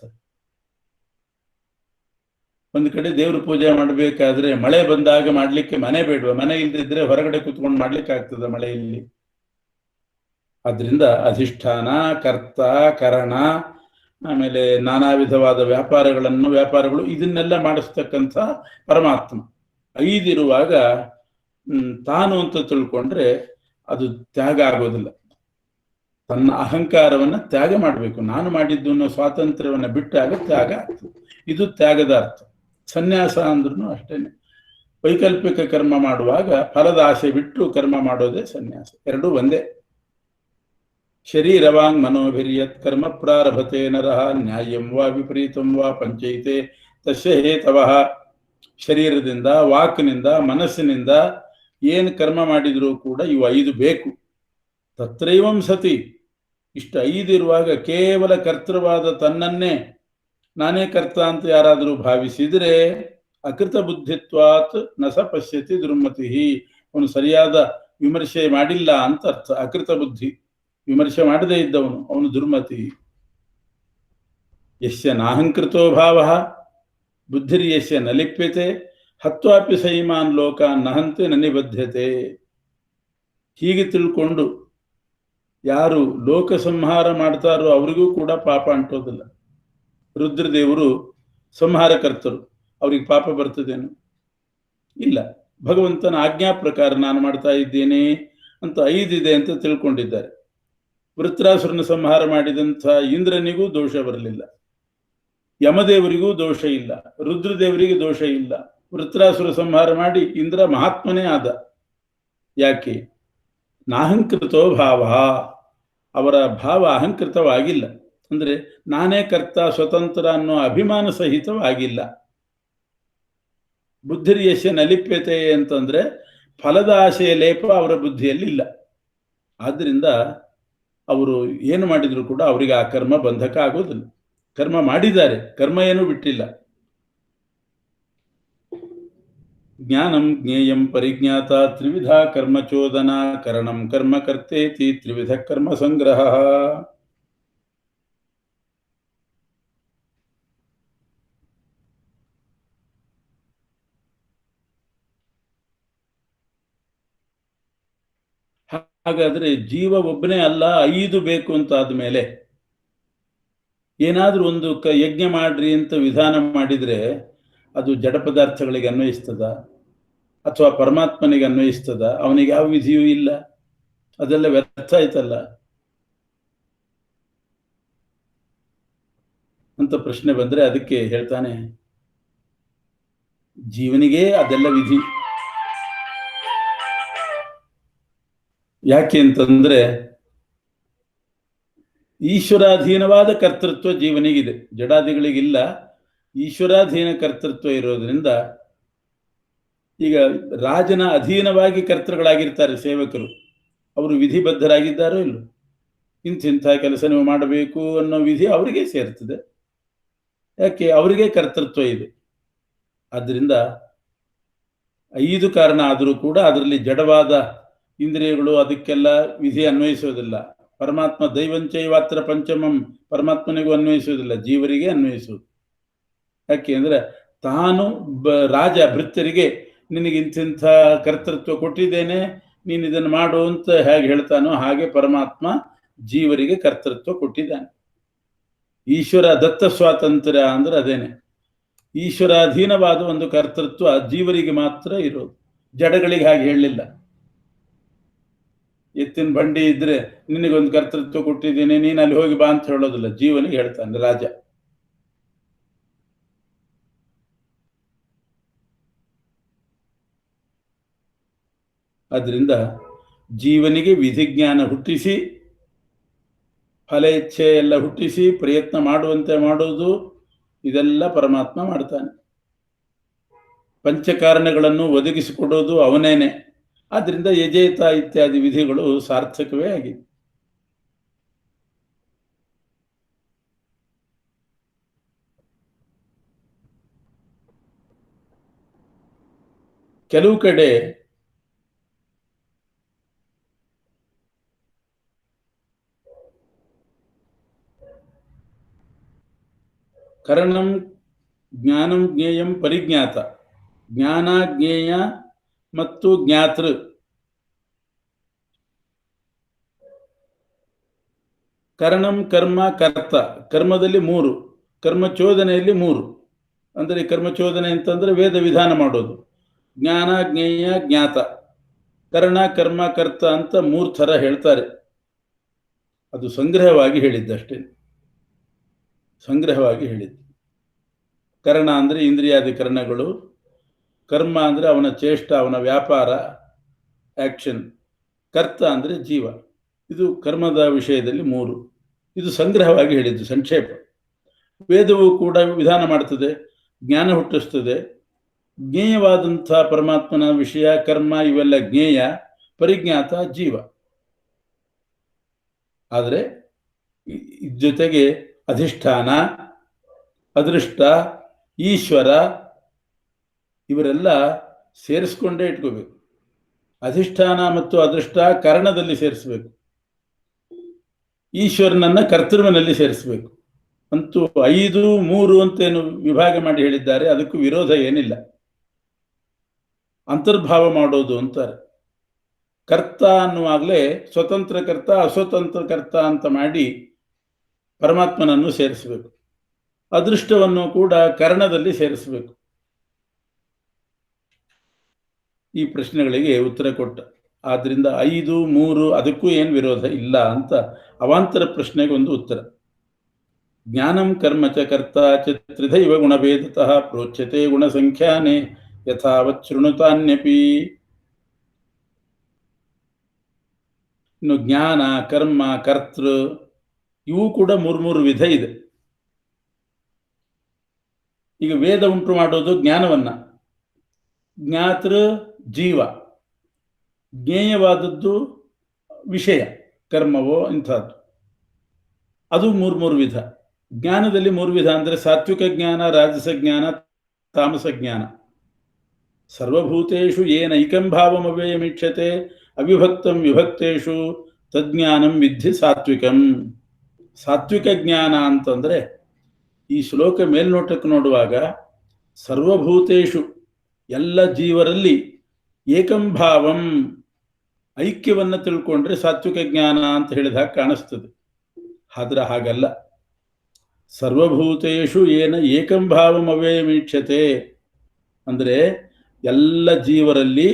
ಒಂದು ಕಡೆ ದೇವ್ರ ಪೂಜೆ ಮಾಡಬೇಕಾದ್ರೆ ಮಳೆ ಬಂದಾಗ ಮಾಡ್ಲಿಕ್ಕೆ ಮನೆ ಬೇಡುವ, ಮನೆ ಇಲ್ದಿದ್ರೆ ಹೊರಗಡೆ ಕೂತ್ಕೊಂಡು ಮಾಡ್ಲಿಕ್ಕೆ ಆಗ್ತದೆ ಮಳೆಯಲ್ಲಿ. ಆದ್ರಿಂದ ಅಧಿಷ್ಠಾನ, ಕರ್ತ, ಕರಣ, ಆಮೇಲೆ ನಾನಾ ವಿಧವಾದ ವ್ಯಾಪಾರಗಳು ಇದನ್ನೆಲ್ಲ ಮಾಡಿಸ್ತಕ್ಕಂಥ ಪರಮಾತ್ಮ. 5 ಇರುವಾಗ ತಾನು ಅಂತ ತಿಳ್ಕೊಂಡ್ರೆ ಅದು ತ್ಯಾಗ ಆಗೋದಿಲ್ಲ. ತನ್ನ ಅಹಂಕಾರವನ್ನ ತ್ಯಾಗ ಮಾಡಬೇಕು. ನಾನು ಮಾಡಿದ್ದು ಅನ್ನೋ ಸ್ವಾತಂತ್ರ್ಯವನ್ನ ಬಿಟ್ಟಾಗ ತ್ಯಾಗ ಆಗ್ತದೆ. ಇದು ತ್ಯಾಗದ ಅರ್ಥ. ಸನ್ಯಾಸ ಅಂದ್ರೂ ಅಷ್ಟೇನೆ. ವೈಕಲ್ಪಿಕ ಕರ್ಮ ಮಾಡುವಾಗ ಫಲದ ಆಸೆ ಬಿಟ್ಟು ಕರ್ಮ ಮಾಡೋದೇ ಸನ್ಯಾಸ. ಎರಡೂ ಒಂದೇ. ಶರೀರವಾಂಗ್ ಮನೋಭಿರ್ಯತ್ ಕರ್ಮ ಪ್ರಾರಭತೆ ನರಃ ನ್ಯಾಯಂ ವಾ ವಿಪರೀತಂ ವಾ ಪಂಚೈತೆ ತಸ್ಯ ಹೇತವಃ. ಶರೀರದಿಂದ, ವಾಕ್ನಿಂದ, ಮನಸ್ಸಿನಿಂದ ಏನು ಕರ್ಮ ಮಾಡಿದರೂ ಕೂಡ ಇವು 5 ಬೇಕು. ತತ್ರೈವಂ ಸತಿ. ಇಷ್ಟು 5 ಇರುವಾಗ ಕೇವಲ ಕರ್ತೃವಾದ ತನ್ನನ್ನೇ ನಾನೇ ಕರ್ತ ಅಂತ ಯಾರಾದರೂ ಭಾವಿಸಿದರೆ ಅಕೃತ ಬುದ್ಧಿತ್ವಾತ್ ನಸ ಪಶ್ಯತಿ ದುರ್ಮತಿ. ಅವನು ಸರಿಯಾದ ವಿಮರ್ಶೆ ಮಾಡಿಲ್ಲ ಅಂತ ಅರ್ಥ. ಅಕೃತ ಬುದ್ಧಿ, ವಿಮರ್ಶೆ ಮಾಡದೇ ಇದ್ದವನು, ಅವನು ದುರ್ಮತಿ. ಯಸ್ಯ ನಾಹಂಕೃತೋ ಭಾವ ಬುದ್ಧಿರ್ಯಸ್ಯ ನ ಲಿಪ್ಯತೆ ಹತ್ವಾಪಿ ಸೈಮಾನ್ ಲೋಕಾನ್ ನಹಂತೆ ನ ನಿಬದ್ಧತೆ. ಹೀಗೆ ತಿಳ್ಕೊಂಡು ಯಾರು ಲೋಕ ಸಂಹಾರ ಮಾಡ್ತಾರೋ ಅವರಿಗೂ ಕೂಡ ಪಾಪ ಅಂಟೋದಿಲ್ಲ. ರುದ್ರದೇವರು ಸಂಹಾರಕರ್ತರು, ಅವ್ರಿಗೆ ಪಾಪ ಬರ್ತದೇನು? ಇಲ್ಲ. ಭಗವಂತನ ಆಜ್ಞಾ ಪ್ರಕಾರ ನಾನು ಮಾಡ್ತಾ ಇದ್ದೇನೆ ಅಂತ 5 ಇದೆ ಅಂತ ತಿಳ್ಕೊಂಡಿದ್ದಾರೆ. ವೃತ್ರಾಸುರನ ಸಂಹಾರ ಮಾಡಿದಂಥ ಇಂದ್ರನಿಗೂ ದೋಷ ಬರಲಿಲ್ಲ, ಯಮದೇವರಿಗೂ ದೋಷ ಇಲ್ಲ, ರುದ್ರದೇವರಿಗೆ ದೋಷ ಇಲ್ಲ. ವೃತ್ರಾಸುರ ಸಂಹಾರ ಮಾಡಿ ಇಂದ್ರ ಮಹಾತ್ಮನೇ ಆದ. ಯಾಕೆ? ನಾಹಂಕೃತೋ ಭಾವ. ಅವರ ಭಾವ ಅಹಂಕೃತವಾಗಿಲ್ಲ. ಅಂದ್ರೆ ನಾನೇ ಕರ್ತ, ಸ್ವತಂತ್ರ ಅನ್ನೋ ಅಭಿಮಾನ ಸಹಿತವಾಗಿಲ್ಲ. ಬುದ್ಧಿರ್ಯಸ್ಯ ನಲಿಪ್ಯತೆ ಅಂತಂದ್ರೆ ಫಲದ ಆಶೆಯ ಲೇಪ ಅವರ ಬುದ್ಧಿಯಲ್ಲಿ ಇಲ್ಲ. ಆದ್ರಿಂದ ಅವರು ಏನು ಮಾಡಿದ್ರು ಕೂಡ ಅವರಿಗೆ ಆ ಕರ್ಮ ಬಂಧಕ ಆಗೋದಿಲ್ಲ. ಕರ್ಮ ಮಾಡಿದ್ದಾರೆ, ಕರ್ಮ ಏನೂ ಬಿಟ್ಟಿಲ್ಲ. ಜ್ಞಾನಂ ಜ್ಞೇಯಂ ಪರಿಜ್ಞಾತ ತ್ರಿವಿಧ ಕರ್ಮಚೋದನ ಕರಣಂ ಕರ್ಮ ಕರ್ತೇತಿ ತ್ರಿವಿಧ ಕರ್ಮ ಸಂಗ್ರಹ. ಹಾಗಾದ್ರೆ ಜೀವ ಒಬ್ಬನೇ ಅಲ್ಲ, 5 ಬೇಕು ಅಂತ ಆದ್ಮೇಲೆ ಏನಾದ್ರೂ ಒಂದು ಯಜ್ಞ ಮಾಡ್ರಿ ಅಂತ ವಿಧಾನ ಮಾಡಿದ್ರೆ ಅದು ಜಡ ಪದಾರ್ಥಗಳಿಗೆ ಅನ್ವಯಿಸ್ತದ ಅಥವಾ ಪರಮಾತ್ಮನಿಗೆ ಅನ್ವಯಿಸ್ತದ? ಅವನಿಗೆ ಯಾವ ವಿಧಿಯೂ ಇಲ್ಲ, ಅದೆಲ್ಲ ವ್ಯರ್ಥ ಆಯ್ತಲ್ಲ ಅಂತ ಪ್ರಶ್ನೆ ಬಂದ್ರೆ ಅದಕ್ಕೆ ಹೇಳ್ತಾನೆ, ಜೀವನಿಗೆ ಅದೆಲ್ಲ ವಿಧಿ. ಯಾಕೆ ಅಂತಂದ್ರೆ ಈಶ್ವರಾಧೀನವಾದ ಕರ್ತೃತ್ವ ಜೀವನಿಗಿದೆ, ಜಡಾದಿಗಳಿಗಿಲ್ಲ. ಈಶ್ವರಾಧೀನ ಕರ್ತೃತ್ವ ಇರೋದ್ರಿಂದ ಈಗ ರಾಜನ ಅಧೀನವಾಗಿ ಕರ್ತೃಗಳಾಗಿರ್ತಾರೆ ಸೇವಕರು, ಅವರು ವಿಧಿಬದ್ಧರಾಗಿದ್ದಾರೋ ಇಲ್ಲೋ, ಇಂಥ ಕೆಲಸ ನೀವು ಮಾಡಬೇಕು ಅನ್ನೋ ವಿಧಿ ಅವರಿಗೆ ಸೇರ್ತದೆ. ಯಾಕೆ? ಅವರಿಗೆ ಕರ್ತೃತ್ವ ಇದೆ. ಆದ್ದರಿಂದ 5 ಕಾರಣ ಆದರೂ ಕೂಡ ಅದರಲ್ಲಿ ಜಡವಾದ ಇಂದ್ರಿಯಗಳು ಅದಕ್ಕೆಲ್ಲ ವಿಧಿ ಅನ್ವಯಿಸೋದಿಲ್ಲ. ಪರಮಾತ್ಮ ದೈವಂಚೈವಾತ್ರ ಪಂಚಮಂ, ಪರಮಾತ್ಮನಿಗೂ ಅನ್ವಯಿಸುವುದಿಲ್ಲ, ಜೀವರಿಗೆ ಅನ್ವಯಿಸುವುದು. ಯಾಕೆ ಅಂದ್ರೆ ತಾನು ರಾಜ ಭೃತ್ಯರಿಗೆ ನಿನಗೆ ಇಂಥ ಕರ್ತೃತ್ವ ಕೊಟ್ಟಿದ್ದೇನೆ, ನೀನು ಇದನ್ನು ಮಾಡು ಅಂತ ಹೇಗೆ ಹೇಳ್ತಾನೋ ಹಾಗೆ ಪರಮಾತ್ಮ ಜೀವರಿಗೆ ಕರ್ತೃತ್ವ ಕೊಟ್ಟಿದ್ದಾನೆ. ಈಶ್ವರ ದತ್ತ ಸ್ವಾತಂತ್ರ್ಯ ಅಂದ್ರೆ ಅದೇನೆ, ಈಶ್ವರಾಧೀನವಾದ ಒಂದು ಕರ್ತೃತ್ವ ಜೀವರಿಗೆ ಮಾತ್ರ ಇರೋದು, ಜಡಗಳಿಗೆ ಹಾಗೆ ಹೇಳಲಿಲ್ಲ. ಎತ್ತಿನ ಬಂಡಿ ಇದ್ರೆ ನಿನಗೊಂದು ಕರ್ತೃತ್ವ ಕೊಟ್ಟಿದ್ದೀನಿ, ನೀನು ಅಲ್ಲಿ ಹೋಗಿ ಬಾ ಅಂತ ಹೇಳೋದಿಲ್ಲ, ಜೀವನಿಗೆ ಹೇಳ್ತಾನೆ ರಾಜ. ಆದ್ರಿಂದ ಜೀವನಿಗೆ ವಿಧಿಜ್ಞಾನ ಹುಟ್ಟಿಸಿ, ಫಲ ಇಚ್ಛೆ ಎಲ್ಲ ಹುಟ್ಟಿಸಿ ಪ್ರಯತ್ನ ಮಾಡುವಂತೆ ಮಾಡೋದು, ಇದೆಲ್ಲ ಪರಮಾತ್ಮ ಮಾಡ್ತಾನೆ. ಪಂಚಕಾರಣಗಳನ್ನು ಒದಗಿಸಿಕೊಡೋದು ಅವನೇನೆ. ಆದ್ರಿಂದ ಯಜೇತ ಇತ್ಯಾದಿ ವಿಧಿಗಳು ಸಾರ್ಥಕವೇ ಆಗಿದೆ. ಕೆಲವು ಕಡೆ ಕರಣಂ ಜ್ಞಾನಂ ಜ್ಞೇಯಂ ಪರಿಜ್ಞಾತ, ಜ್ಞಾನ ಜ್ಞೇಯ ಮತ್ತು ಜ್ಞಾತೃ, ಕರಣಂ ಕರ್ಮ ಕರ್ತ, ಕರ್ಮದಲ್ಲಿ 3, ಕರ್ಮಚೋದನೆಯಲ್ಲಿ 3. ಅಂದರೆ ಕರ್ಮಚೋದನೆ ಅಂತಂದ್ರೆ ವೇದ ವಿಧಾನ ಮಾಡೋದು. ಜ್ಞಾನ ಜ್ಞೇಯ ಜ್ಞಾತ, ಕರ್ಣ ಕರ್ಮ ಕರ್ತ ಅಂತ 3 ಥರ ಹೇಳ್ತಾರೆ. ಅದು ಸಂಗ್ರಹವಾಗಿ ಹೇಳಿದ್ದಷ್ಟೇ, ಸಂಗ್ರಹವಾಗಿ ಹೇಳಿದ್ದು. ಕರ್ಣ ಅಂದರೆ ಇಂದ್ರಿಯಾದಿ ಕರ್ಣಗಳು, ಕರ್ಮ ಅಂದರೆ ಅವನ ಚೇಷ್ಟ, ಅವನ ವ್ಯಾಪಾರ, ಆಕ್ಷನ್, ಕರ್ತ ಅಂದರೆ ಜೀವ. ಇದು ಕರ್ಮದ ವಿಷಯದಲ್ಲಿ 3. ಇದು ಸಂಗ್ರಹವಾಗಿ ಹೇಳಿದ್ದು, ಸಂಕ್ಷೇಪ. ವೇದವು ಕೂಡ ವಿಧಾನ ಮಾಡ್ತದೆ, ಜ್ಞಾನ ಹುಟ್ಟಿಸ್ತದೆ. ಜ್ಞೇಯವಾದಂಥ ಪರಮಾತ್ಮನ ವಿಷಯ ಕರ್ಮ ಇವೆಲ್ಲ ಜ್ಞೇಯ, ಪರಿಜ್ಞಾತ ಜೀವ. ಆದರೆ ಜೊತೆಗೆ ಅಧಿಷ್ಠಾನ, ಅದೃಷ್ಟ, ಈಶ್ವರ ಇವರೆಲ್ಲ ಸೇರಿಸ್ಕೊಂಡೇ ಇಟ್ಕೋಬೇಕು. ಅಧಿಷ್ಠಾನ ಮತ್ತು ಅದೃಷ್ಟ ಕರ್ಣದಲ್ಲಿ ಸೇರಿಸಬೇಕು, ಈಶ್ವರನನ್ನ ಕರ್ತೃವಿನಲ್ಲಿ ಸೇರಿಸಬೇಕು. ಅಂತೂ 5, 3 ಅಂತೇನು ವಿಭಾಗ ಮಾಡಿ ಹೇಳಿದ್ದಾರೆ, ಅದಕ್ಕೂ ವಿರೋಧ ಏನಿಲ್ಲ. ಅಂತರ್ಭಾವ ಮಾಡೋದು ಅಂತಾರೆ. ಕರ್ತ ಅನ್ನುವಾಗಲೇ ಸ್ವತಂತ್ರ ಕರ್ತ ಅಸ್ವತಂತ್ರ ಕರ್ತ ಅಂತ ಮಾಡಿ ಪರಮಾತ್ಮನನ್ನು ಸೇರಿಸಬೇಕು. ಅದೃಷ್ಟವನ್ನು ಕೂಡ ಕರ್ಣದಲ್ಲಿ ಸೇರಿಸಬೇಕು. ಈ ಪ್ರಶ್ನೆಗಳಿಗೆ ಉತ್ತರ ಕೊಟ್ಟ. ಆದ್ರಿಂದ 5, 3 ಅದಕ್ಕೂ ಏನು ವಿರೋಧ ಇಲ್ಲ ಅಂತ ಅವಾಂತರ ಪ್ರಶ್ನೆಗೆ ಒಂದು ಉತ್ತರ. ಜ್ಞಾನಂ ಕರ್ಮ ಚ ಕರ್ತ ಚ ತ್ರಿಧೈವ ಗುಣಭೇದತಃ ಪ್ರೋಚ್ಯತೆ ಗುಣಸಂಖ್ಯಾನೆ ಯಥಾವತ್ ಶೃಣುತಾನ್ಯಪಿ. ಇನ್ನು ಜ್ಞಾನ, ಕರ್ಮ, ಕರ್ತೃ ಇವು ಕೂಡ 3 ವಿಧ ಇದೆ. ಈಗ ವೇದ ಉಂಟು ಮಾಡೋದು ಜ್ಞಾನವನ್ನ, ಜ್ಞಾತೃ ಜೀವ, ಜ್ಞೇಯವಾದದ್ದು ವಿಷಯ ಕರ್ಮವೋ ಇಂಥದ್ದು, ಅದು 3 ವಿಧ. ಜ್ಞಾನದಲ್ಲಿ 3 ವಿಧ ಅಂದರೆ ಸಾತ್ವಿಕ ಜ್ಞಾನ, ರಾಜಸ ಜ್ಞಾನ, ತಾಮಸ ಜ್ಞಾನ. ಸರ್ವಭೂತೇಷು ಏನೈಕಂ ಭಾವಂ ಅವ್ಯಯಮೀಕ್ಷತೆ ಅವಿಭಕ್ತಂ ವಿಭಕ್ತೇಷು ತಜ್ಞಾನಂ ವಿದ್ಧಿ ಸಾತ್ವಿಕಂ. ಸಾತ್ವಿಕ ಜ್ಞಾನ ಅಂತಂದ್ರೆ ಈ ಶ್ಲೋಕ ಮೇಲ್ನೋಟಕ್ಕೆ ನೋಡುವಾಗ ಸರ್ವಭೂತೇಷು ಎಲ್ಲ ಜೀವರಲ್ಲಿ ಏಕಂ ಭಾವಂ ಐಕ್ಯವನ್ನು ತಿಳ್ಕೊಂಡ್ರೆ ಸಾತ್ವಿಕ ಜ್ಞಾನ ಅಂತ ಹೇಳಿದ ಹಾಗೆ ಕಾಣಿಸ್ತದೆ. ಆದ್ರೆ ಹಾಗಲ್ಲ. ಸರ್ವಭೂತೇಷು ಏನ ಏಕಂ ಭಾವಂ ಅವ್ಯಯಮೀಕ್ಷತೆ ಅಂದರೆ ಎಲ್ಲ ಜೀವರಲ್ಲಿ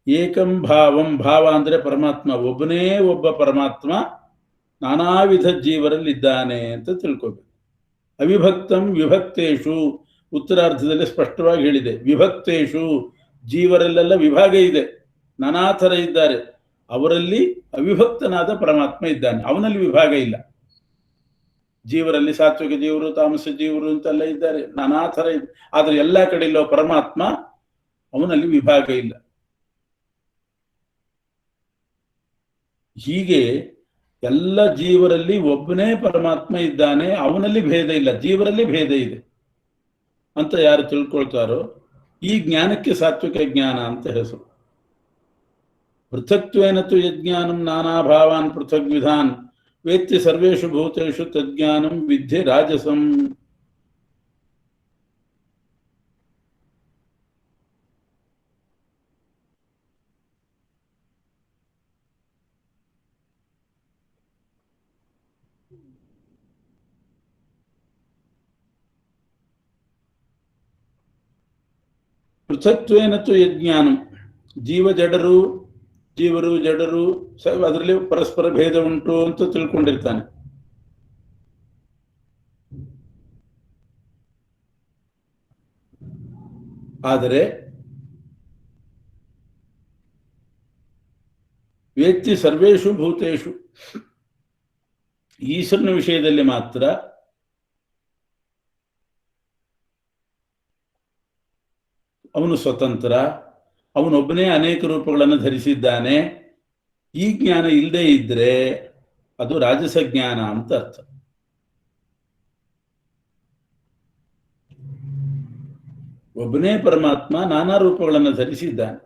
ಏಕಂ ಭಾವಂ, ಭಾವ ಅಂದರೆ ಪರಮಾತ್ಮ, ಒಬ್ಬನೇ ಒಬ್ಬ ಪರಮಾತ್ಮ ನಾನಾ ವಿಧ ಜೀವರಲ್ಲಿ ಇದ್ದಾನೆ ಅಂತ ತಿಳ್ಕೋಬೇಕು. ಅವಿಭಕ್ತಂ ವಿಭಕ್ತೇಷು, ಉತ್ತರಾರ್ಧದಲ್ಲಿ ಸ್ಪಷ್ಟವಾಗಿ ಹೇಳಿದೆ. ವಿಭಕ್ತೇಷು, ಜೀವರಲ್ಲೆಲ್ಲ ವಿಭಾಗ ಇದೆ, ನಾನಾ ಥರ ಇದ್ದಾರೆ. ಅವರಲ್ಲಿ ಅವಿಭಕ್ತನಾದ ಪರಮಾತ್ಮ ಇದ್ದಾನೆ, ಅವನಲ್ಲಿ ವಿಭಾಗ ಇಲ್ಲ. ಜೀವರಲ್ಲಿ ಸಾತ್ವಿಕ ಜೀವರು, ತಾಮಸ ಜೀವರು ಅಂತೆಲ್ಲ ಇದ್ದಾರೆ, ನಾನಾ ಥರ ಇದೆ. ಆದರೆ ಎಲ್ಲ ಕಡೆ ಇಲ್ಲೋ ಪರಮಾತ್ಮ, ಅವನಲ್ಲಿ ವಿಭಾಗ ಇಲ್ಲ. ಹೀಗೆ ಎಲ್ಲ ಜೀವರಲ್ಲಿ ಒಬ್ಬನೇ ಪರಮಾತ್ಮ ಇದ್ದಾನೆ, ಅವನಲ್ಲಿ ಭೇದ ಇಲ್ಲ, ಜೀವರಲ್ಲಿ ಭೇದ ಇದೆ ಅಂತ ಯಾರು ತಿಳ್ಕೊಳ್ತಾರೋ ಈ ಜ್ಞಾನಕ್ಕೆ ಸಾತ್ವಿಕ ಜ್ಞಾನ ಅಂತ ಹೆಸರು. ಪೃಥಕ್ತ್ವೇನ ತು ಯಜ್ಞಾನಂ ನಾನಾ ಭಾವಾನ್ ಪೃಥಕ್ ವಿಧಾನ್ ವೇತ್ತಿ ಸರ್ವೇಷು ಭೂತೇಷು ತಜ್ಞಾನಂ ವಿದ್ಯೆ ರಾಜಸಂ. ಪೃಥಕ್ತ್ವೇನ ತು ಯಜ್ಞಾನಂ, ಜೀವ ಜಡರು, ಜೀವರು ಜಡರು, ಅದರಲ್ಲಿ ಪರಸ್ಪರ ಭೇದ ಉಂಟು ಅಂತ ತಿಳ್ಕೊಂಡಿರ್ತಾನೆ. ಆದರೆ ವೇತ್ತಿ ಸರ್ವೇಷು ಭೂತೇಷು, ಈಶ್ವರನ ವಿಷಯದಲ್ಲಿ ಮಾತ್ರ ಅವನು ಸ್ವತಂತ್ರ, ಅವನೊಬ್ಬನೇ ಅನೇಕ ರೂಪಗಳನ್ನು ಧರಿಸಿದ್ದಾನೆ. ಈ ಜ್ಞಾನ ಇಲ್ಲದೆ ಇದ್ರೆ ಅದು ರಾಜಸ ಜ್ಞಾನ ಅಂತ ಅರ್ಥ. ಒಬ್ಬನೇ ಪರಮಾತ್ಮ ನಾನಾ ರೂಪಗಳನ್ನು ಧರಿಸಿದ್ದಾನೆ,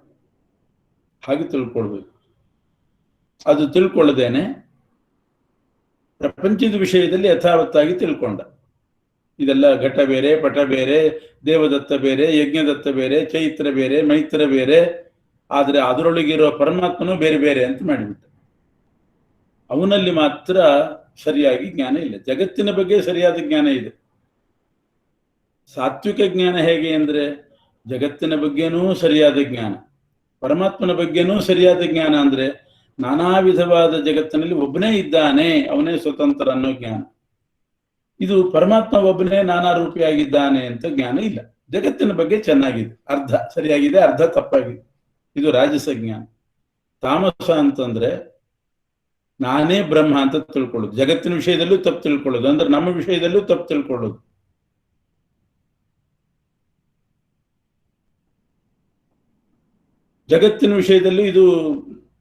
ಹಾಗೆ ತಿಳ್ಕೊಳ್ಬೇಕು. ಅದು ತಿಳ್ಕೊಳ್ಳದೇನೆ ಪ್ರಪಂಚದ ವಿಷಯದಲ್ಲಿ ಯಥಾವತ್ತಾಗಿ ತಿಳ್ಕೊಂಡ. ಇದೆಲ್ಲ ಘಟ ಬೇರೆ, ಪಟ ಬೇರೆ, ದೇವದತ್ತ ಬೇರೆ, ಯಜ್ಞದತ್ತ ಬೇರೆ, ಚೈತ್ರ ಬೇರೆ, ಮೈತ್ರ ಬೇರೆ, ಆದರೆ ಅದರೊಳಗಿರೋ ಪರಮಾತ್ಮನೂ ಬೇರೆ ಬೇರೆ ಅಂತ ಮಾಡಿಬಿಟ್ಟ. ಅವನಲ್ಲಿ ಮಾತ್ರ ಸರಿಯಾಗಿ ಜ್ಞಾನ ಇಲ್ಲ. ಜಗತ್ತಿನ ಬಗ್ಗೆ ಸರಿಯಾದ ಜ್ಞಾನ ಇದೆ. ಸಾತ್ವಿಕ ಜ್ಞಾನ ಹೇಗೆ ಅಂದರೆ ಜಗತ್ತಿನ ಬಗ್ಗೆನೂ ಸರಿಯಾದ ಜ್ಞಾನ, ಪರಮಾತ್ಮನ ಬಗ್ಗೆನೂ ಸರಿಯಾದ ಜ್ಞಾನ. ಅಂದರೆ ನಾನಾ ವಿಧವಾದ ಜಗತ್ತಿನಲ್ಲಿ ಒಬ್ಬನೇ ಇದ್ದಾನೆ, ಅವನೇ ಸ್ವತಂತ್ರ ಅನ್ನೋ ಜ್ಞಾನ. ಇದು ಪರಮಾತ್ಮ ಒಬ್ಬನೇ ನಾನಾ ರೂಪಿಯಾಗಿದ್ದಾನೆ ಅಂತ ಜ್ಞಾನ ಇಲ್ಲ. ಜಗತ್ತಿನ ಬಗ್ಗೆ ಚೆನ್ನಾಗಿದೆ, ಅರ್ಧ ಸರಿಯಾಗಿದೆ, ಅರ್ಧ ತಪ್ಪಾಗಿದೆ. ಇದು ರಾಜಸ ಜ್ಞಾನ. ತಾಮಸ ಅಂತಂದ್ರೆ ನಾನೇ ಬ್ರಹ್ಮ ಅಂತ ತಿಳ್ಕೊಳ್ಳೋದು, ಜಗತ್ತಿನ ವಿಷಯದಲ್ಲೂ ತಪ್ಪು ತಿಳ್ಕೊಳ್ಳೋದು, ಅಂದ್ರೆ ನಮ್ಮ ವಿಷಯದಲ್ಲೂ ತಪ್ಪು ತಿಳ್ಕೊಳ್ಳೋದು. ಜಗತ್ತಿನ ವಿಷಯದಲ್ಲಿ ಇದು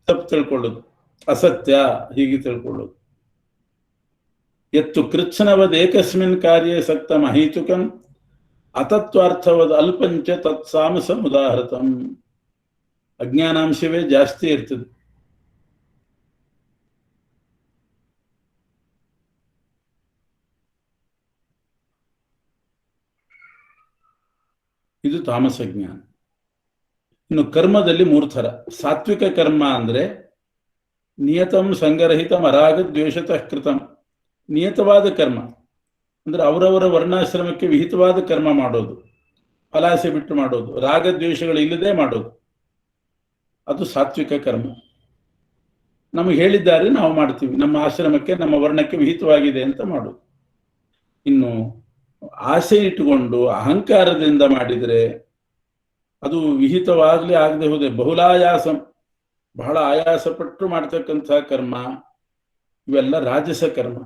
ತಪ್ಪು ತಿಳ್ಕೊಳ್ಳೋದು, ಅಸತ್ಯ ಹೀಗೆ ತಿಳ್ಕೊಳ್ಳೋದು. ಎತ್ತು ಕೃಚ್ಛನವದ್ ಏಕಸ್ಮಿನ್ ಕಾರ್ಯೇ ಸಕ್ತ ಮಹೀತುಕಂ ಅತತ್ವಾರ್ಥವದ್ ಅಲ್ಪಂಚ ತತ್ಸಾಮಸಂ ಉದಾಹೃತಂ. ಅಜ್ಞಾನಾಂಶವೇ ಜಾಸ್ತಿ ಇರ್ತದೆ. ಇದು ತಾಮಸ ಜ್ಞಾನ. ಇನ್ನು ಕರ್ಮದಲ್ಲಿ 3 ಥರ. ಸಾತ್ವಿಕ ಕರ್ಮ ಅಂದ್ರೆ ನಿಯತಂ ಸಂಗರಹಿತಂ ಅರಾಗ ದ್ವೇಷತಃ ಕೃತಂ. ನಿಯತವಾದ ಕರ್ಮ ಅಂದ್ರೆ ಅವರವರ ವರ್ಣಾಶ್ರಮಕ್ಕೆ ವಿಹಿತವಾದ ಕರ್ಮ ಮಾಡೋದು, ಫಲಾಸೆ ಬಿಟ್ಟು ಮಾಡೋದು, ರಾಗದ್ವೇಷಗಳು ಇಲ್ಲದೆ ಮಾಡೋದು, ಅದು ಸಾತ್ವಿಕ ಕರ್ಮ. ನಮಗೆ ಹೇಳಿದ್ದಾರೆ, ನಾವು ಮಾಡ್ತೀವಿ, ನಮ್ಮ ಆಶ್ರಮಕ್ಕೆ ನಮ್ಮ ವರ್ಣಕ್ಕೆ ವಿಹಿತವಾಗಿದೆ ಅಂತ ಮಾಡೋದು. ಇನ್ನು ಆಸೆ ಇಟ್ಟುಕೊಂಡು ಅಹಂಕಾರದಿಂದ ಮಾಡಿದರೆ ಅದು ವಿಹಿತವಾಗ್ಲಿ ಆಗದೆ ಹೋದೆ ಬಹುಲಾಯಾಸಂ, ಬಹಳ ಆಯಾಸಪಟ್ಟು ಮಾಡ್ತಕ್ಕಂಥ ಕರ್ಮ, ಇವೆಲ್ಲ ರಾಜಸ ಕರ್ಮ.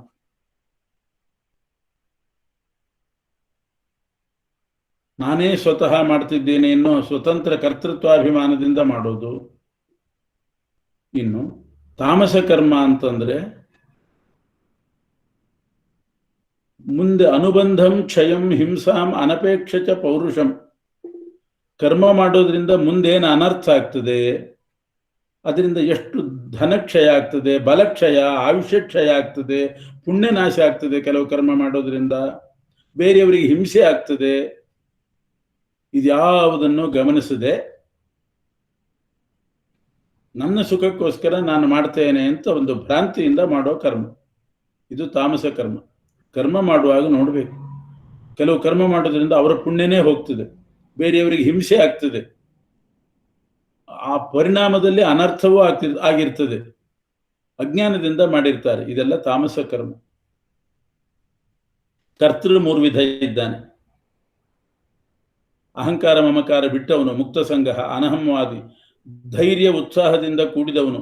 ನಾನೇ ಸ್ವತಃ ಮಾಡ್ತಿದ್ದೇನೆ ಅನ್ನೋ ಸ್ವತಂತ್ರ ಕರ್ತೃತ್ವಾಭಿಮಾನದಿಂದ ಮಾಡೋದು. ಇನ್ನು ತಾಮಸ ಕರ್ಮ ಅಂತಂದ್ರೆ ಮುಂದೆ ಅನುಬಂಧಂ ಕ್ಷಯಂ ಹಿಂಸಾಂ ಅನಪೇಕ್ಷ ಚ ಪೌರುಷಂ. ಕರ್ಮ ಮಾಡೋದ್ರಿಂದ ಮುಂದೇನು ಅನರ್ಥ ಆಗ್ತದೆ, ಅದರಿಂದ ಎಷ್ಟು ಧನಕ್ಷಯ ಆಗ್ತದೆ, ಬಲಕ್ಷಯ, ಆಯುಷ್ಯಕ್ಷಯ ಆಗ್ತದೆ, ಪುಣ್ಯನಾಶ ಆಗ್ತದೆ. ಕೆಲವು ಕರ್ಮ ಮಾಡೋದ್ರಿಂದ ಬೇರೆಯವರಿಗೆ ಹಿಂಸೆ ಆಗ್ತದೆ. ಇದ್ಯಾವುದನ್ನು ಗಮನಿಸದೆ ನನ್ನ ಸುಖಕ್ಕೋಸ್ಕರ ನಾನು ಮಾಡ್ತೇನೆ ಅಂತ ಒಂದು ಭ್ರಾಂತಿಯಿಂದ ಮಾಡೋ ಕರ್ಮ, ಇದು ತಾಮಸ ಕರ್ಮ. ಕರ್ಮ ಮಾಡುವಾಗ ನೋಡಬೇಕು, ಕೆಲವು ಕರ್ಮ ಮಾಡೋದ್ರಿಂದ ಅವರ ಪುಣ್ಯನೇ ಹೋಗ್ತದೆ, ಬೇರೆಯವರಿಗೆ ಹಿಂಸೆ ಆಗ್ತದೆ, ಆ ಪರಿಣಾಮದಲ್ಲಿ ಅನರ್ಥವೂ ಆಗಿರ್ತದೆ, ಅಜ್ಞಾನದಿಂದ ಮಾಡಿರ್ತಾರೆ. ಇದೆಲ್ಲ ತಾಮಸ ಕರ್ಮ. ಕರ್ತೃ 3 ವಿಧ ಇದ್ದಾನೆ. ಅಹಂಕಾರ ಮಮಕಾರ ಬಿಟ್ಟವನು, ಮುಕ್ತ ಸಂಘ, ಅನಹಂವಾದಿ, ಧೈರ್ಯ ಉತ್ಸಾಹದಿಂದ ಕೂಡಿದವನು,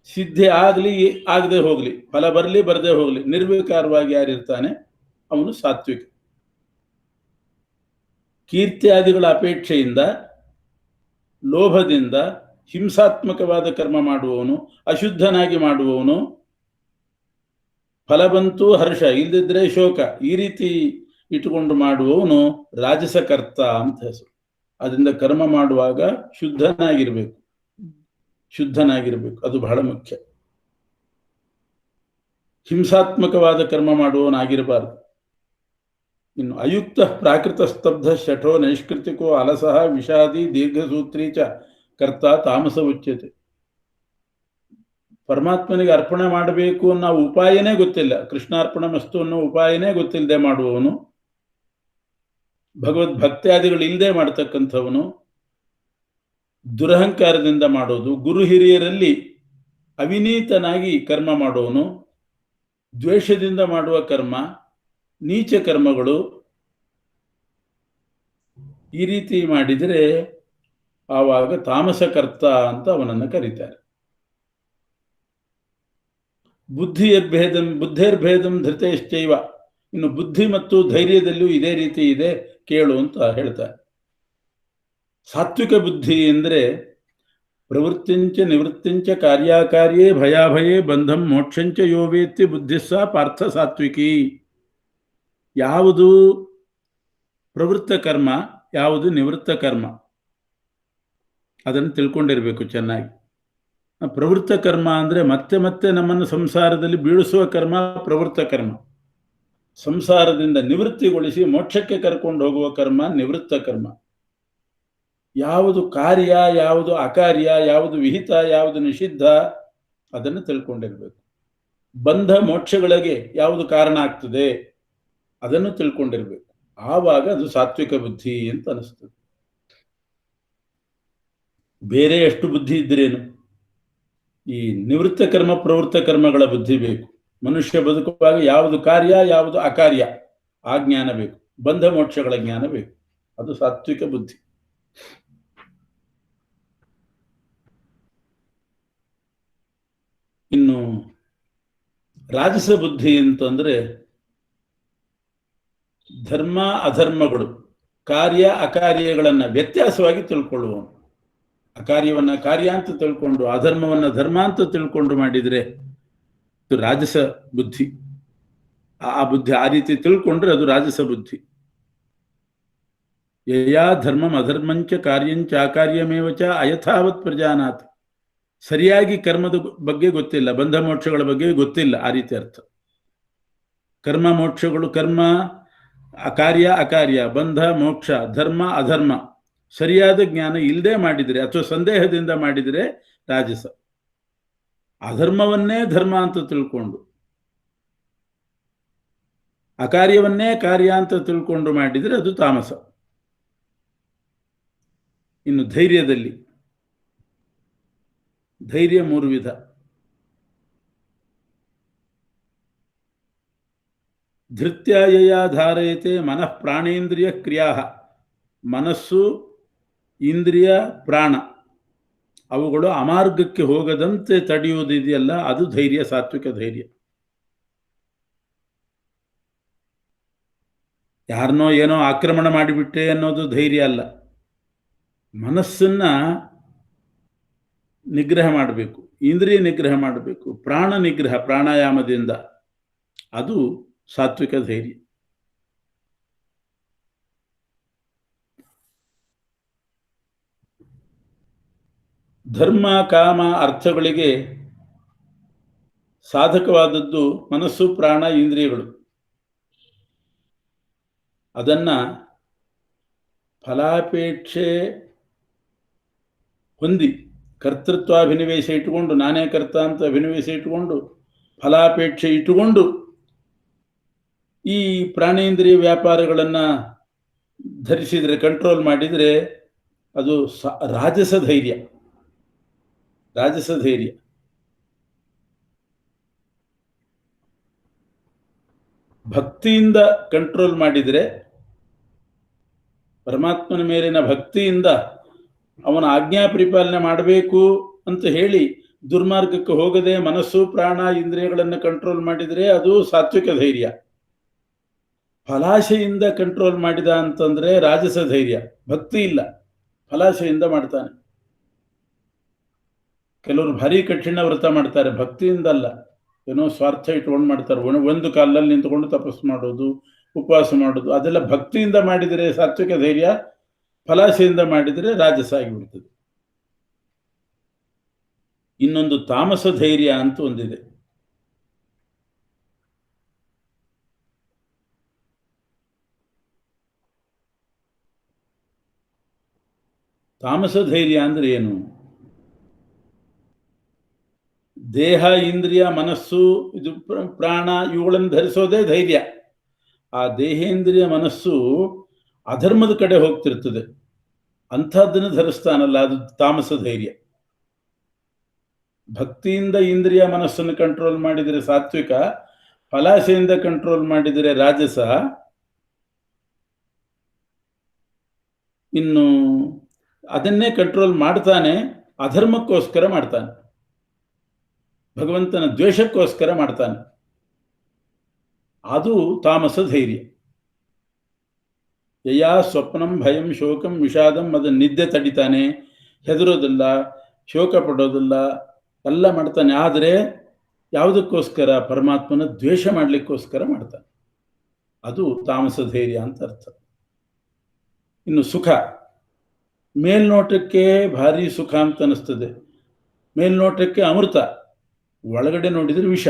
ಸಿದ್ಧಿ ಆಗಲಿ ಆಗದೆ ಹೋಗಲಿ, ಫಲ ಬರಲಿ ಬರದೆ ಹೋಗಲಿ, ನಿರ್ವಿಕಾರವಾಗಿ ಯಾರಿರ್ತಾನೆ ಅವನು ಸಾತ್ವಿಕ. ಕೀರ್ತ್ಯಾದಿಗಳ ಅಪೇಕ್ಷೆಯಿಂದ, ಲೋಭದಿಂದ ಹಿಂಸಾತ್ಮಕವಾದ ಕರ್ಮ ಮಾಡುವವನು, ಅಶುದ್ಧನಾಗಿ ಮಾಡುವವನು, ಫಲ ಬಂತು ಹರ್ಷ, ಇಲ್ಲದಿದ್ರೆ ಶೋಕ, ಈ ರೀತಿ ಇಟ್ಟುಕೊಂಡು ಮಾಡುವವನು ರಾಜಸಕರ್ತ ಅಂತ ಹೆಸರು. ಅದರಿಂದ ಕರ್ಮ ಮಾಡುವಾಗ ಶುದ್ಧನಾಗಿರ್ಬೇಕು, ಅದು ಬಹಳ ಮುಖ್ಯ. ಹಿಂಸಾತ್ಮಕವಾದ ಕರ್ಮ ಮಾಡುವವನಾಗಿರಬಾರದು. ಇನ್ನು ಅಯುಕ್ತ ಪ್ರಾಕೃತ ಸ್ತಬ್ಧ ಶಠೋ ನೈಷ್ಕೃತಿಕೋ ಅಲಸಃ ವಿಷಾದಿ ದೀರ್ಘಸೂತ್ರೀ ಚ ಕರ್ತ ತಾಮಸ ಉಚ್ಯತೆ. ಪರಮಾತ್ಮನಿಗೆ ಅರ್ಪಣೆ ಮಾಡಬೇಕು ಅನ್ನೋ ಉಪಾಯನೇ ಗೊತ್ತಿಲ್ಲ, ಕೃಷ್ಣಾರ್ಪಣ ಮಸ್ತು ಅನ್ನೋ ಉಪಾಯನೇ ಗೊತ್ತಿಲ್ಲದೆ ಮಾಡುವವನು, ಭಗವದ್ ಭಕ್ತ್ಯಾದಿಗಳು ಇಲ್ಲದೆ ಮಾಡ್ತಕ್ಕಂಥವನು, ದುರಹಂಕಾರದಿಂದ ಮಾಡೋದು, ಗುರು ಹಿರಿಯರಲ್ಲಿ ಅವಿನೀತನಾಗಿ ಕರ್ಮ ಮಾಡುವವನು, ದ್ವೇಷದಿಂದ ಮಾಡುವ ಕರ್ಮ, ನೀಚ ಕರ್ಮಗಳು, ಈ ರೀತಿ ಮಾಡಿದರೆ ಆವಾಗ ತಾಮಸಕರ್ತ ಅಂತ ಅವನನ್ನು ಕರೀತಾರೆ. ಬುದ್ಧೇರ್ಭೇದಂ ಧೃತೇಶ್ಚೈವ. ಇನ್ನು ಬುದ್ಧಿ ಮತ್ತು ಧೈರ್ಯದಲ್ಲೂ ಇದೇ ರೀತಿ ಇದೆ, ಕೇಳು ಅಂತ ಹೇಳ್ತಾರೆ. ಸಾತ್ವಿಕ ಬುದ್ಧಿ ಅಂದರೆ ಪ್ರವೃತ್ತಿಂಚ ನಿವೃತ್ತಿಂಚ ಕಾರ್ಯಾಕಾರ್ಯೇ ಭಯಾಭಯೇ ಬಂಧಂ ಮೋಕ್ಷಂಚ ಯೋವೇತ್ತಿ ಬುದ್ಧಿಸ್ಸ ಪಾರ್ಥ ಸಾತ್ವಿಕಿ. ಯಾವುದು ಪ್ರವೃತ್ತ ಕರ್ಮ, ಯಾವುದು ನಿವೃತ್ತ ಕರ್ಮ, ಅದನ್ನು ತಿಳ್ಕೊಂಡಿರ್ಬೇಕು ಚೆನ್ನಾಗಿ. ಪ್ರವೃತ್ತ ಕರ್ಮ ಅಂದರೆ ಮತ್ತೆ ಮತ್ತೆ ನಮ್ಮನ್ನು ಸಂಸಾರದಲ್ಲಿ ಬೀಳಿಸುವ ಕರ್ಮ ಪ್ರವೃತ್ತ ಕರ್ಮ. ಸಂಸಾರದಿಂದ ನಿವೃತ್ತಿಗೊಳಿಸಿ ಮೋಕ್ಷಕ್ಕೆ ಕರ್ಕೊಂಡು ಹೋಗುವ ಕರ್ಮ ನಿವೃತ್ತ ಕರ್ಮ. ಯಾವುದು ಕಾರ್ಯ, ಯಾವುದು ಅಕಾರ್ಯ, ಯಾವುದು ವಿಹಿತ, ಯಾವುದು ನಿಷಿದ್ಧ, ಅದನ್ನು ತಿಳ್ಕೊಂಡಿರ್ಬೇಕು. ಬಂಧ ಮೋಕ್ಷಗಳಿಗೆ ಯಾವುದು ಕಾರಣ ಆಗ್ತದೆ ಅದನ್ನು ತಿಳ್ಕೊಂಡಿರ್ಬೇಕು. ಆವಾಗ ಅದು ಸಾತ್ವಿಕ ಬುದ್ಧಿ ಅಂತ ಅನಿಸ್ತದೆ. ಬೇರೆ ಎಷ್ಟು ಬುದ್ಧಿ ಇದ್ರೇನು, ಈ ನಿವೃತ್ತ ಕರ್ಮ ಪ್ರವೃತ್ತ ಕರ್ಮಗಳ ಬುದ್ಧಿ ಬೇಕು. ಮನುಷ್ಯ ಬದುಕುವಾಗ ಯಾವುದು ಕಾರ್ಯ, ಯಾವುದು ಅಕಾರ್ಯ, ಆ ಜ್ಞಾನ ಬೇಕು. ಬಂಧ ಮೋಕ್ಷಗಳ ಜ್ಞಾನ ಬೇಕು, ಅದು ಸಾತ್ವಿಕ ಬುದ್ಧಿ. ಇನ್ನು ರಾಜಸ ಬುದ್ಧಿ ಅಂತಂದ್ರೆ ಧರ್ಮ ಅಧರ್ಮಗಳು, ಕಾರ್ಯ ಅಕಾರ್ಯಗಳನ್ನ ವ್ಯತ್ಯಾಸವಾಗಿ ತಿಳ್ಕೊಳ್ಳುವವನು. ಅಕಾರ್ಯವನ್ನ ಕಾರ್ಯ ಅಂತ ತಿಳ್ಕೊಂಡು, ಅಧರ್ಮವನ್ನ ಧರ್ಮ ಅಂತ ತಿಳ್ಕೊಂಡು ಮಾಡಿದ್ರೆ ಇದು ರಾಜಸ ಬುದ್ಧಿ. ಆ ಬುದ್ಧಿ ಆ ರೀತಿ ತಿಳ್ಕೊಂಡ್ರೆ ಅದು ರಾಜಸ ಬುದ್ಧಿ. ಯಯಾ ಧರ್ಮಂ ಅಧರ್ಮಂಚ ಕಾರ್ಯಂಚ ಅಕಾರ್ಯಮೇವಚ ಅಯಥಾವತ್ ಪ್ರಜಾನಾತ್. ಸರಿಯಾಗಿ ಕರ್ಮದ ಬಗ್ಗೆ ಗೊತ್ತಿಲ್ಲ, ಬಂಧ ಮೋಕ್ಷಗಳ ಬಗ್ಗೆ ಗೊತ್ತಿಲ್ಲ, ಆ ರೀತಿ ಅರ್ಥ. ಕರ್ಮ ಮೋಕ್ಷಗಳು, ಕರ್ಮ ಕಾರ್ಯ ಅಕಾರ್ಯ, ಬಂಧ ಮೋಕ್ಷ, ಧರ್ಮ ಅಧರ್ಮ ಸರಿಯಾದ ಜ್ಞಾನ ಇಲ್ಲದೆ ಮಾಡಿದರೆ ಅಥವಾ ಸಂದೇಹದಿಂದ ಮಾಡಿದರೆ ರಾಜಸ. ಅಧರ್ಮವನ್ನೇ ಧರ್ಮ ಅಂತ ತಿಳ್ಕೊಂಡು, ಅಕಾರ್ಯವನ್ನೇ ಕಾರ್ಯ ಅಂತ ತಿಳ್ಕೊಂಡು ಮಾಡಿದರೆ ಅದು ತಾಮಸ. ಇನ್ನು ಧೈರ್ಯದಲ್ಲಿ ಧೈರ್ಯ 3 ವಿಧ. ಧೃತ್ಯಾಯಯ ಧಾರಯತೆ ಮನಃ ಪ್ರಾಣೇಂದ್ರಿಯ ಕ್ರಿಯಾ. ಮನಸ್ಸು, ಇಂದ್ರಿಯ, ಪ್ರಾಣ ಅವುಗಳು ಅಮಾರ್ಗಕ್ಕೆ ಹೋಗದಂತೆ ತಡೆಯುವುದಿದೆಯಲ್ಲ, ಅದು ಧೈರ್ಯ, ಸಾತ್ವಿಕ ಧೈರ್ಯ. ಯಾರನ್ನೋ ಏನೋ ಆಕ್ರಮಣ ಮಾಡಿಬಿಟ್ಟೆ ಅನ್ನೋದು ಧೈರ್ಯ ಅಲ್ಲ. ಮನಸ್ಸನ್ನ ನಿಗ್ರಹ ಮಾಡಬೇಕು, ಇಂದ್ರಿಯ ನಿಗ್ರಹ ಮಾಡಬೇಕು, ಪ್ರಾಣ ನಿಗ್ರಹ ಪ್ರಾಣಾಯಾಮದಿಂದ, ಅದು ಸಾತ್ವಿಕ ಧೈರ್ಯ. ಧರ್ಮ ಕಾಮ ಅರ್ಥಗಳಿಗೆ ಸಾಧಕವಾದದ್ದು ಮನಸ್ಸು, ಪ್ರಾಣ, ಇಂದ್ರಿಯಗಳು. ಅದನ್ನ ಫಲಾಪೇಕ್ಷೆ ಹೊಂದಿ ಕರ್ತೃತ್ವಾಭಿನಿವೇಶ ಇಟ್ಟುಕೊಂಡು, ನಾನೇ ಕರ್ತ ಅಂತ ಅಭಿನಿವೇಶ ಇಟ್ಟುಕೊಂಡು, ಫಲಾಪೇಕ್ಷೆ ಇಟ್ಟುಕೊಂಡು ಈ ಪ್ರಾಣೇಂದ್ರಿಯ ವ್ಯಾಪಾರಗಳನ್ನು ಧರಿಸಿದರೆ, ಕಂಟ್ರೋಲ್ ಮಾಡಿದರೆ ಅದು ರಾಜಸ ಧೈರ್ಯ. ರಾಜಸ ಧೈರ್ಯ. ಭಕ್ತಿಯಿಂದ ಕಂಟ್ರೋಲ್ ಮಾಡಿದರೆ, ಪರಮಾತ್ಮನ ಮೇಲಿನ ಭಕ್ತಿಯಿಂದ ಅವನ ಆಜ್ಞಾ ಪರಿಪಾಲನೆ ಮಾಡಬೇಕು ಅಂತ ಹೇಳಿ ದುರ್ಮಾರ್ಗಕ್ಕೆ ಹೋಗದೆ ಮನಸ್ಸು ಪ್ರಾಣ ಇಂದ್ರಿಯಗಳನ್ನು ಕಂಟ್ರೋಲ್ ಮಾಡಿದರೆ ಅದು ಸಾತ್ವಿಕ ಧೈರ್ಯ. ಫಲಾಶೆಯಿಂದ ಕಂಟ್ರೋಲ್ ಮಾಡಿದ ಅಂತಂದ್ರೆ ರಾಜಸ ಧೈರ್ಯ. ಭಕ್ತಿ ಇಲ್ಲ, ಫಲಾಶೆಯಿಂದ ಮಾಡ್ತಾನೆ. ಕೆಲವರು ಭಾರಿ ಕಠಿಣ ವ್ರತ ಮಾಡ್ತಾರೆ, ಭಕ್ತಿಯಿಂದಲ್ಲ, ಏನೋ ಸ್ವಾರ್ಥ ಇಟ್ಕೊಂಡು ಮಾಡ್ತಾರೆ. ಒಂದು ಕಾಲದಲ್ಲಿ ನಿಂತ್ಕೊಂಡು ತಪಸ್ಸು ಮಾಡೋದು, ಉಪವಾಸ ಮಾಡೋದು, ಅದೆಲ್ಲ ಭಕ್ತಿಯಿಂದ ಮಾಡಿದರೆ ಸಾತ್ವಿಕ ಧೈರ್ಯ, ಫಲಾಶೆಯಿಂದ ಮಾಡಿದರೆ ರಾಜಸ ಆಗಿಬಿಡ್ತದೆ. ಇನ್ನೊಂದು ತಾಮಸ ಧೈರ್ಯ ಅಂತ ಒಂದಿದೆ. ತಾಮಸ ಧೈರ್ಯ ಅಂದ್ರೆ ಏನು? ದೇಹ, ಇಂದ್ರಿಯ, ಮನಸ್ಸು, ಇದು ಪ್ರಾಣ, ಇವುಗಳನ್ನು ಧರಿಸೋದೇ ಧೈರ್ಯ. ಆ ದೇಹೇಂದ್ರಿಯ ಮನಸ್ಸು ಅಧರ್ಮದ ಕಡೆ ಹೋಗ್ತಿರ್ತದೆ, ಅಂಥದ್ದನ್ನು ಧರಿಸ್ತಾನಲ್ಲ, ಅದು ತಾಮಸ ಧೈರ್ಯ. ಭಕ್ತಿಯಿಂದ ಇಂದ್ರಿಯ ಮನಸ್ಸನ್ನು ಕಂಟ್ರೋಲ್ ಮಾಡಿದರೆ ಸಾತ್ವಿಕ, ಫಲಾಶೆಯಿಂದ ಕಂಟ್ರೋಲ್ ಮಾಡಿದರೆ ರಾಜಸ. ಇನ್ನು ಅದನ್ನೇ ಕಂಟ್ರೋಲ್ ಮಾಡ್ತಾನೆ, ಅಧರ್ಮಕ್ಕೋಸ್ಕರ ಮಾಡ್ತಾನೆ, ಭಗವಂತನ ದ್ವೇಷಕ್ಕೋಸ್ಕರ ಮಾಡ್ತಾನೆ, ಅದು ತಾಮಸ ಧೈರ್ಯ. ಯಯಾ ಸ್ವಪ್ನಂ ಭಯಂ ಶೋಕಂ ವಿಷಾದಂ, ಅದನ್ನು ನಿದ್ದೆ ತಡಿತಾನೆ, ಹೆದರೋದಿಲ್ಲ, ಶೋಕ ಪಡೋದಿಲ್ಲ, ಎಲ್ಲ ಮಾಡ್ತಾನೆ. ಆದರೆ ಯಾವುದಕ್ಕೋಸ್ಕರ? ಪರಮಾತ್ಮನ ದ್ವೇಷ ಮಾಡಲಿಕ್ಕೋಸ್ಕರ ಮಾಡ್ತಾನೆ. ಅದು ತಾಮಸ ಧೈರ್ಯ ಅಂತ ಅರ್ಥ. ಇನ್ನು ಸುಖ, ಮೇಲ್ನೋಟಕ್ಕೆ ಭಾರಿ ಸುಖ ಅಂತ ಅನಿಸ್ತದೆ, ಮೇಲ್ನೋಟಕ್ಕೆ ಅಮೃತ, ಒಳಗಡೆ ನೋಡಿದರೆ ವಿಷ.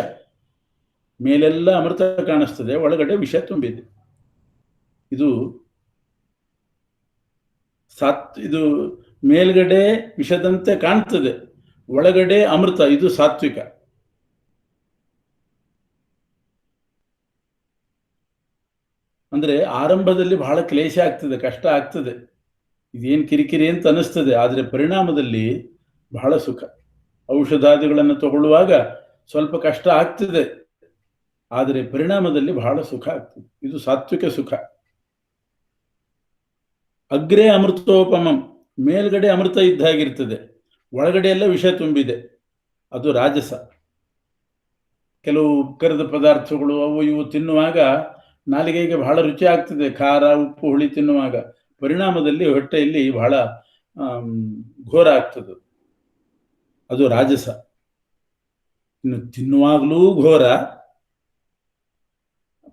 ಮೇಲೆಲ್ಲ ಅಮೃತ ಕಾಣಿಸ್ತದೆ, ಒಳಗಡೆ ವಿಷ ತುಂಬಿದೆ. ಇದು ಮೇಲ್ಗಡೆ ವಿಷದಂತೆ ಕಾಣ್ತದೆ, ಒಳಗಡೆ ಅಮೃತ. ಇದು ಸಾತ್ವಿಕ. ಅಂದ್ರೆ ಆರಂಭದಲ್ಲಿ ಬಹಳ ಕ್ಲೇಶ ಆಗ್ತದೆ, ಕಷ್ಟ ಆಗ್ತದೆ, ಇದೇನು ಕಿರಿಕಿರಿ ಅಂತ ಅನಿಸ್ತದೆ. ಆದರೆ ಪರಿಣಾಮದಲ್ಲಿ ಬಹಳ ಸುಖ. ಔಷಧಾದಿಗಳನ್ನು ತಗೊಳ್ಳುವಾಗ ಸ್ವಲ್ಪ ಕಷ್ಟ ಆಗ್ತದೆ, ಆದರೆ ಪರಿಣಾಮದಲ್ಲಿ ಬಹಳ ಸುಖ ಆಗ್ತದೆ. ಇದು ಸಾತ್ವಿಕ ಸುಖ. ಅಗ್ರೇ ಅಮೃತೋಪಮಂ, ಮೇಲ್ಗಡೆ ಅಮೃತ ಇದ್ದಾಗಿರ್ತದೆ, ಒಳಗಡೆ ಎಲ್ಲ ವಿಷ ತುಂಬಿದೆ, ಅದು ರಾಜಸ. ಕೆಲವು ಕರೆದ ಪದಾರ್ಥಗಳು ಅವು ಇವು ತಿನ್ನುವಾಗ ನಾಲಿಗೆಗೆ ಬಹಳ ರುಚಿ ಆಗ್ತದೆ, ಖಾರ ಉಪ್ಪು ಹುಳಿ ತಿನ್ನುವಾಗ. ಪರಿಣಾಮದಲ್ಲಿ ಹೊಟ್ಟೆಯಲ್ಲಿ ಬಹಳ ಘೋರ ಆಗ್ತದೆ, ಅದು ರಾಜಸ. ಇನ್ನು ತಿನ್ನುವಾಗಲೂ ಘೋರ,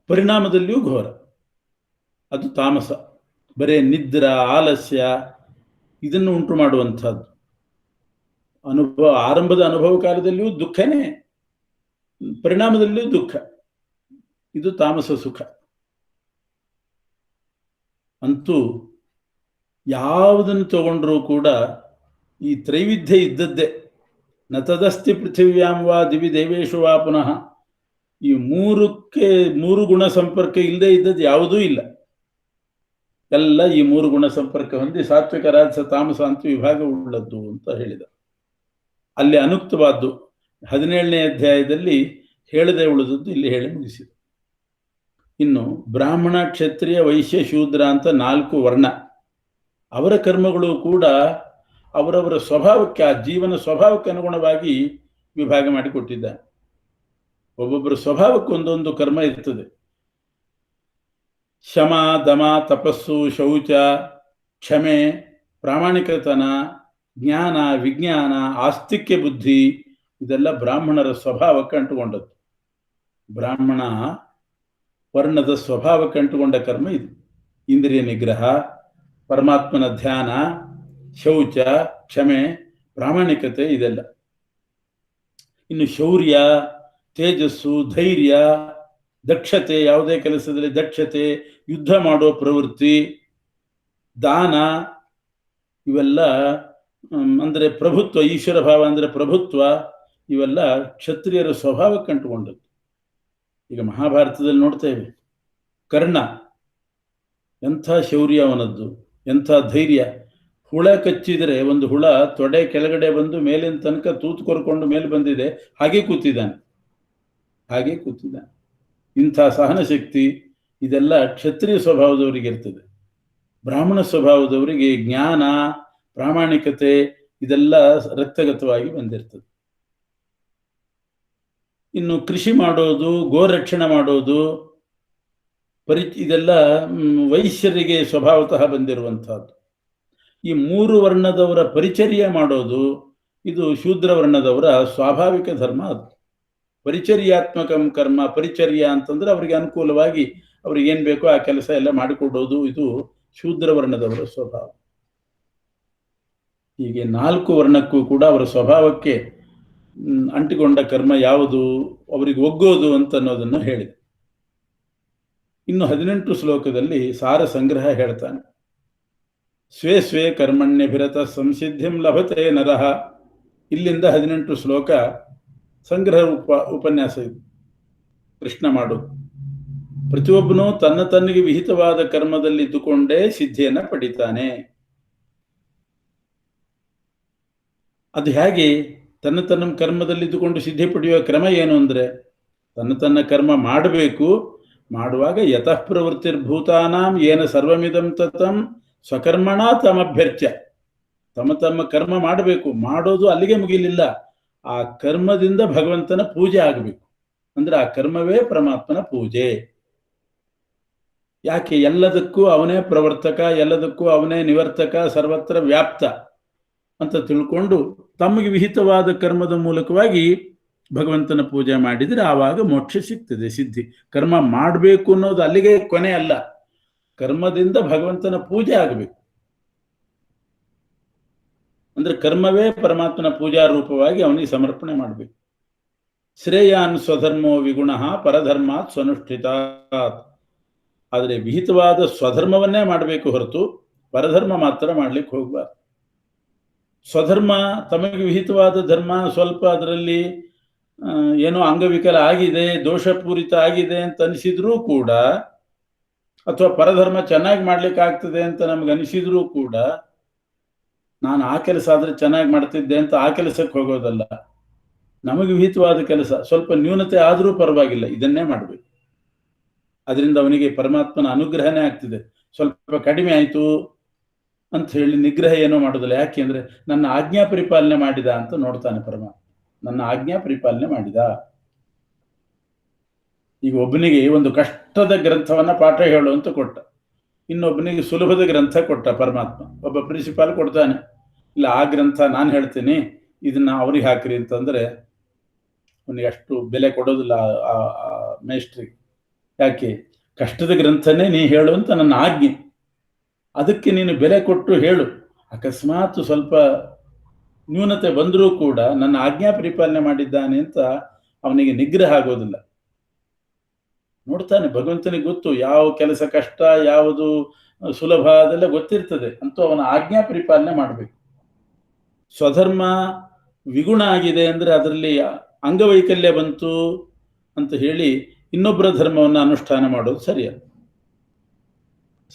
ಪರಿಣಾಮದಲ್ಲಿಯೂ ಘೋರ, ಅದು ತಾಮಸ. ಬರೇ ನಿದ್ರಾ, ಆಲಸ್ಯ ಇದನ್ನು ಉಂಟು ಮಾಡುವಂಥದ್ದು. ಆರಂಭದ ಅನುಭವ ಕಾಲದಲ್ಲಿಯೂ ದುಃಖನೇ, ಪರಿಣಾಮದಲ್ಲಿಯೂ ದುಃಖ. ಇದು ತಾಮಸ ಸುಖ. ಅಂತೂ ಯಾವುದನ್ನು ತಗೊಂಡ್ರೂ ಕೂಡ ಈ ತ್ರೈವಿಧ್ಯ ಇದ್ದದ್ದೇ. ನ ತದಸ್ತಿ ಪೃಥಿವ್ಯಾಂ ವಾ ದಿವಿ ದೇವೇಶು ವಾ ಪುನಃ. ಈ ಮೂರು ಗುಣ ಸಂಪರ್ಕ ಇಲ್ಲದೆ ಇದ್ದದ್ದು ಯಾವುದೂ ಇಲ್ಲ. ಎಲ್ಲ ಈ ಮೂರು ಗುಣ ಸಂಪರ್ಕ ಹೊಂದಿ ಸಾತ್ವಿಕ, ರಾಜಸ, ತಾಮಸ ಅಂತ ವಿಭಾಗ ಉಳ್ಳದ್ದು ಅಂತ ಹೇಳಿದ. ಅಲ್ಲಿ ಅನುಕ್ತವಾದ್ದು 17ನೇ ಅಧ್ಯಾಯದಲ್ಲಿ ಹೇಳದೆ ಉಳಿದದ್ದು ಇಲ್ಲಿ ಹೇಳಿ ಮುಗಿಸಿದ. ಇನ್ನು ಬ್ರಾಹ್ಮಣ, ಕ್ಷತ್ರಿಯ, ವೈಶ್ಯ, ಶೂದ್ರ ಅಂತ 4 ವರ್ಣ. ಅವರ ಕರ್ಮಗಳು ಕೂಡ ಅವರವರ ಸ್ವಭಾವಕ್ಕೆ, ಆ ಜೀವನ ಸ್ವಭಾವಕ್ಕೆ ಅನುಗುಣವಾಗಿ ವಿಭಾಗ ಮಾಡಿಕೊಟ್ಟಿದ್ದಾನೆ. ಒಬ್ಬೊಬ್ಬರ ಸ್ವಭಾವಕ್ಕೆ ಒಂದೊಂದು ಕರ್ಮ ಇರ್ತದೆ. ಶಮ, ದಮ, ತಪಸ್ಸು, ಶೌಚ, ಕ್ಷಮೆ, ಪ್ರಾಮಾಣಿಕತನ, ಜ್ಞಾನ, ವಿಜ್ಞಾನ, ಆಸ್ತಿಕ್ಯ ಬುದ್ಧಿ, ಇದೆಲ್ಲ ಬ್ರಾಹ್ಮಣರ ಸ್ವಭಾವಕ್ಕೆ ಅಂಟುಕೊಂಡದ್ದು. ಬ್ರಾಹ್ಮಣ ವರ್ಣದ ಸ್ವಭಾವಕ್ಕೆ ಅಂಟುಕೊಂಡ ಕರ್ಮ ಇದು. ಇಂದ್ರಿಯ ನಿಗ್ರಹ, ಪರಮಾತ್ಮನ ಧ್ಯಾನ, ಶೌಚ, ಕ್ಷಮೆ, ಪ್ರಾಮಾಣಿಕತೆ, ಇದೆಲ್ಲ. ಇನ್ನು ಶೌರ್ಯ, ತೇಜಸ್ಸು, ಧೈರ್ಯ, ದಕ್ಷತೆ, ಯಾವುದೇ ಕೆಲಸದಲ್ಲಿ ದಕ್ಷತೆ, ಯುದ್ಧ ಮಾಡೋ ಪ್ರವೃತ್ತಿ, ದಾನ, ಇವೆಲ್ಲ ಅಂದರೆ ಪ್ರಭುತ್ವ, ಈಶ್ವರ ಭಾವ ಅಂದರೆ ಪ್ರಭುತ್ವ, ಇವೆಲ್ಲ ಕ್ಷತ್ರಿಯರ ಸ್ವಭಾವಕ್ಕೆ ಅಂಟುಕೊಂಡದ್ದು. ಈಗ ಮಹಾಭಾರತದಲ್ಲಿ ನೋಡ್ತೇವೆ, ಕರ್ಣ ಎಂಥ ಶೌರ್ಯ ಅವನದ್ದು, ಎಂಥ ಧೈರ್ಯ. ಹುಳ ಕಚ್ಚಿದರೆ ಒಂದು ಹುಳ ತೊಡೆ ಕೆಳಗಡೆ ಬಂದು ಮೇಲಿನ ತನಕ ತೂತು ಕೊರ್ಕೊಂಡು ಮೇಲೆ ಬಂದಿದೆ, ಹಾಗೆ ಕೂತಿದ್ದಾನೆ. ಇಂಥ ಸಹನ ಶಕ್ತಿ ಇದೆಲ್ಲ ಕ್ಷತ್ರಿಯ ಸ್ವಭಾವದವರಿಗೆ ಇರ್ತದೆ. ಬ್ರಾಹ್ಮಣ ಸ್ವಭಾವದವರಿಗೆ ಜ್ಞಾನ, ಪ್ರಾಮಾಣಿಕತೆ ಇದೆಲ್ಲ ರಕ್ತಗತವಾಗಿ ಬಂದಿರ್ತದೆ. ಇನ್ನು ಕೃಷಿ ಮಾಡೋದು, ಗೋರಕ್ಷಣೆ ಮಾಡೋದು, ಇದೆಲ್ಲ ವೈಶ್ಯರಿಗೆ ಸ್ವಭಾವತಃ ಬಂದಿರುವಂತಹದ್ದು. ಈ 3 ವರ್ಣದವರ ಪರಿಚರ್ಯ ಮಾಡೋದು ಇದು ಶೂದ್ರ ವರ್ಣದವರ ಸ್ವಾಭಾವಿಕ ಧರ್ಮ. ಅದು ಪರಿಚರ್ಯಾತ್ಮಕಂ ಕರ್ಮ. ಪರಿಚರ್ಯ ಅಂತಂದ್ರೆ ಅವರಿಗೆ ಅನುಕೂಲವಾಗಿ ಅವ್ರಿಗೆ ಏನ್ ಬೇಕೋ ಆ ಕೆಲಸ ಎಲ್ಲ ಮಾಡಿಕೊಡೋದು, ಇದು ಶೂದ್ರ ವರ್ಣದವರ ಸ್ವಭಾವ. ಹೀಗೆ 4 ವರ್ಣಕ್ಕೂ ಕೂಡ ಅವರ ಸ್ವಭಾವಕ್ಕೆ ಅಂಟಿಕೊಂಡ ಕರ್ಮ ಯಾವುದು, ಅವರಿಗೆ ಒಗ್ಗೋದು ಅಂತ ಅನ್ನೋದನ್ನು ಹೇಳಿದೆ. ಇನ್ನು 18 ಶ್ಲೋಕದಲ್ಲಿ ಸಾರ ಸಂಗ್ರಹ ಹೇಳ್ತಾನೆ. ಸ್ವೇ ಸ್ವೇ ಕರ್ಮಣ್ಯಭಿರತ ಸಂಸಿದ್ಧಿಂ ಲಭತೆ ನರಃ. ಇಲ್ಲಿಂದ 18 ಶ್ಲೋಕ ಸಂಗ್ರಹ ಉಪನ್ಯಾಸ ಇದು. ಕೃಷ್ಣ ಮಾಡೋದು, ಪ್ರತಿಯೊಬ್ಬನು ತನ್ನಿಗೆ ವಿಹಿತವಾದ ಕರ್ಮದಲ್ಲಿ ಇದ್ದುಕೊಂಡೇ ಸಿದ್ಧಿಯನ್ನ ಪಡಿತಾನೆ. ಅದು ಹೇಗೆ? ತನ್ನ ಕರ್ಮದಲ್ಲಿ ಇದ್ದುಕೊಂಡು ಸಿದ್ಧಿ ಪಡೆಯುವ ಕ್ರಮ ಏನು ಅಂದ್ರೆ, ತನ್ನ ಕರ್ಮ ಮಾಡಬೇಕು. ಮಾಡುವಾಗ ಯತಃ ಪ್ರವೃತ್ತಿರ್ಭೂತಾನಾಂ ಏನ ಸರ್ವಮಿದಂ ತತಂ ಸ್ವಕರ್ಮಣ ತಮಭ್ಯರ್ಚ್ಯ. ತಮ್ಮ ಕರ್ಮ ಮಾಡಬೇಕು. ಮಾಡೋದು ಅಲ್ಲಿಗೆ ಮುಗಿಲಿಲ್ಲ, ಆ ಕರ್ಮದಿಂದ ಭಗವಂತನ ಪೂಜೆ ಆಗಬೇಕು. ಅಂದ್ರೆ ಆ ಕರ್ಮವೇ ಪರಮಾತ್ಮನ ಪೂಜೆ. ಯಾಕೆ? ಎಲ್ಲದಕ್ಕೂ ಅವನೇ ಪ್ರವರ್ತಕ, ಎಲ್ಲದಕ್ಕೂ ಅವನೇ ನಿವರ್ತಕ, ಸರ್ವತ್ರ ವ್ಯಾಪ್ತ ಅಂತ ತಿಳ್ಕೊಂಡು ತಮಗೆ ವಿಹಿತವಾದ ಕರ್ಮದ ಮೂಲಕವಾಗಿ ಭಗವಂತನ ಪೂಜೆ ಮಾಡಿದರೆ ಆವಾಗ ಮೋಕ್ಷ ಸಿಗ್ತದೆ, ಸಿದ್ಧಿ. ಕರ್ಮ ಮಾಡಬೇಕು ಅನ್ನೋದು ಅಲ್ಲಿಗೆ ಕೊನೆ ಅಲ್ಲ, ಕರ್ಮದಿಂದ ಭಗವಂತನ ಪೂಜೆ ಆಗಬೇಕು. ಅಂದ್ರೆ ಕರ್ಮವೇ ಪರಮಾತ್ಮನ ಪೂಜಾ ರೂಪವಾಗಿ ಅವನಿಗೆ ಸಮರ್ಪಣೆ ಮಾಡಬೇಕು. ಶ್ರೇಯಾನ್ ಸ್ವಧರ್ಮೋ ವಿಗುಣ ಪರಧರ್ಮಾತ್ ಸ್ವನುಷ್ಠಿತಾತ್. ಆದರೆ ವಿಹಿತವಾದ ಸ್ವಧರ್ಮವನ್ನೇ ಮಾಡಬೇಕು ಹೊರತು ಪರಧರ್ಮ ಮಾತ್ರ ಮಾಡ್ಲಿಕ್ಕೆ ಹೋಗ್ಬಾರ್ದು. ಸ್ವಧರ್ಮ, ತಮಗೆ ವಿಹಿತವಾದ ಧರ್ಮ ಸ್ವಲ್ಪ ಅದರಲ್ಲಿ ಏನೋ ಅಂಗವಿಕಲ ಆಗಿದೆ, ದೋಷಪೂರಿತ ಆಗಿದೆ ಅಂತ ಅನಿಸಿದ್ರೂ ಕೂಡ, ಅಥವಾ ಪರಧರ್ಮ ಚೆನ್ನಾಗಿ ಮಾಡ್ಲಿಕ್ಕೆ ಆಗ್ತದೆ ಅಂತ ನಮ್ಗೆ ಅನಿಸಿದ್ರೂ ಕೂಡ, ನಾನು ಆ ಕೆಲಸ ಆದ್ರೆ ಚೆನ್ನಾಗಿ ಮಾಡ್ತಿದ್ದೆ ಅಂತ ಆ ಕೆಲಸಕ್ಕೆ ಹೋಗೋದಲ್ಲ. ನಮಗೆ ವಿಹಿತವಾದ ಕೆಲಸ ಸ್ವಲ್ಪ ನ್ಯೂನತೆ ಆದರೂ ಪರವಾಗಿಲ್ಲ, ಇದನ್ನೇ ಮಾಡಬೇಕು. ಅದರಿಂದ ಅವನಿಗೆ ಪರಮಾತ್ಮನ ಅನುಗ್ರಹನೇ ಆಗ್ತಿದೆ. ಸ್ವಲ್ಪ ಕಡಿಮೆ ಆಯಿತು ಅಂತ ಹೇಳಿ ನಿಗ್ರಹ ಏನೋ ಮಾಡೋದಿಲ್ಲ. ಯಾಕೆ ಅಂದ್ರೆ ನನ್ನ ಆಜ್ಞಾ ಪರಿಪಾಲನೆ ಮಾಡಿದ ಅಂತ ನೋಡ್ತಾನೆ ಪರಮಾತ್ಮ. ನನ್ನ ಆಜ್ಞಾ ಪರಿಪಾಲನೆ ಮಾಡಿದ. ಈಗ ಒಬ್ಬನಿಗೆ ಒಂದು ಕಷ್ಟದ ಗ್ರಂಥವನ್ನ ಪಾಠ ಹೇಳು ಅಂತ ಕೊಟ್ಟ, ಇನ್ನೊಬ್ಬನಿಗೆ ಸುಲಭದ ಗ್ರಂಥ ಕೊಟ್ಟ ಪರಮಾತ್ಮ. ಒಬ್ಬ ಪ್ರಿನ್ಸಿಪಾಲ್ ಕೊಡ್ತಾನೆ, ಇಲ್ಲ ಆ ಗ್ರಂಥ ನಾನು ಹೇಳ್ತೀನಿ, ಇದನ್ನ ಅವ್ರಿಗೆ ಹಾಕ್ರಿ ಅಂತಂದ್ರೆ ಅವನಿಗೆ ಅಷ್ಟು ಬೆಲೆ ಕೊಡೋದಿಲ್ಲ ಆ ಮೇಸ್ಟ್ರಿಗೆ. ಯಾಕೆ? ಕಷ್ಟದ ಗ್ರಂಥನೇ ನೀ ಹೇಳು ಅಂತ ನನ್ನ ಆಜ್ಞೆ, ಅದಕ್ಕೆ ನೀನು ಬೆಲೆ ಕೊಟ್ಟು ಹೇಳು. ಅಕಸ್ಮಾತ್ ಸ್ವಲ್ಪ ನ್ಯೂನತೆ ಬಂದರೂ ಕೂಡ ನನ್ನ ಆಜ್ಞಾ ಪರಿಪಾಲನೆ ಮಾಡಿದ್ದಾನೆ ಅಂತ ಅವನಿಗೆ ನಿಗ್ರಹ ಆಗೋದಿಲ್ಲ. ನೋಡ್ತಾನೆ, ಭಗವಂತನಿಗೆ ಗೊತ್ತು ಯಾವ ಕೆಲಸ ಕಷ್ಟ, ಯಾವುದು ಸುಲಭ, ಅದೆಲ್ಲ ಗೊತ್ತಿರ್ತದೆ. ಅಂತೂ ಅವನ ಆಜ್ಞಾ ಪರಿಪಾಲನೆ ಮಾಡಬೇಕು. ಸ್ವಧರ್ಮ ವಿಗುಣ ಆಗಿದೆ ಅಂದ್ರೆ ಅದರಲ್ಲಿ ಅಂಗವೈಕಲ್ಯ ಬಂತು ಅಂತ ಹೇಳಿ ಇನ್ನೊಬ್ಬರ ಧರ್ಮವನ್ನು ಅನುಷ್ಠಾನ ಮಾಡೋದು ಸರಿಯಲ್ಲ.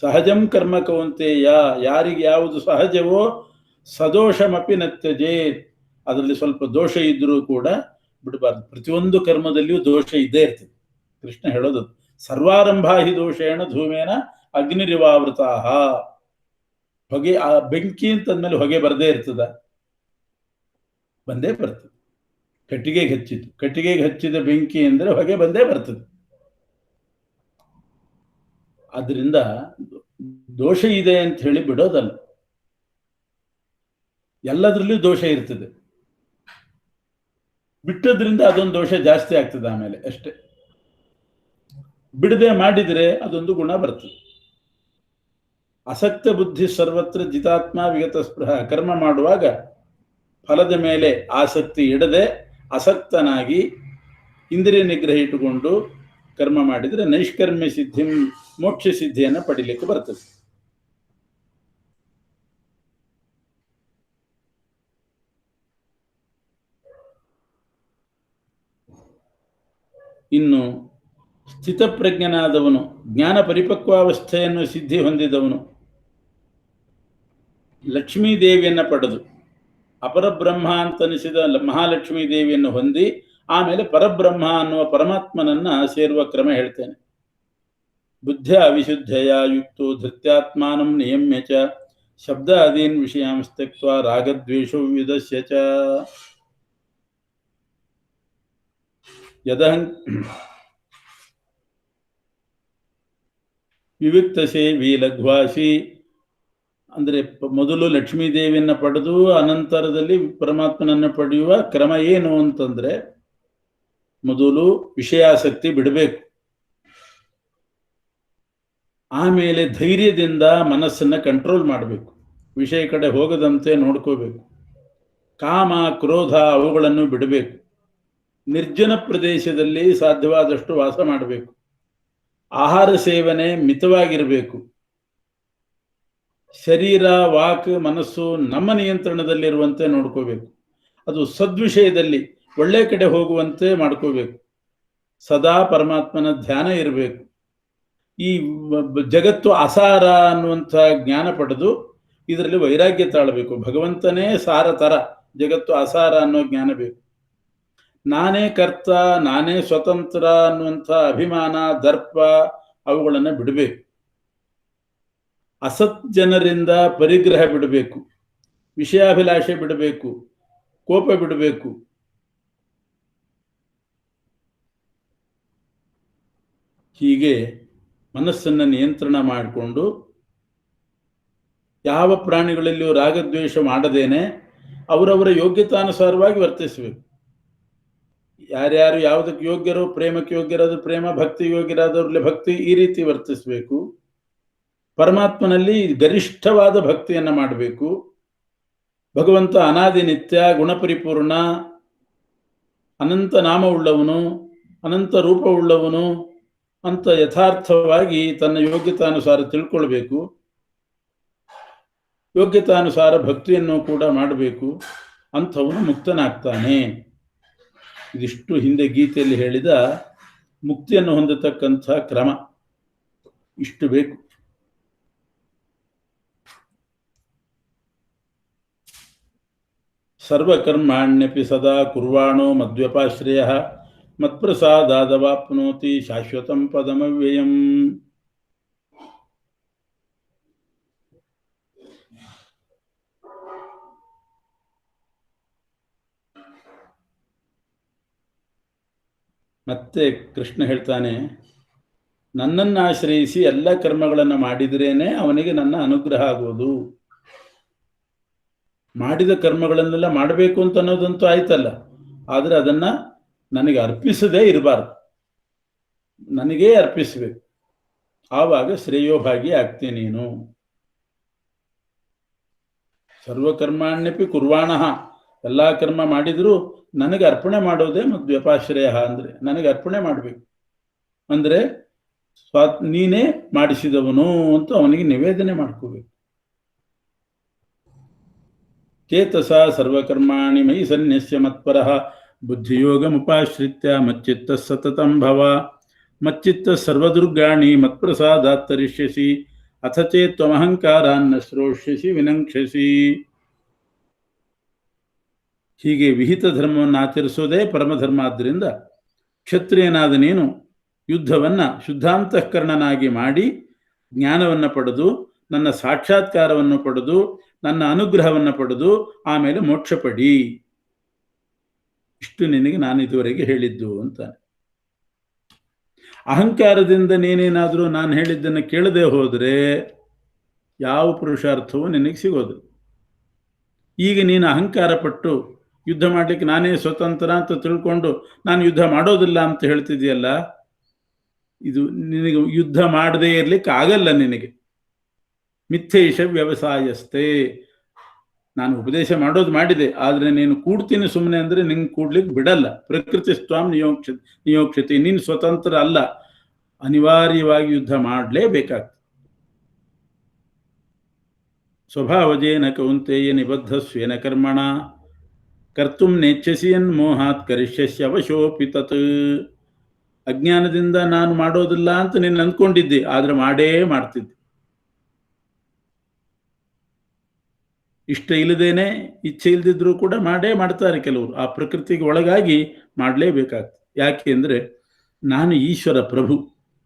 ಸಹಜಂ ಕರ್ಮ ಕೌಂತೆಯ, ಯಾರಿಗೆ ಯಾವುದು ಸಹಜವೋ ಸದೋಷಮಪಿ ನತ್ಯಜೇತ್. ಅದರಲ್ಲಿ ಸ್ವಲ್ಪ ದೋಷ ಇದ್ರೂ ಕೂಡ ಬಿಡಬಾರ್ದು. ಪ್ರತಿಯೊಂದು ಕರ್ಮದಲ್ಲಿಯೂ ದೋಷ ಇದ್ದೇ ಇರ್ತದೆ. ಕೃಷ್ಣ ಹೇಳೋದು, ಸರ್ವಾರಂಭಾ ಹಿ ದೋಷೇಣ ಧೂಮೇನ ಅಗ್ನಿರಿವಾವೃತಾ. ಹೊಗೆ, ಆ ಬೆಂಕಿ ಅಂತಂದ್ಮೇಲೆ ಹೊಗೆ ಬರದೇ ಇರ್ತದ? ಬಂದೇ ಬರ್ತದೆ. ಕಟ್ಟಿಗೆಗೆ ಹಚ್ಚಿದ ಬೆಂಕಿ ಅಂದ್ರೆ ಹೊಗೆ ಬಂದೇ ಬರ್ತದೆ. ಆದ್ರಿಂದ ದೋಷ ಇದೆ ಅಂತ ಹೇಳಿ ಬಿಡೋದಲ್ಲ, ಎಲ್ಲದರಲ್ಲೂ ದೋಷ ಇರ್ತದೆ. ಬಿಟ್ಟದ್ರಿಂದ ಅದೊಂದು ದೋಷ ಜಾಸ್ತಿ ಆಗ್ತದೆ ಆಮೇಲೆ ಅಷ್ಟೇ. ಬಿಡದೆ ಮಾಡಿದ್ರೆ ಅದೊಂದು ಗುಣ ಬರ್ತದೆ. ಅಸಕ್ತ ಬುದ್ಧಿ ಸರ್ವತ್ರ ಜಿತಾತ್ಮ ವಿಗತ ಸ್ಪೃಹ. ಕರ್ಮ ಮಾಡುವಾಗ ಫಲದ ಮೇಲೆ ಆಸಕ್ತಿ ಇಡದೆ ಅಸಕ್ತನಾಗಿ ಇಂದ್ರಿಯ ನಿಗ್ರಹ ಇಟ್ಟುಕೊಂಡು ಕರ್ಮ ಮಾಡಿದರೆ ನೈಷ್ಕರ್ಮ್ಯ ಸಿದ್ಧಿ, ಮೋಕ್ಷ ಸಿದ್ಧಿಯನ್ನು ಪಡಿಲಿಕ್ಕೆ ಬರ್ತದೆ. ಇನ್ನು ಸ್ಥಿತಪ್ರಜ್ಞನಾದವನು, ಜ್ಞಾನ ಪರಿಪಕ್ವಾವಸ್ಥೆಯನ್ನು ಸಿದ್ಧಿ ಹೊಂದಿದವನು, ಲಕ್ಷ್ಮೀದೇವಿಯನ್ನು ಪಡೆದು ಅಪರಬ್ರಹ್ಮ ಅಂತನಿಸಿದ ಮಹಾಲಕ್ಷ್ಮೀ ದೇವಿಯನ್ನು ಹೊಂದಿ ಆಮೇಲೆ ಪರಬ್ರಹ್ಮ ಅನ್ನುವ ಪರಮಾತ್ಮನನ್ನ ಸೇರುವ ಕ್ರಮ ಹೇಳ್ತೇನೆ. ಬುದ್ಧಿಯ ವಿಶುದ್ಧಯ ಯುಕ್ತೋ ಧೃತ್ಯಾತ್ಮಾನಂ ನಿಯಮ್ಯ ಚ ಶಬ್ದಾದೀನ್ ವಿಷಯಾಂಸ್ ತ್ಯಕ್ತ್ವಾ ರಾಗದ್ವೇಷೋ ವಿವಿಧಸ್ಯ ಚ ವಿವಿಕ್ತಸೇವಿ ಲಘ್ವಾಸಿ ಅಂದರೆ ಮೊದಲು ಲಕ್ಷ್ಮೀದೇವಿಯನ್ನು ಪಡೆದು ಅನಂತರದಲ್ಲಿ ಪರಮಾತ್ಮನನ್ನು ಪಡೆಯುವ ಕ್ರಮ ಏನು ಅಂತಂದ್ರೆ, ಮೊದಲು ವಿಷಯಾಸಕ್ತಿ ಬಿಡಬೇಕು. ಆಮೇಲೆ ಧೈರ್ಯದಿಂದ ಮನಸ್ಸನ್ನು ಕಂಟ್ರೋಲ್ ಮಾಡಬೇಕು, ವಿಷಯ ಕಡೆ ಹೋಗದಂತೆ ನೋಡ್ಕೋಬೇಕು. ಕಾಮ ಕ್ರೋಧ ಅವುಗಳನ್ನು ಬಿಡಬೇಕು. ನಿರ್ಜನ ಪ್ರದೇಶದಲ್ಲಿ ಸಾಧ್ಯವಾದಷ್ಟು ವಾಸ ಮಾಡಬೇಕು. ಆಹಾರ ಸೇವನೆ ಮಿತವಾಗಿರಬೇಕು. ಶರೀರ ವಾಕ್ ಮನಸ್ಸು ನಮ್ಮ ನಿಯಂತ್ರಣದಲ್ಲಿರುವಂತೆ ನೋಡ್ಕೋಬೇಕು. ಅದು ಸದ್ವಿಷಯದಲ್ಲಿ ಒಳ್ಳೆ ಕಡೆ ಹೋಗುವಂತೆ ಮಾಡ್ಕೋಬೇಕು. ಸದಾ ಪರಮಾತ್ಮನ ಧ್ಯಾನ ಇರಬೇಕು. ಈ ಜಗತ್ತು ಅಸಾರ ಅನ್ನುವಂಥ ಜ್ಞಾನ ಪಡೆದು ಇದರಲ್ಲಿ ವೈರಾಗ್ಯ ತಾಳಬೇಕು. ಭಗವಂತನೇ ಸಾರ ತರ, ಜಗತ್ತು ಅಸಾರ ಅನ್ನೋ ಜ್ಞಾನ ಬೇಕು. ನಾನೇ ಕರ್ತ, ನಾನೇ ಸ್ವತಂತ್ರ ಅನ್ನುವಂಥ ಅಭಿಮಾನ ದರ್ಪ ಅವುಗಳನ್ನು ಬಿಡಬೇಕು. ಅಸತ್ ಜನರಿಂದ ಪರಿಗ್ರಹ ಬಿಡಬೇಕು. ವಿಷಯಾಭಿಲಾಷೆ ಬಿಡಬೇಕು. ಕೋಪ ಬಿಡಬೇಕು. ಹೀಗೆ ಮನಸ್ಸನ್ನು ನಿಯಂತ್ರಣ ಮಾಡಿಕೊಂಡು ಯಾವ ಪ್ರಾಣಿಗಳಲ್ಲಿಯೂ ರಾಗದ್ವೇಷ ಮಾಡದೇನೆ ಅವರವರ ಯೋಗ್ಯತಾನುಸಾರವಾಗಿ ವರ್ತಿಸಬೇಕು. ಯಾರ್ಯಾರು ಯಾವುದಕ್ಕೆ ಯೋಗ್ಯರೋ, ಪ್ರೇಮಕ್ಕೆ ಯೋಗ್ಯರಾದ ಪ್ರೇಮ, ಭಕ್ತಿ ಯೋಗ್ಯರಾದವ್ರಲ್ಲಿ ಭಕ್ತಿ, ಈ ರೀತಿ ವರ್ತಿಸಬೇಕು. ಪರಮಾತ್ಮನಲ್ಲಿ ಗರಿಷ್ಠವಾದ ಭಕ್ತಿಯನ್ನು ಮಾಡಬೇಕು. ಭಗವಂತ ಅನಾದಿ ನಿತ್ಯ ಗುಣಪರಿಪೂರ್ಣ, ಅನಂತ ನಾಮವುಳ್ಳವನು, ಅನಂತ ರೂಪವುಳ್ಳವನು ಅಂತ ಯಥಾರ್ಥವಾಗಿ ತನ್ನ ಯೋಗ್ಯತಾನುಸಾರ ತಿಳ್ಕೊಳ್ಬೇಕು. ಯೋಗ್ಯತಾನುಸಾರ ಭಕ್ತಿಯನ್ನು ಕೂಡ ಮಾಡಬೇಕು. ಅಂಥವನು ಮುಕ್ತನಾಗ್ತಾನೆ. ಇದಿಷ್ಟು ಹಿಂದೆ ಗೀತೆಯಲ್ಲಿ ಹೇಳಿದ ಮುಕ್ತಿಯನ್ನು ಹೊಂದತಕ್ಕಂಥ ಕ್ರಮ. ಇಷ್ಟು ಬೇಕು. ಸರ್ವಕರ್ಮಾಣ್ಯಪಿ ಸದಾ ಕುರ್ವಾಣೋ ಮದ್ವ್ಯಪಾಶ್ರಯ ಮತ್ಪ್ರಸಾದಾದವಾಪ್ನೋತಿ ಶಾಶ್ವತಂ ಪದಮವ್ಯಯಂ. ಮತ್ತೆ ಕೃಷ್ಣ ಹೇಳ್ತಾನೆ, ನನ್ನನ್ನು ಆಶ್ರಯಿಸಿ ಎಲ್ಲ ಕರ್ಮಗಳನ್ನು ಮಾಡಿದ್ರೇನೆ ಅವನಿಗೆ ನನ್ನ ಅನುಗ್ರಹ ಆಗುವುದು. ಮಾಡಿದ ಕರ್ಮಗಳನ್ನೆಲ್ಲ ಮಾಡಬೇಕು ಅಂತ ಅನ್ನೋದಂತೂ ಆಯ್ತಲ್ಲ, ಆದರೆ ಅದನ್ನ ನನಗೆ ಅರ್ಪಿಸದೇ ಇರಬಾರ್ದು, ನನಗೇ ಅರ್ಪಿಸಬೇಕು. ಆವಾಗ ಶ್ರೇಯೋಭಾಗಿ ಆಗ್ತೇನೆ ನೀನು. ಸರ್ವಕರ್ಮಾಣ್ಯಪಿ ಕುರ್ವಾಣಃ, ಎಲ್ಲ ಕರ್ಮ ಮಾಡಿದ್ರು ನನಗೆ ಅರ್ಪಣೆ ಮಾಡೋದೇ ಮದ್ವ್ಯಪಾಶ್ರಯ. ಅಂದ್ರೆ ನನಗೆ ಅರ್ಪಣೆ ಮಾಡಬೇಕು, ಅಂದ್ರೆ ನೀನೇ ಮಾಡಿಸಿದವನು ಅಂತ ಅವನಿಗೆ ನಿವೇದನೆ ಮಾಡ್ಕೋಬೇಕು. ಚೇತಸ ಸರ್ವಕರ್ಮಾಣಿ ಮಯಿ ಸನ್ಯಸ್ಯ ಮತ್ಪರಃ ಬುದ್ಧಿಯೋಗಮುಪಾಶ್ರಿತ್ಯ ಮಚ್ಚಿತ್ತ ಸತತಂ ಭವ. ಮಚ್ಚಿತ್ತ ಸರ್ವದುರ್ಗಾಣಿ ಮತ್ಪ್ರಸಾದಾತ್ ತರಿಷ್ಯಸಿ ಅಥ ಚೇತ್ವಮಹಂಕಾರಾನ್ನ ಶ್ರೋಷ್ಯಸಿ ವಿನಂಕ್ಷಸಿ. ಹೀಗೆ ವಿಹಿತ ಧರ್ಮವನ್ನು ಆಚರಿಸೋದೇ ಪರಮಧರ್ಮ. ಆದ್ದರಿಂದ ಕ್ಷತ್ರಿಯನಾದ ನೀನು ಯುದ್ಧವನ್ನು ಶುದ್ಧಾಂತಃಕರಣನಾಗಿ ಮಾಡಿ ಜ್ಞಾನವನ್ನು ಪಡೆದು ನನ್ನ ಸಾಕ್ಷಾತ್ಕಾರವನ್ನು ಪಡೆದು ನನ್ನ ಅನುಗ್ರಹವನ್ನು ಪಡೆದು ಆಮೇಲೆ ಮೋಕ್ಷ ಪಡಿ. ಇಷ್ಟು ನಿನಗೆ ನಾನು ಇದುವರೆಗೆ ಹೇಳಿದ್ದು ಅಂತ. ಅಹಂಕಾರದಿಂದ ನೀನೇನಾದರೂ ನಾನು ಹೇಳಿದ್ದನ್ನು ಕೇಳದೆ ಹೋದರೆ ಯಾವ ಪುರುಷಾರ್ಥವೂ ನಿನಗೆ ಸಿಗೋದು. ಈಗ ನೀನು ಅಹಂಕಾರ ಪಟ್ಟು ಯುದ್ಧ ಮಾಡಲಿಕ್ಕೆ ನಾನೇ ಸ್ವತಂತ್ರ ಅಂತ ತಿಳ್ಕೊಂಡು ನಾನು ಯುದ್ಧ ಮಾಡೋದಿಲ್ಲ ಅಂತ ಹೇಳ್ತಿದೆಯಲ್ಲ, ಇದು ನಿನಗೆ ಯುದ್ಧ ಮಾಡದೇ ಇರ್ಲಿಕ್ಕೆ ಆಗಲ್ಲ. ನಿನಗೆ ಮಿಥ್ಯೇಶ ವ್ಯವಸಾಯಸ್ಥೆ. ನಾನು ಉಪದೇಶ ಮಾಡೋದು ಮಾಡಿದೆ, ಆದರೆ ನೀನು ಕೂಡ್ತೀನಿ ಸುಮ್ಮನೆ ಅಂದರೆ ನಿಂಗೆ ಕೂಡ್ಲಿಕ್ಕೆ ಬಿಡಲ್ಲ. ಪ್ರಕೃತಿ ಸ್ವಾಮ್ ನಿಯೋಕ್ಷತೆ. ನೀನು ಸ್ವತಂತ್ರ ಅಲ್ಲ, ಅನಿವಾರ್ಯವಾಗಿ ಯುದ್ಧ ಮಾಡಲೇಬೇಕಾಗ್ತದೆ. ಸ್ವಭಾವಜೇನ ಕೌಂತೆಯ ನಿಬದ್ಧ ಸ್ವೇನ ಕರ್ಮಣ ಕರ್ತುಂ ನೇಚ್ಛಸಿ ಯನ್ಮೋಹಾತ್ ಕರಿಷ್ಯಸ್ಯ ಅವಶೋಪಿ ತತ್. ಅಜ್ಞಾನದಿಂದ ನಾನು ಮಾಡೋದಿಲ್ಲ ಅಂತ ನೀನು ಅಂದ್ಕೊಂಡಿದ್ದೆ, ಆದ್ರೆ ಮಾಡೇ ಮಾಡ್ತಿದ್ದೆ. ಇಷ್ಟ ಇಲ್ಲದೇನೆ, ಇಚ್ಛೆ ಇಲ್ದಿದ್ರು ಕೂಡ ಮಾಡೇ ಮಾಡ್ತಾರೆ ಕೆಲವರು. ಆ ಪ್ರಕೃತಿಗೆ ಒಳಗಾಗಿ ಮಾಡಲೇಬೇಕಾಗ್ತದೆ. ಯಾಕೆ ಅಂದರೆ ನಾನು ಈಶ್ವರ ಪ್ರಭು,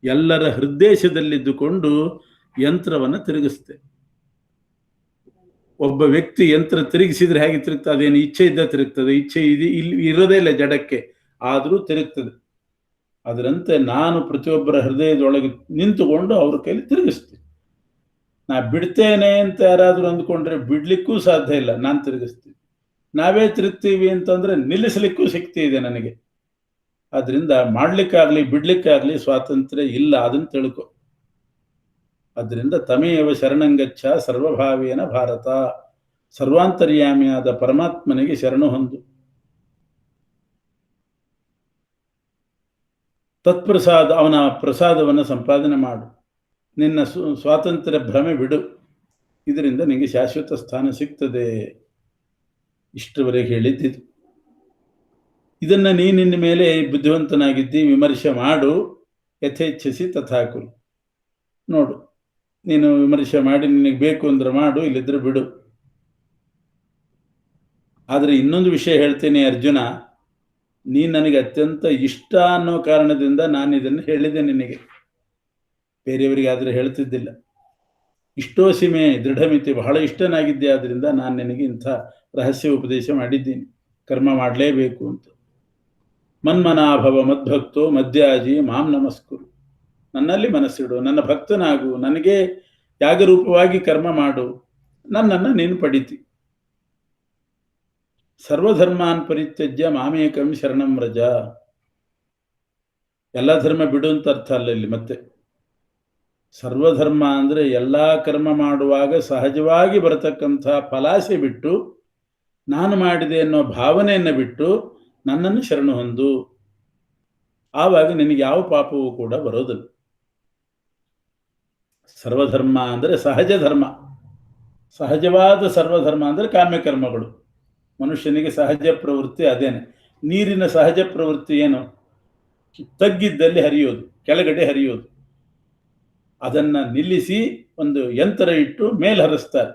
ಎಲ್ಲರ ಹೃದಯದಲ್ಲಿದ್ದುಕೊಂಡು ಯಂತ್ರವನ್ನು ತಿರುಗಿಸ್ತೆ. ಒಬ್ಬ ವ್ಯಕ್ತಿ ಯಂತ್ರ ತಿರುಗಿಸಿದ್ರೆ ಹೇಗೆ ತಿರುಗ್ತದೆ? ಅದೇನು ಇಚ್ಛೆ ಇದ್ದ ತಿರುಗ್ತದೆ? ಇಚ್ಛೆ ಇಲ್ಲಿ ಇರೋದೇ ಇಲ್ಲ ಜಡಕ್ಕೆ, ಆದರೂ ತಿರುಗ್ತದೆ. ಅದರಂತೆ ನಾನು ಪ್ರತಿಯೊಬ್ಬರ ಹೃದಯದೊಳಗೆ ನಿಂತುಕೊಂಡು ಅವ್ರ ಕೈಲಿ ತಿರುಗಿಸ್ತೀನಿ. ನಾ ಬಿಡ್ತೇನೆ ಅಂತ ಯಾರಾದರೂ ಅಂದ್ಕೊಂಡ್ರೆ ಬಿಡ್ಲಿಕ್ಕೂ ಸಾಧ್ಯ ಇಲ್ಲ, ನಾನು ತಿರುಗಿಸ್ತೀನಿ. ನಾವೇ ತಿರುಗ್ತೀವಿ ಅಂತಂದ್ರೆ ನಿಲ್ಲಿಸಲಿಕ್ಕೂ ಶಕ್ತಿ ಇದೆ ನನಗೆ. ಆದ್ರಿಂದ ಮಾಡ್ಲಿಕ್ಕಾಗ್ಲಿ ಬಿಡ್ಲಿಕ್ಕಾಗ್ಲಿ ಸ್ವಾತಂತ್ರ್ಯ ಇಲ್ಲ, ಅದನ್ನು ತಿಳ್ಕೊ. ಅದರಿಂದ ತಮೇವ ಶರಣಂಗಚ್ಚ ಸರ್ವಭಾವೇನ ಭಾರತ, ಸರ್ವಾಂತರ್ಯಾಮಿಯಾದ ಪರಮಾತ್ಮನಿಗೆ ಶರಣು ಹೊಂದು. ತತ್ಪ್ರಸಾದ, ಅವನ ಪ್ರಸಾದವನ್ನು ಸಂಪಾದನೆ ಮಾಡು. ನಿನ್ನ ಸ್ವಾತಂತ್ರ್ಯ ಭ್ರಮೆ ಬಿಡು, ಇದರಿಂದ ನಿನಗೆ ಶಾಶ್ವತ ಸ್ಥಾನ ಸಿಗ್ತದೆ. ಇಷ್ಟವರೆಗೆ ಹೇಳಿದ್ದಿದ್ದು. ಇದನ್ನು ನಿನ್ನ ಮೇಲೆ ಬುದ್ಧಿವಂತನಾಗಿದ್ದಿ, ವಿಮರ್ಶೆ ಮಾಡು. ಯಥೇಚ್ಛಿಸಿ ತಥಾಕುರು. ನೋಡು, ನೀನು ವಿಮರ್ಶೆ ಮಾಡಿ ನಿನಗೆ ಬೇಕು ಅಂದ್ರೆ ಮಾಡು, ಇಲ್ಲಿದ್ರೆ ಬಿಡು. ಆದರೆ ಇನ್ನೊಂದು ವಿಷಯ ಹೇಳ್ತೇನೆ ಅರ್ಜುನ, ನೀನು ನನಗೆ ಅತ್ಯಂತ ಇಷ್ಟ ಅನ್ನೋ ಕಾರಣದಿಂದ ನಾನು ಇದನ್ನು ಹೇಳಿದೆ ನಿನಗೆ. ಬೇರೆಯವರಿಗೆ ಆದರೆ ಹೇಳ್ತಿದ್ದಿಲ್ಲ. ಇಷ್ಟೋಸಿಮೆ ದೃಢಮಿತಿ, ಬಹಳ ಇಷ್ಟನಾಗಿದ್ದೆ. ಆದ್ದರಿಂದ ನಾನು ನಿನಗೆ ಇಂಥ ರಹಸ್ಯ ಉಪದೇಶ ಮಾಡಿದ್ದೀನಿ, ಕರ್ಮ ಮಾಡಲೇಬೇಕು ಅಂತ. ಮನ್ಮನಾಭವ ಮದ್ಭಕ್ತೋ ಮಧ್ಯಾಜಿ ಮಾಂ ನಮಸ್ಕುರು. ನನ್ನಲ್ಲಿ ಮನಸ್ಸಿಡು, ನನ್ನ ಭಕ್ತನಾಗು, ನನಗೆ ಯಾಗರೂಪವಾಗಿ ಕರ್ಮ ಮಾಡು, ನನ್ನನ್ನು ನೀನು ಪಡಿತಿ. ಸರ್ವಧರ್ಮಾನ್ ಪರಿತ್ಯಜ್ಯ ಮಾಮೇಕಂ ಶರಣಂ ವ್ರಜ. ಎಲ್ಲ ಧರ್ಮ ಬಿಡು ಅಂತ ಅರ್ಥ ಅಲ್ಲ ಇಲ್ಲಿ. ಮತ್ತೆ ಸರ್ವಧರ್ಮ ಅಂದರೆ ಎಲ್ಲ ಕರ್ಮ ಮಾಡುವಾಗ ಸಹಜವಾಗಿ ಬರತಕ್ಕಂಥ ಫಲಾಸೆ ಬಿಟ್ಟು, ನಾನು ಮಾಡಿದೆ ಅನ್ನೋ ಭಾವನೆಯನ್ನು ಬಿಟ್ಟು ನನ್ನನ್ನು ಶರಣು ಹೊಂದು. ಆವಾಗ ನಿನಗೆ ಯಾವ ಪಾಪವೂ ಕೂಡ ಬರೋದಿಲ್ಲ. ಸರ್ವಧರ್ಮ ಅಂದರೆ ಸಹಜ ಧರ್ಮ. ಸಹಜವಾದ ಸರ್ವಧರ್ಮ ಅಂದರೆ ಕಾಮ್ಯಕರ್ಮಗಳು. ಮನುಷ್ಯನಿಗೆ ಸಹಜ ಪ್ರವೃತ್ತಿ ಅದೇನೆ. ನೀರಿನ ಸಹಜ ಪ್ರವೃತ್ತಿ ಏನು? ತಗ್ಗಿದ್ದಲ್ಲಿ ಹರಿಯೋದು, ಕೆಳಗಡೆ ಹರಿಯೋದು. ಅದನ್ನು ನಿಲ್ಲಿಸಿ ಒಂದು ಯಂತ್ರ ಇಟ್ಟು ಮೇಲೆ ಹರಿಸ್ತಾರೆ.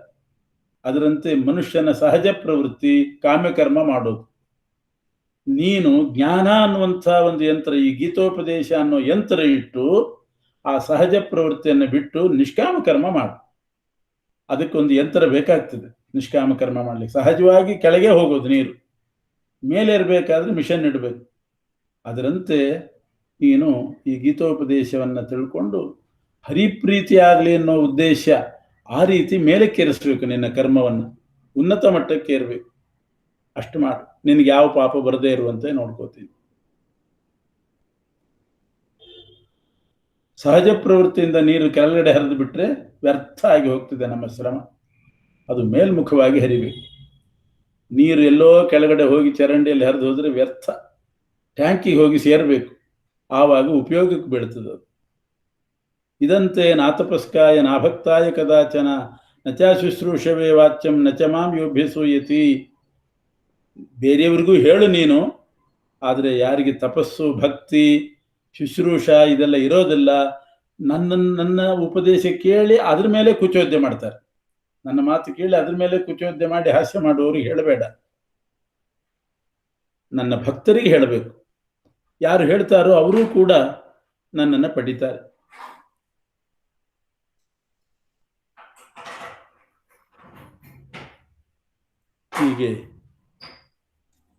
ಅದರಂತೆ ಮನುಷ್ಯನ ಸಹಜ ಪ್ರವೃತ್ತಿ ಕಾಮ್ಯಕರ್ಮ ಮಾಡೋದು. ನೀನು ಜ್ಞಾನ ಅನ್ನುವಂಥ ಒಂದು ಯಂತ್ರ, ಈ ಗೀತೋಪದೇಶ ಅನ್ನೋ ಯಂತ್ರ ಇಟ್ಟು ಆ ಸಹಜ ಪ್ರವೃತ್ತಿಯನ್ನು ಬಿಟ್ಟು ನಿಷ್ಕಾಮ ಕರ್ಮ ಮಾಡು. ಅದಕ್ಕೊಂದು ಯಂತ್ರ ಬೇಕಾಗ್ತದೆ ನಿಷ್ಕಾಮ ಕರ್ಮ ಮಾಡಲಿಕ್ಕೆ. ಸಹಜವಾಗಿ ಕೆಳಗೆ ಹೋಗೋದು ನೀರು, ಮೇಲೆ ಇರಬೇಕಾದ್ರೆ ಮಿಷನ್ ಇಡಬೇಕು. ಅದರಂತೆ ನೀನು ಈ ಗೀತೋಪದೇಶವನ್ನು ತಿಳ್ಕೊಂಡು ಹರಿಪ್ರೀತಿ ಆಗಲಿ ಅನ್ನೋ ಉದ್ದೇಶ, ಆ ರೀತಿ ಮೇಲಕ್ಕೇರಿಸ್ಬೇಕು ನಿನ್ನ ಕರ್ಮವನ್ನು, ಉನ್ನತ ಮಟ್ಟಕ್ಕೆ ಇರಬೇಕು. ಅಷ್ಟು ಮಾಡು, ನಿನಗೆ ಯಾವ ಪಾಪ ಬರದೇ ಇರುವಂತೆ ನೋಡ್ಕೋತೀನಿ. ಸಹಜ ಪ್ರವೃತ್ತಿಯಿಂದ ನೀರು ಕೆಳಗಡೆ ಹರಿದು ಬಿಟ್ರೆ ವ್ಯರ್ಥ ಆಗಿ ಹೋಗ್ತಿದೆ ನಮ್ಮ ಶ್ರಮ. ಅದು ಮೇಲ್ಮುಖವಾಗಿ ಹರಿಬೇಕು. ನೀರು ಎಲ್ಲೋ ಕೆಳಗಡೆ ಹೋಗಿ ಚರಂಡಿಯಲ್ಲಿ ಹರಿದು ಹೋದ್ರೆ ವ್ಯರ್ಥ. ಟ್ಯಾಂಕಿಗೆ ಹೋಗಿ ಸೇರಬೇಕು, ಆವಾಗ ಉಪಯೋಗಕ್ಕೆ ಬೀಳ್ತದೆ ಅದು. ಇದಂತೆ ನಾತಪಸ್ಕಾಯ ನಾಭಕ್ತಾಯ ಕದಾಚನ ನಚ ಶುಶ್ರೂಷವೇ ವಾಚ್ಯಂ ನಚ ಮಾಂ ಯೋಭ್ಯಸೂಯತಿ. ಬೇರೆಯವರಿಗೂ ಹೇಳು ನೀನು, ಆದರೆ ಯಾರಿಗೆ ತಪಸ್ಸು ಭಕ್ತಿ ಶುಶ್ರೂಷ ಇದೆಲ್ಲ ಇರೋದಿಲ್ಲ, ನನ್ನ ಉಪದೇಶ ಕೇಳಿ ಅದ್ರ ಮೇಲೆ ಕುಚೋದ್ಯ ಮಾಡ್ತಾರೆ. ನನ್ನ ಮಾತು ಕೇಳಿ ಅದ್ರ ಮೇಲೆ ಕುಚೋದ್ಯ ಮಾಡಿ ಹಾಸ್ಯ ಮಾಡುವವರಿಗೆ ಹೇಳಬೇಡ, ನನ್ನ ಭಕ್ತರಿಗೆ ಹೇಳಬೇಕು. ಯಾರು ಹೇಳ್ತಾರೋ ಅವರೂ ಕೂಡ ನನ್ನನ್ನು ಪಡಿತಾರೆ. ಹೀಗೆ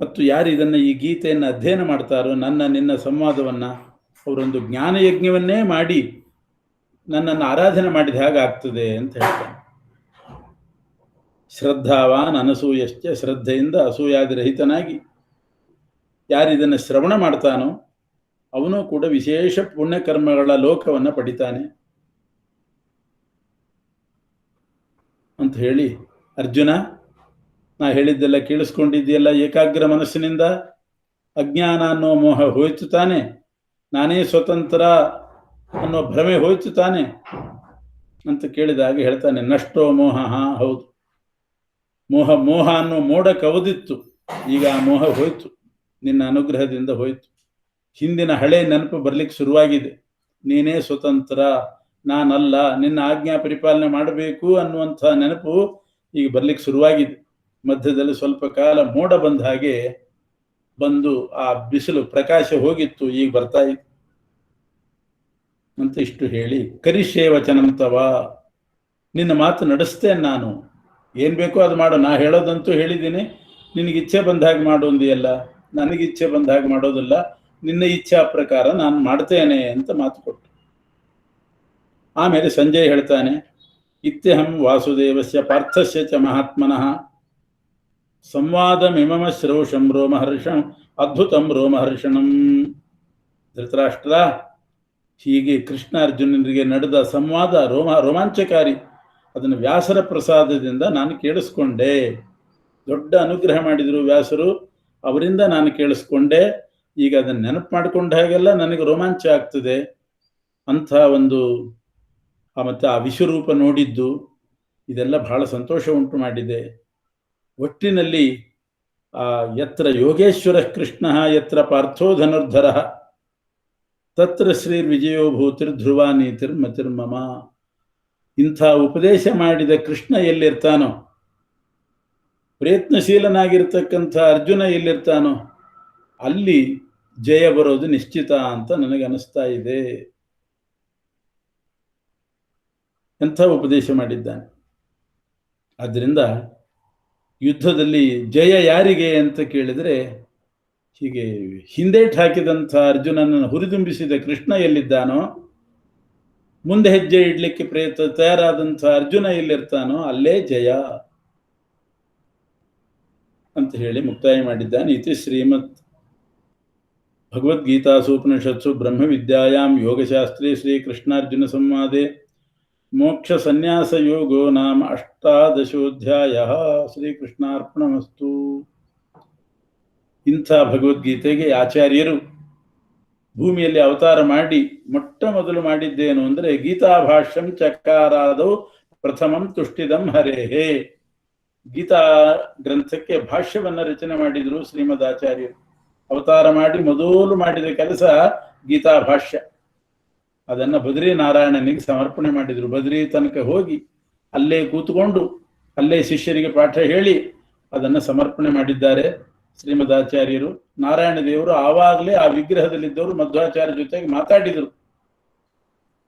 ಮತ್ತು ಯಾರು ಇದನ್ನು ಈ ಗೀತೆಯನ್ನು ಅಧ್ಯಯನ ಮಾಡ್ತಾರೋ, ನಿನ್ನ ಸಂವಾದವನ್ನು ಅವರೊಂದು ಜ್ಞಾನಯಜ್ಞವನ್ನೇ ಮಾಡಿ ನನ್ನನ್ನು ಆರಾಧನೆ ಮಾಡಿದ ಹಾಗೆ ಆಗ್ತದೆ ಅಂತ ಹೇಳ್ತಾನೆ. ಶ್ರದ್ಧಾವಾನ್ ಅನಸೂಯಶ್ಚ, ಶ್ರದ್ಧೆಯಿಂದ ಅಸೂಯಾದಿರಹಿತನಾಗಿ ಯಾರು ಇದನ್ನು ಶ್ರವಣ ಮಾಡ್ತಾನೋ ಅವನು ಕೂಡ ವಿಶೇಷ ಪುಣ್ಯಕರ್ಮಗಳ ಲೋಕವನ್ನು ಪಡಿತಾನೆ ಅಂತ ಹೇಳಿ, ಅರ್ಜುನ ನಾ ಹೇಳಿದ್ದೆಲ್ಲ ಕೇಳಿಸ್ಕೊಂಡಿದ್ದೀಯಲ್ಲ ಏಕಾಗ್ರ ಮನಸ್ಸಿನಿಂದ? ಅಜ್ಞಾನ ಅನ್ನೋ ಮೋಹ ಹೋಯ್ತು ತಾನೆ, ನಾನೇ ಸ್ವತಂತ್ರ ಅನ್ನೋ ಭ್ರಮೆ ಹೋಯ್ತು ತಾನೆ ಅಂತ ಕೇಳಿದಾಗ ಹೇಳ್ತಾನೆ, ನಷ್ಟೋ ಮೋಹ. ಹೌದು, ಮೋಹ ಅನ್ನೋ ಮೋಡ ಕವದಿತ್ತು, ಈಗ ಆ ಮೋಹ ಹೋಯ್ತು, ನಿನ್ನ ಅನುಗ್ರಹದಿಂದ ಹೋಯ್ತು. ಹಿಂದಿನ ಹಳೆ ನೆನಪು ಬರ್ಲಿಕ್ಕೆ ಶುರುವಾಗಿದೆ. ನೀನೇ ಸ್ವತಂತ್ರ, ನಾನಲ್ಲ, ನಿನ್ನ ಆಜ್ಞಾ ಪರಿಪಾಲನೆ ಮಾಡಬೇಕು ಅನ್ನುವಂಥ ನೆನಪು ಈಗ ಬರ್ಲಿಕ್ಕೆ ಶುರುವಾಗಿದೆ. ಮಧ್ಯದಲ್ಲಿ ಸ್ವಲ್ಪ ಕಾಲ ಮೋಡ ಬಂದ ಹಾಗೆ ಬಂದು ಆ ಬಿಸಿಲು ಪ್ರಕಾಶ ಹೋಗಿತ್ತು, ಈಗ ಬರ್ತಾ ಇತ್ತು ಅಂತ ಇಷ್ಟು ಹೇಳಿ, ಕರಿಷ್ಯೇ ವಚನಂತವ, ನಿನ್ನ ಮಾತು ನಡೆಸ್ತೇನೆ ನಾನು, ಏನ್ ಬೇಕೋ ಅದು ಮಾಡು, ನಾ ಹೇಳೋದಂತೂ ಹೇಳಿದ್ದೀನಿ, ನಿನಗೆ ಇಚ್ಛೆ ಬಂದ ಹಾಗೆ ಮಾಡು ಅಂದಿಯಲ್ಲ, ನನಗೆ ಇಚ್ಛೆ ಬಂದ ಹಾಗೆ ಮಾಡೋದಿಲ್ಲ, ನಿನ್ನ ಇಚ್ಛಾ ಪ್ರಕಾರ ನಾನು ಮಾಡ್ತೇನೆ ಅಂತ ಮಾತು ಕೊಟ್ಟು. ಆಮೇಲೆ ಸಂಜಯ್ ಹೇಳ್ತಾನೆ, ಇತ್ಯಹಂ ವಾಸುದೇವಸ್ಯ ಪಾರ್ಥಸ್ಯ ಚ ಮಹಾತ್ಮನಃ ಸಂವಾದಮಿಮಮ ಶ್ರೌಷಂ ರೋಮಹರ್ಷಂ ಅದ್ಭುತಂ ರೋಮಹರ್ಷಣಂ. ಧೃತರಾಷ್ಟ್ರ, ಹೀಗೆ ಕೃಷ್ಣ ಅರ್ಜುನರಿಗೆ ನಡೆದ ಸಂವಾದ ರೋಮಾಂಚಕಾರಿ, ಅದನ್ನು ವ್ಯಾಸರ ಪ್ರಸಾದದಿಂದ ನಾನು ಕೇಳಿಸ್ಕೊಂಡೆ. ದೊಡ್ಡ ಅನುಗ್ರಹ ಮಾಡಿದರು ವ್ಯಾಸರು, ಅವರಿಂದ ನಾನು ಕೇಳಿಸ್ಕೊಂಡೆ. ಈಗ ಅದನ್ನು ನೆನಪು ಮಾಡಿಕೊಂಡ ಹಾಗೆಲ್ಲ ನನಗೆ ರೋಮಾಂಚ ಆಗ್ತದೆ. ಅಂಥ ಒಂದು ಮತ್ತು ಆ ವಿಶ್ವರೂಪ ನೋಡಿದ್ದು ಇದೆಲ್ಲ ಬಹಳ ಸಂತೋಷ ಉಂಟು ಮಾಡಿದೆ. ಒಟ್ಟಿನಲ್ಲಿ ಯತ್ರ ಯೋಗೇಶ್ವರ ಕೃಷ್ಣ ಯತ್ರ ಪಾರ್ಥೋ ಧನುರ್ಧರ ತತ್ರ ಶ್ರೀರ್ವಿಜಯೋ ಭೂತಿರ್ಧ್ರುವ ನೀತಿರ್ಮತಿರ್ಮಮ. ಇಂಥ ಉಪದೇಶ ಮಾಡಿದ ಕೃಷ್ಣ ಎಲ್ಲಿರ್ತಾನೋ, ಪ್ರಯತ್ನಶೀಲನಾಗಿರ್ತಕ್ಕಂಥ ಅರ್ಜುನ ಎಲ್ಲಿರ್ತಾನೋ ಅಲ್ಲಿ ಜಯ ಬರೋದು ನಿಶ್ಚಿತ ಅಂತ ನನಗೆ ಅನಿಸ್ತಾ ಇದೆ. ಎಂಥ ಉಪದೇಶ ಮಾಡಿದ್ದಾನೆ. ಆದ್ದರಿಂದ ಯುದ್ಧದಲ್ಲಿ ಜಯ ಯಾರಿಗೆ ಅಂತ ಕೇಳಿದರೆ, ಹೀಗೆ ಹಿಂದೇಟು ಹಾಕಿದಂಥ ಅರ್ಜುನನನ್ನು ಹುರಿದುಂಬಿಸಿದ ಕೃಷ್ಣ ಎಲ್ಲಿದ್ದಾನೋ, ಮುಂದೆ ಹೆಜ್ಜೆ ಇಡ್ಲಿಕ್ಕೆ ತಯಾರಾದಂಥ ಅರ್ಜುನ ಎಲ್ಲಿರ್ತಾನೋ ಅಲ್ಲೇ ಜಯ ಅಂತ ಹೇಳಿ ಮುಕ್ತಾಯ ಮಾಡಿದ್ದಾನೆ. ಇತಿ ಶ್ರೀಮತ್ ಭಗವದ್ಗೀತಾಸೂಪನಿಷತ್ಸು ಬ್ರಹ್ಮವಿದ್ಯಾಯಾಂ ಯೋಗಶಾಸ್ತ್ರೇ ಶ್ರೀಕೃಷ್ಣಾರ್ಜುನ ಸಂವಾದೆ ಮೋಕ್ಷ ಸನ್ಯಾಸ ಯೋಗೋ ನಾಮ 18ೋಧ್ಯಾಯ. ಶ್ರೀಕೃಷ್ಣಾರ್ಪಣಮಸ್ತು. ಇಂಥ ಭಗವದ್ಗೀತೆಗೆ ಆಚಾರ್ಯರು ಭೂಮಿಯಲ್ಲಿ ಅವತಾರ ಮಾಡಿ ಮೊಟ್ಟ ಮೊದಲು ಮಾಡಿದ್ದೇನು ಅಂದರೆ ಗೀತಾಭಾಷ್ಯಂ ಚಕಾರಾದೌ ಪ್ರಥಮಂ ತುಷ್ಟಿದಂ ಹರೇಹೇ. ಗೀತಾ ಗ್ರಂಥಕ್ಕೆ ಭಾಷ್ಯವನ್ನು ರಚನೆ ಮಾಡಿದರು ಶ್ರೀಮದ್ ಆಚಾರ್ಯರು. ಅವತಾರ ಮಾಡಿ ಮೊದಲು ಮಾಡಿದ ಕೆಲಸ ಗೀತಾ ಭಾಷ್ಯ. ಅದನ್ನು ಬದ್ರಿ ನಾರಾಯಣನಿಗೆ ಸಮರ್ಪಣೆ ಮಾಡಿದರು. ಬದ್ರಿ ತನಕ ಹೋಗಿ ಅಲ್ಲೇ ಕೂತ್ಕೊಂಡು ಅಲ್ಲೇ ಶಿಷ್ಯರಿಗೆ ಪಾಠ ಹೇಳಿ ಅದನ್ನು ಸಮರ್ಪಣೆ ಮಾಡಿದ್ದಾರೆ ಶ್ರೀಮದ್ ಆಚಾರ್ಯರು. ನಾರಾಯಣ ದೇವರು ಆವಾಗಲೇ ಆ ವಿಗ್ರಹದಲ್ಲಿದ್ದವರು ಮಧ್ವಾಚಾರ್ಯ ಜೊತೆಗೆ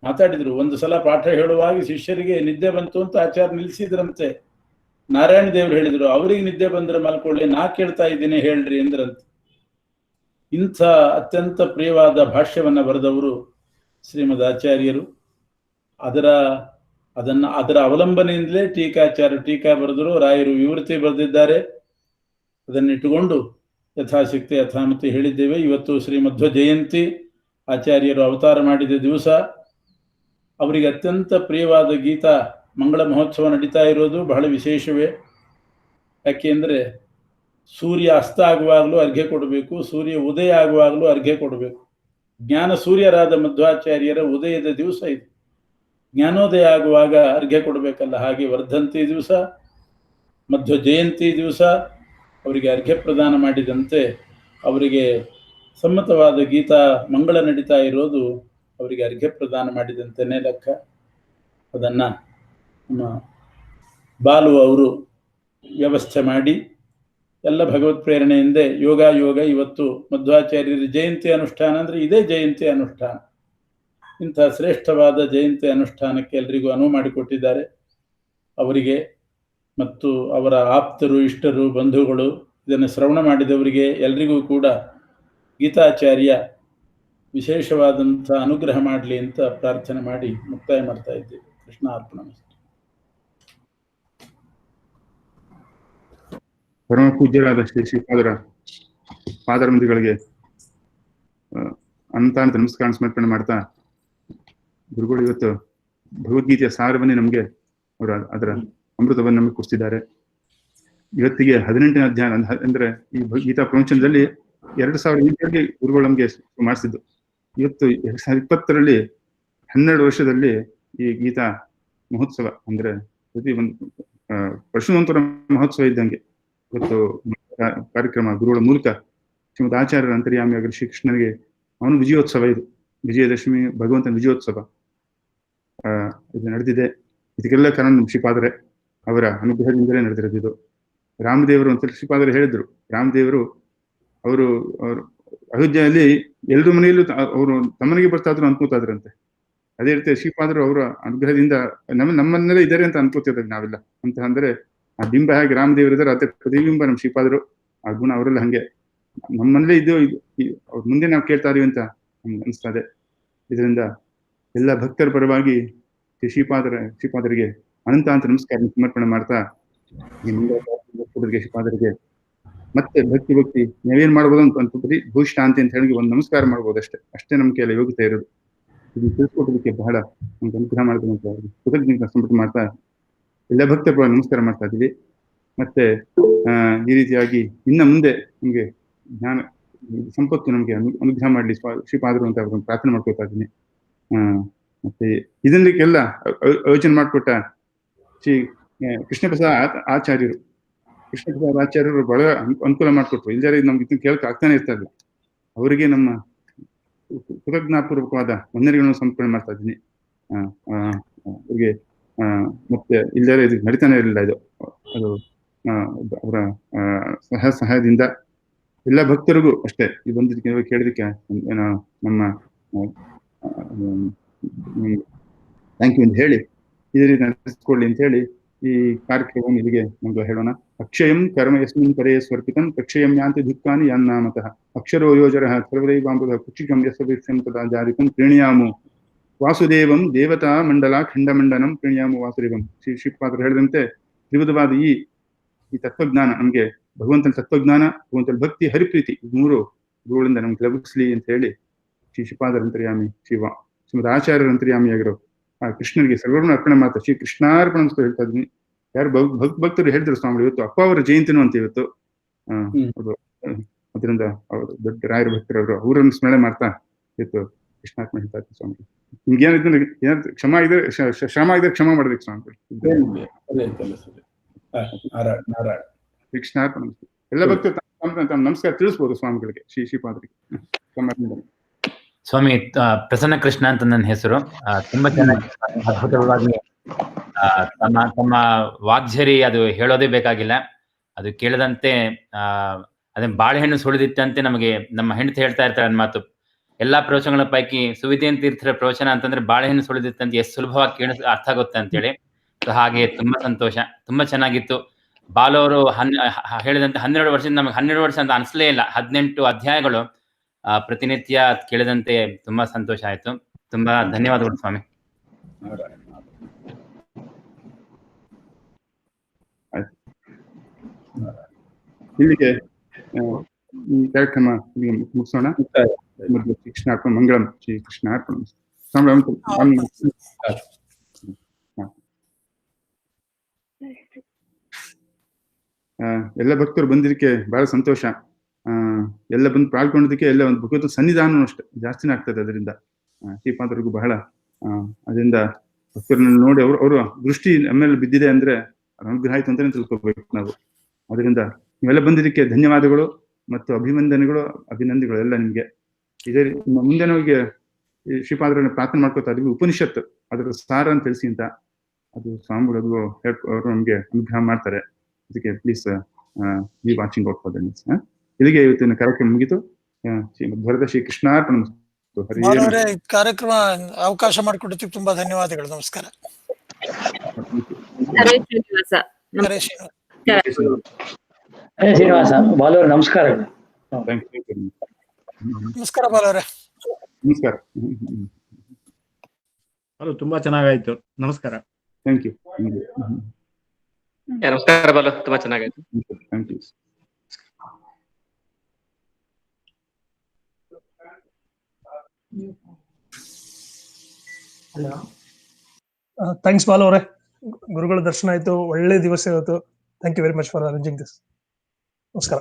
ಮಾತಾಡಿದ್ರು. ಒಂದು ಸಲ ಪಾಠ ಹೇಳುವಾಗ ಶಿಷ್ಯರಿಗೆ ನಿದ್ದೆ ಬಂತು ಅಂತ ಆಚಾರ್ಯ ನಿಲ್ಲಿಸಿದ್ರಂತೆ. ನಾರಾಯಣ ದೇವರು ಹೇಳಿದರು, ಅವರಿಗೆ ನಿದ್ದೆ ಬಂದ್ರೆ ಮಲ್ಕೊಳ್ಳಿ, ನಾ ಕೇಳ್ತಾ ಇದ್ದೀನಿ ಹೇಳ್ರಿ ಎಂದ್ರಂತೆ. ಇಂಥ ಅತ್ಯಂತ ಪ್ರಿಯವಾದ ಭಾಷ್ಯವನ್ನು ಬರೆದವರು ಶ್ರೀಮದ್ ಆಚಾರ್ಯರು. ಅದರ ಅವಲಂಬನೆಯಿಂದಲೇ ಟೀಕಾ ಬರೆದರು. ರಾಯರು ವಿವೃತಿ ಬರೆದಿದ್ದಾರೆ. ಅದನ್ನಿಟ್ಟುಕೊಂಡು ಯಥಾಶಕ್ತಿ ಯಥಾಮತಿ ಹೇಳಿದ್ದೇವೆ. ಇವತ್ತು ಶ್ರೀಮಧ್ವ ಜಯಂತಿ, ಆಚಾರ್ಯರು ಅವತಾರ ಮಾಡಿದ ದಿವಸ. ಅವರಿಗೆ ಅತ್ಯಂತ ಪ್ರಿಯವಾದ ಗೀತಾ ಮಂಗಳ ಮಹೋತ್ಸವ ನಡೀತಾ ಇರೋದು ಬಹಳ ವಿಶೇಷವೇ. ಯಾಕೆಂದರೆ ಸೂರ್ಯ ಅಸ್ತ ಆಗುವಾಗಲೂ ಅರ್ಘ್ಯ ಕೊಡಬೇಕು, ಸೂರ್ಯ ಉದಯ ಆಗುವಾಗಲೂ ಅರ್ಘ್ಯ ಕೊಡಬೇಕು. ಜ್ಞಾನ ಸೂರ್ಯರಾದ ಮಧ್ವಾಚಾರ್ಯರ ಉದಯದ ದಿವಸ ಇದು. ಜ್ಞಾನೋದಯ ಆಗುವಾಗ ಅರ್ಘ್ಯ ಕೊಡಬೇಕಲ್ಲ, ಹಾಗೆ ವರ್ಧಂತಿ ದಿವಸ, ಮಧ್ವ ಜಯಂತಿ ದಿವಸ ಅವರಿಗೆ ಅರ್ಘ್ಯ ಪ್ರದಾನ ಮಾಡಿದಂತೆ ಅವರಿಗೆ ಸಮ್ಮತವಾದ ಗೀತಾ ಮಂಗಳ ನಡೀತಾ ಇರೋದು ಅವರಿಗೆ ಅರ್ಘ್ಯ ಪ್ರದಾನ ಮಾಡಿದಂತೆಯೇ ಲೆಕ್ಕ. ಅದನ್ನು ನಮ್ಮ ಬಾಲು ಅವರು ವ್ಯವಸ್ಥೆ ಮಾಡಿ ಎಲ್ಲ ಭಗವತ್ ಪ್ರೇರಣೆಯಿಂದ ಯೋಗ ಇವತ್ತು ಮಧ್ವಾಚಾರ್ಯರ ಜಯಂತಿ ಅನುಷ್ಠಾನ ಅಂದರೆ ಇದೇ ಜಯಂತಿ ಅನುಷ್ಠಾನ. ಇಂಥ ಶ್ರೇಷ್ಠವಾದ ಜಯಂತಿ ಅನುಷ್ಠಾನಕ್ಕೆ ಎಲ್ರಿಗೂ ಅನುವು ಮಾಡಿಕೊಟ್ಟಿದ್ದಾರೆ. ಅವರಿಗೆ ಮತ್ತು ಅವರ ಆಪ್ತರು, ಇಷ್ಟರು, ಬಂಧುಗಳು, ಇದನ್ನು ಶ್ರವಣ ಮಾಡಿದವರಿಗೆ ಎಲ್ರಿಗೂ ಕೂಡ ಗೀತಾಚಾರ್ಯ ವಿಶೇಷವಾದಂಥ ಅನುಗ್ರಹ ಮಾಡಲಿ ಅಂತ ಪ್ರಾರ್ಥನೆ ಮಾಡಿ ಮುಕ್ತಾಯ ಮಾಡ್ತಾ ಇದ್ದೇವೆ. ಕೃಷ್ಣ ಅರ್ಪಣಮಸ್ತು. ಪರಮ ಪೂಜ್ಯರಾದ ಶ್ರೀ ಶ್ರೀಪಾದರ ಪಾದರಂದಿಗಳಿಗೆ ಅಂತ ನಮಸ್ಕಾರ ಸಮರ್ಪಣೆ ಮಾಡ್ತಾ, ಗುರುಗಳು ಇವತ್ತು ಭಗವದ್ಗೀತೆಯ ಸಾರವನ್ನೇ ನಮಗೆ ಅದರ ಅಮೃತವನ್ನು ನಮಗೆ ಕೊಡಿಸಿದ್ದಾರೆ. ಇವತ್ತಿಗೆ 18ನೇ ಅಧ್ಯಾಯ ಅಂದ್ರೆ ಈ ಗೀತಾ ಪ್ರವಚನದಲ್ಲಿ 2008ರಲ್ಲಿ ಗುರುಗಳು ನಮಗೆ ಮಾಡಿಸಿದ್ದು. ಇವತ್ತು 2020ರಲ್ಲಿ 12 ವರ್ಷದಲ್ಲಿ ಈ ಗೀತಾ ಮಹೋತ್ಸವ ಅಂದ್ರೆ ಪ್ರತಿ ಒಂದು ವರ್ಷಾಂತರ ಮಹೋತ್ಸವ ಇದ್ದಂಗೆ ಇವತ್ತು ಕಾರ್ಯಕ್ರಮ ಗುರುಗಳ ಮೂಲಕ ಶ್ರೀಮದ್ ಆಚಾರ್ಯರ ಅಂತರ್ಯಾಮಿಯಾಗಿ ಶ್ರೀಕೃಷ್ಣನಿಗೆ ಅವನು ವಿಜಯೋತ್ಸವ, ಇದು ವಿಜಯದಶಮಿ ಭಗವಂತನ ವಿಜಯೋತ್ಸವ ಇದು ನಡೆದಿದೆ. ಇದಕ್ಕೆಲ್ಲ ಕಾರಣ ನಮ್ಮ ಶ್ರೀಪಾದರೆ ಅವರ ಅನುಗ್ರಹದಿಂದಲೇ ನಡೆದಿರೋದು ಇದು. ರಾಮದೇವರು ಅಂತ ಶ್ರೀಪಾದರು ಹೇಳಿದ್ರು. ರಾಮದೇವರು ಅವರು ಅಯೋಧ್ಯೆಯಲ್ಲಿ ಎಲ್ಲರ ಮನೆಯಲ್ಲೂ ಅವರು ತಮ್ಮನಿಗೆ ಬರ್ತಾ ಇದ್ರು ಅನ್ಕೋತಾದ್ರಂತೆ. ಅದೇ ರೀತಿ ಶ್ರೀಪಾದರು ಅವರ ಅನುಗ್ರಹದಿಂದ ನಮ್ಮನ್ನೆಲ್ಲ ಇದ್ದಾರೆ ಅಂತ ಅನ್ಕೋತಿದ್ವಿ ನಾವೆಲ್ಲ. ಅಂತ ಅಂದ್ರೆ ಆ ಬಿಂಬ ಹೇಗೆ ರಾಮದೇವರು ಇದ್ದಾರೆ ಅದೇ ಪ್ರತಿಬಿಂಬ ನಮ್ಮ ಶ್ರೀಪಾದರು, ಆ ಗುಣ ಅವರೆಲ್ಲ ಹಂಗೆ ನಮ್ಮಲ್ಲೇ ಇದು ಅವ್ರ ಮುಂದೆ ನಾವು ಕೇಳ್ತಾ ಇದೀವಿ ಅಂತ ನಮ್ಗೆ ಅನಿಸ್ತಾ ಇದೆ. ಇದರಿಂದ ಎಲ್ಲ ಭಕ್ತರ ಪರವಾಗಿ ಶ್ರೀಪಾದರಿಗೆ ಅನಂತ ಅಂತ ನಮಸ್ಕಾರ ಸಮರ್ಪಣೆ ಮಾಡ್ತಾ ಈ ಶ್ರೀಪಾದರಿಗೆ ಮತ್ತೆ ಭಕ್ತಿ ನಾವೇನ್ ಮಾಡ್ಬೋದು ಅಂತ ಬರೀ ಭೂಷಾಂತಿ ಅಂತ ಹೇಳಿ ಒಂದು ನಮಸ್ಕಾರ ಮಾಡ್ಬೋದು ಅಷ್ಟೇ ನಮ್ಮ ಕೈಯಲ್ಲಿ ಯೋಗ್ಯತೆ ಇರೋದು. ಇದು ತಿಳಿಸ್ಕೊಟ್ಟದಕ್ಕೆ ಬಹಳ ನಮ್ಗೆ ಅನುಗ್ರಹ ಮಾಡ್ತೀನಿ ಅಂತ ಕೃತಜ್ಞತೆ ಸಮರ್ಪಣೆ ಮಾಡ್ತಾ ಎಲ್ಲ ಭಕ್ತರ ಪರವಾಗಿ ನಮಸ್ಕಾರ ಮಾಡ್ತಾ ಇದ್ದೀವಿ. ಮತ್ತೆ ಈ ರೀತಿಯಾಗಿ ಇನ್ನ ಮುಂದೆ ನಮ್ಗೆ ಜ್ಞಾನ ಸಂಪತ್ತು ನಮ್ಗೆ ಅನುಗ್ರಹ ಮಾಡ್ಲಿ ಶ್ರೀಪಾದರು ಅಂತ ಅವ್ರನ್ನ ಪ್ರಾರ್ಥನೆ ಮಾಡ್ಕೊಳ್ತಾ ಇದ್ದೀನಿ. ಮತ್ತೆ ಇದನ್ನೆಲ್ಲ ಯೋಚನೆ ಮಾಡಿಕೊಟ್ಟ ಶ್ರೀ ಕೃಷ್ಣ ಪ್ರಸಾದ್ ಆಚಾರ್ಯರು ಬಹಳ ಅನುಕೂಲ ಮಾಡಿಕೊಟ್ರು. ಇಲ್ಲದೇ ನಮ್ಗೆ ಇದನ್ನ ಕೇಳಕ್ ಆಗ್ತಾನೆ ಇರ್ತಾ ಇಲ್ಲ. ಅವರಿಗೆ ನಮ್ಮ ಕೃತಜ್ಞಾಪೂರ್ವಕವಾದ ವಂದನೆಗಳನ್ನು ಸಮರ್ಪಣೆ ಮಾಡ್ತಾ ಇದ್ದೀನಿ. ಅವ್ರಿಗೆ ಮತ್ತೆ ಇಲ್ಲದೇ ಇದಕ್ಕೆ ನಡೀತಾನೆ ಇರಲಿಲ್ಲ ಇದು. ಅದು ಅವರ ಸಹಾಯದಿಂದ ಎಲ್ಲ ಭಕ್ತರಿಗೂ ಅಷ್ಟೇ ಈ ಬಂದಿದ್ದಕ್ಕೆ ಕೇಳಿದಕ್ಕೆ ನಮ್ಮ ಥ್ಯಾಂಕ್ ಯು ಅಂತ ಹೇಳಿ ಇದೇ ರೀತಿ ನಡೆಸಿಕೊಳ್ಳಿ ಅಂತ ಹೇಳಿ ಈ ಕಾರ್ಯಕ್ರಮವನ್ನು ಇಲ್ಲಿಗೆ ನಮ್ಗೆ ಹೇಳೋಣ. ಅಕ್ಷಯಂ ಕರ್ಮ ಯಸ್ಮಿನ್ ಪರೇ ಸ್ವರ್ಪಿತಂ ಪ್ರಕ್ಷಯಂ ಯಾಂತಿ ದುಃಖಾನಿ ಯನ್ನಾಮತಃ ಅಕ್ಷರೋ ಯೋಜರಃ ಸರ್ವದೈವಾಂಬುಧ ಕುಚಿಕಂ ಯಸ್ವೀಕ್ಷಂ ತದಾ ಜಾರಿಕಂ ಪ್ರಣಯಾಮು ವಾಸುದೇವಂ ದೇವತಾ ಮಂಡಲ ಖಂಡಮಂಡನಂ ಪ್ರಣಯಾಮು ವಾಸುದೇವಂ. ಶ್ರೀಪಾದರು ಹೇಳಿದಂತೆ ತ್ರಿವಿಧವಾದ ಈ ತತ್ವಜ್ಞಾನ ನಮ್ಗೆ ಭಗವಂತನ ತತ್ವಜ್ಞಾನ, ಭಗವಂತನ ಭಕ್ತಿ, ಹರಿಪ್ರೀತಿ ಮೂರು ಗುರುಗಳಿಂದ ನಮ್ಗೆ ಲಭಿಸ್ಲಿ ಅಂತ ಹೇಳಿ ಶ್ರೀಪಾದರ ಅಂತರ್ಯಾಮಿ ಶ್ರೀಮದ್ ಆಚಾರ್ಯರ ಅಂತರ್ಯಾಮಿಯಾಗಿರೋ ಆ ಕೃಷ್ಣನಿಗೆ ಸರ್ವರ್ಣ ಅರ್ಪಣೆ ಮಾಡ್ತಾ ಶ್ರೀ ಕೃಷ್ಣಾರ್ಪಣ ಅಂತ ಹೇಳ್ತಾ ಇದ್ದೀನಿ. ಯಾರು ಭಕ್ತರು ಹೇಳಿದ್ರು ಸ್ವಾಮಿಗಳು ಇವತ್ತು ಅಪ್ಪ ಅವರ ಜಯಂತಿನೂ ಅಂತ ಇವತ್ತು. ಅದರಿಂದ ಅವರು ದೊಡ್ಡ ರಾಯರ ಭಕ್ತರವರು ಅವರನ್ನು ಸ್ಮರಣೆ ಮಾಡ್ತಾ ಇವತ್ತು ಕೃಷ್ಣಾರ್ಪಣೆ ಹೇಳ್ತಾ ಇತ್ತು ಸ್ವಾಮಿಗಳು. ನಿಮ್ಗೆ ಏನಾದ್ರು ಶ್ರಮ ಇದ್ರೆ ಕ್ಷಮ ಮಾಡ್ಬೇಕು ಸ್ವಾಮಿಗಳು. ಕೃಷ್ಣಾರ್ಪಣ ಎಲ್ಲ ಭಕ್ತರು ತಮ್ಮ ನಮಸ್ಕಾರ ತಿಳಿಸ್ಬೋದು ಸ್ವಾಮಿಗಳಿಗೆ, ಶ್ರೀಪಾದರಿಗೆ. ಸ್ವಾಮಿ ಪ್ರಸನ್ನ ಕೃಷ್ಣ ಅಂತ ನನ್ನ ಹೆಸರು. ತುಂಬಾ ಚೆನ್ನಾಗಿ ಅದ್ಭುತವಾಗಿ ತಮ್ಮ ವಾಗ್ಝರಿ ಅದು ಹೇಳೋದೇ ಬೇಕಾಗಿಲ್ಲ. ಅದು ಕೇಳದಂತೆ ಅದೇ ಬಾಳೆಹಣ್ಣು ಸುಳಿದಿತ್ತಂತೆ ನಮಗೆ ನಮ್ಮ ಹೆಂಡತಿ ಹೇಳ್ತಾ ಇರ್ತಾರೆ ನನ್ನ ಮಾತು. ಎಲ್ಲಾ ಪ್ರವಚನಗಳ ಪೈಕಿ ಸುವಿಧೇನ್ ತೀರ್ಥರ ಪ್ರವಚನ ಅಂತಂದ್ರೆ ಬಾಳೆಹಣ್ಣು ಸುಳಿದಿತ್ತಂತೆ ಎಷ್ಟು ಸುಲಭವಾಗಿ ಅರ್ಥ ಆಗುತ್ತೆ ಅಂತೇಳಿ. ಹಾಗೆ ತುಂಬಾ ಸಂತೋಷ, ತುಂಬಾ ಚೆನ್ನಾಗಿತ್ತು. ಬಾಲು ಅವರು ಹೇಳಿದಂತೆ 12 ವರ್ಷದಿಂದ ನಮಗೆ 12 ವರ್ಷ ಅಂತ ಅನ್ಸಲೇ ಇಲ್ಲ. 18 ಅಧ್ಯಾಯಗಳು ಪ್ರತಿನಿತ್ಯ ಕೇಳಿದಂತೆ ತುಂಬಾ ಸಂತೋಷ ಆಯ್ತು. ತುಂಬಾ ಧನ್ಯವಾದಗಳು ಸ್ವಾಮಿ. ಇಲ್ಲಿಗೆ ಈ ಕಾರ್ಯಕ್ರಮ ಮುಗಿಸೋಣ. ಶ್ರೀ ಕೃಷ್ಣಾರ್ಪಣ ಮಂಗಳಂ. ಶ್ರೀ ಕೃಷ್ಣಾರ್ಪಣ. ಎಲ್ಲ ಭಕ್ತರು ಬಂದಿದ್ದಕ್ಕೆ ಬಹಳ ಸಂತೋಷ. ಎಲ್ಲ ಬಂದು ಪಾಲ್ಗೊಂಡಿದ್ದಕ್ಕೆ ಎಲ್ಲ ಒಂದು ಭಗವಂತ ಸನ್ನಿಧಾನ ಅಷ್ಟೇ ಜಾಸ್ತಿನೇ ಆಗ್ತದೆ. ಅದರಿಂದ ಶ್ರೀಪಾದರಿಗೂ ಬಹಳ ಅದರಿಂದ ಭಕ್ತರನ್ನ ನೋಡಿ ಅವರ ದೃಷ್ಟಿ ಆಮೇಲೆ ಬಿದ್ದಿದೆ ಅಂದ್ರೆ ಅನುಗ್ರಹ ಆಯ್ತು ಅಂತಾನೆ ತಿಳ್ಕೊಬೇಕು ನಾವು. ಅದರಿಂದ ನೀವೆಲ್ಲ ಬಂದಿದ್ದಕ್ಕೆ ಧನ್ಯವಾದಗಳು ಮತ್ತು ಅಭಿನಂದನೆಗಳು ಎಲ್ಲ ನಿಮ್ಗೆ. ಇದೇ ಮುಂದೆ ನಮಗೆ ಶ್ರೀಪಾದರನ್ನ ಪ್ರಾರ್ಥನೆ ಮಾಡ್ಕೊತಾ ಇದೀವಿ. ಉಪನಿಷತ್ತು ಅದರ ಸಾರ ಅಂತ ತಿಳಿಸಿ ಅಂತ ಅದು ಸ್ವಾಮಿಗಳು ಅವರು ನಮ್ಗೆ ಅನುಗ್ರಹ ಮಾಡ್ತಾರೆ. ಅದಕ್ಕೆ please be watching out for the news. ಇಲ್ಲಿಗೆ ಇವತ್ತಿನ ಕಾರ್ಯಕ್ರಮ ಮುಗಿತು. ಭರದ ಶ್ರೀ ಕೃಷ್ಣಾರ್ಪಣ. ಕಾರ್ಯಕ್ರಮ ಅವಕಾಶ ಮಾಡಿಕೊಟ್ಟಿದ್ದಕ್ಕೆ ತುಂಬಾ ಧನ್ಯವಾದಗಳು. ನಮಸ್ಕಾರ. ಶ್ರೀನಿವಾಸ ಬಾಲವರೇ ನಮಸ್ಕಾರಗಳು. ನಮಸ್ಕಾರ ಬಾಲವರೇ. ನಮಸ್ಕಾರ. ಅದು ತುಂಬಾ ಚೆನ್ನಾಗಾಯ್ತು. ನಮಸ್ಕಾರ. Thank you. ನಮಸ್ಕಾರ ಬಾಲು, ತುಂಬಾ ಚೆನ್ನಾಗಾಯ್ತು. Thank you. ಥ್ಯಾಂಕ್ಸ್ ಬಾಲು ಅವರೇ. ಗುರುಗಳ ದರ್ಶನ ಆಯ್ತು. ಒಳ್ಳೆ ದಿವಸ ಇವತ್ತು. Thank you very much for arranging this. ನಮಸ್ಕಾರ.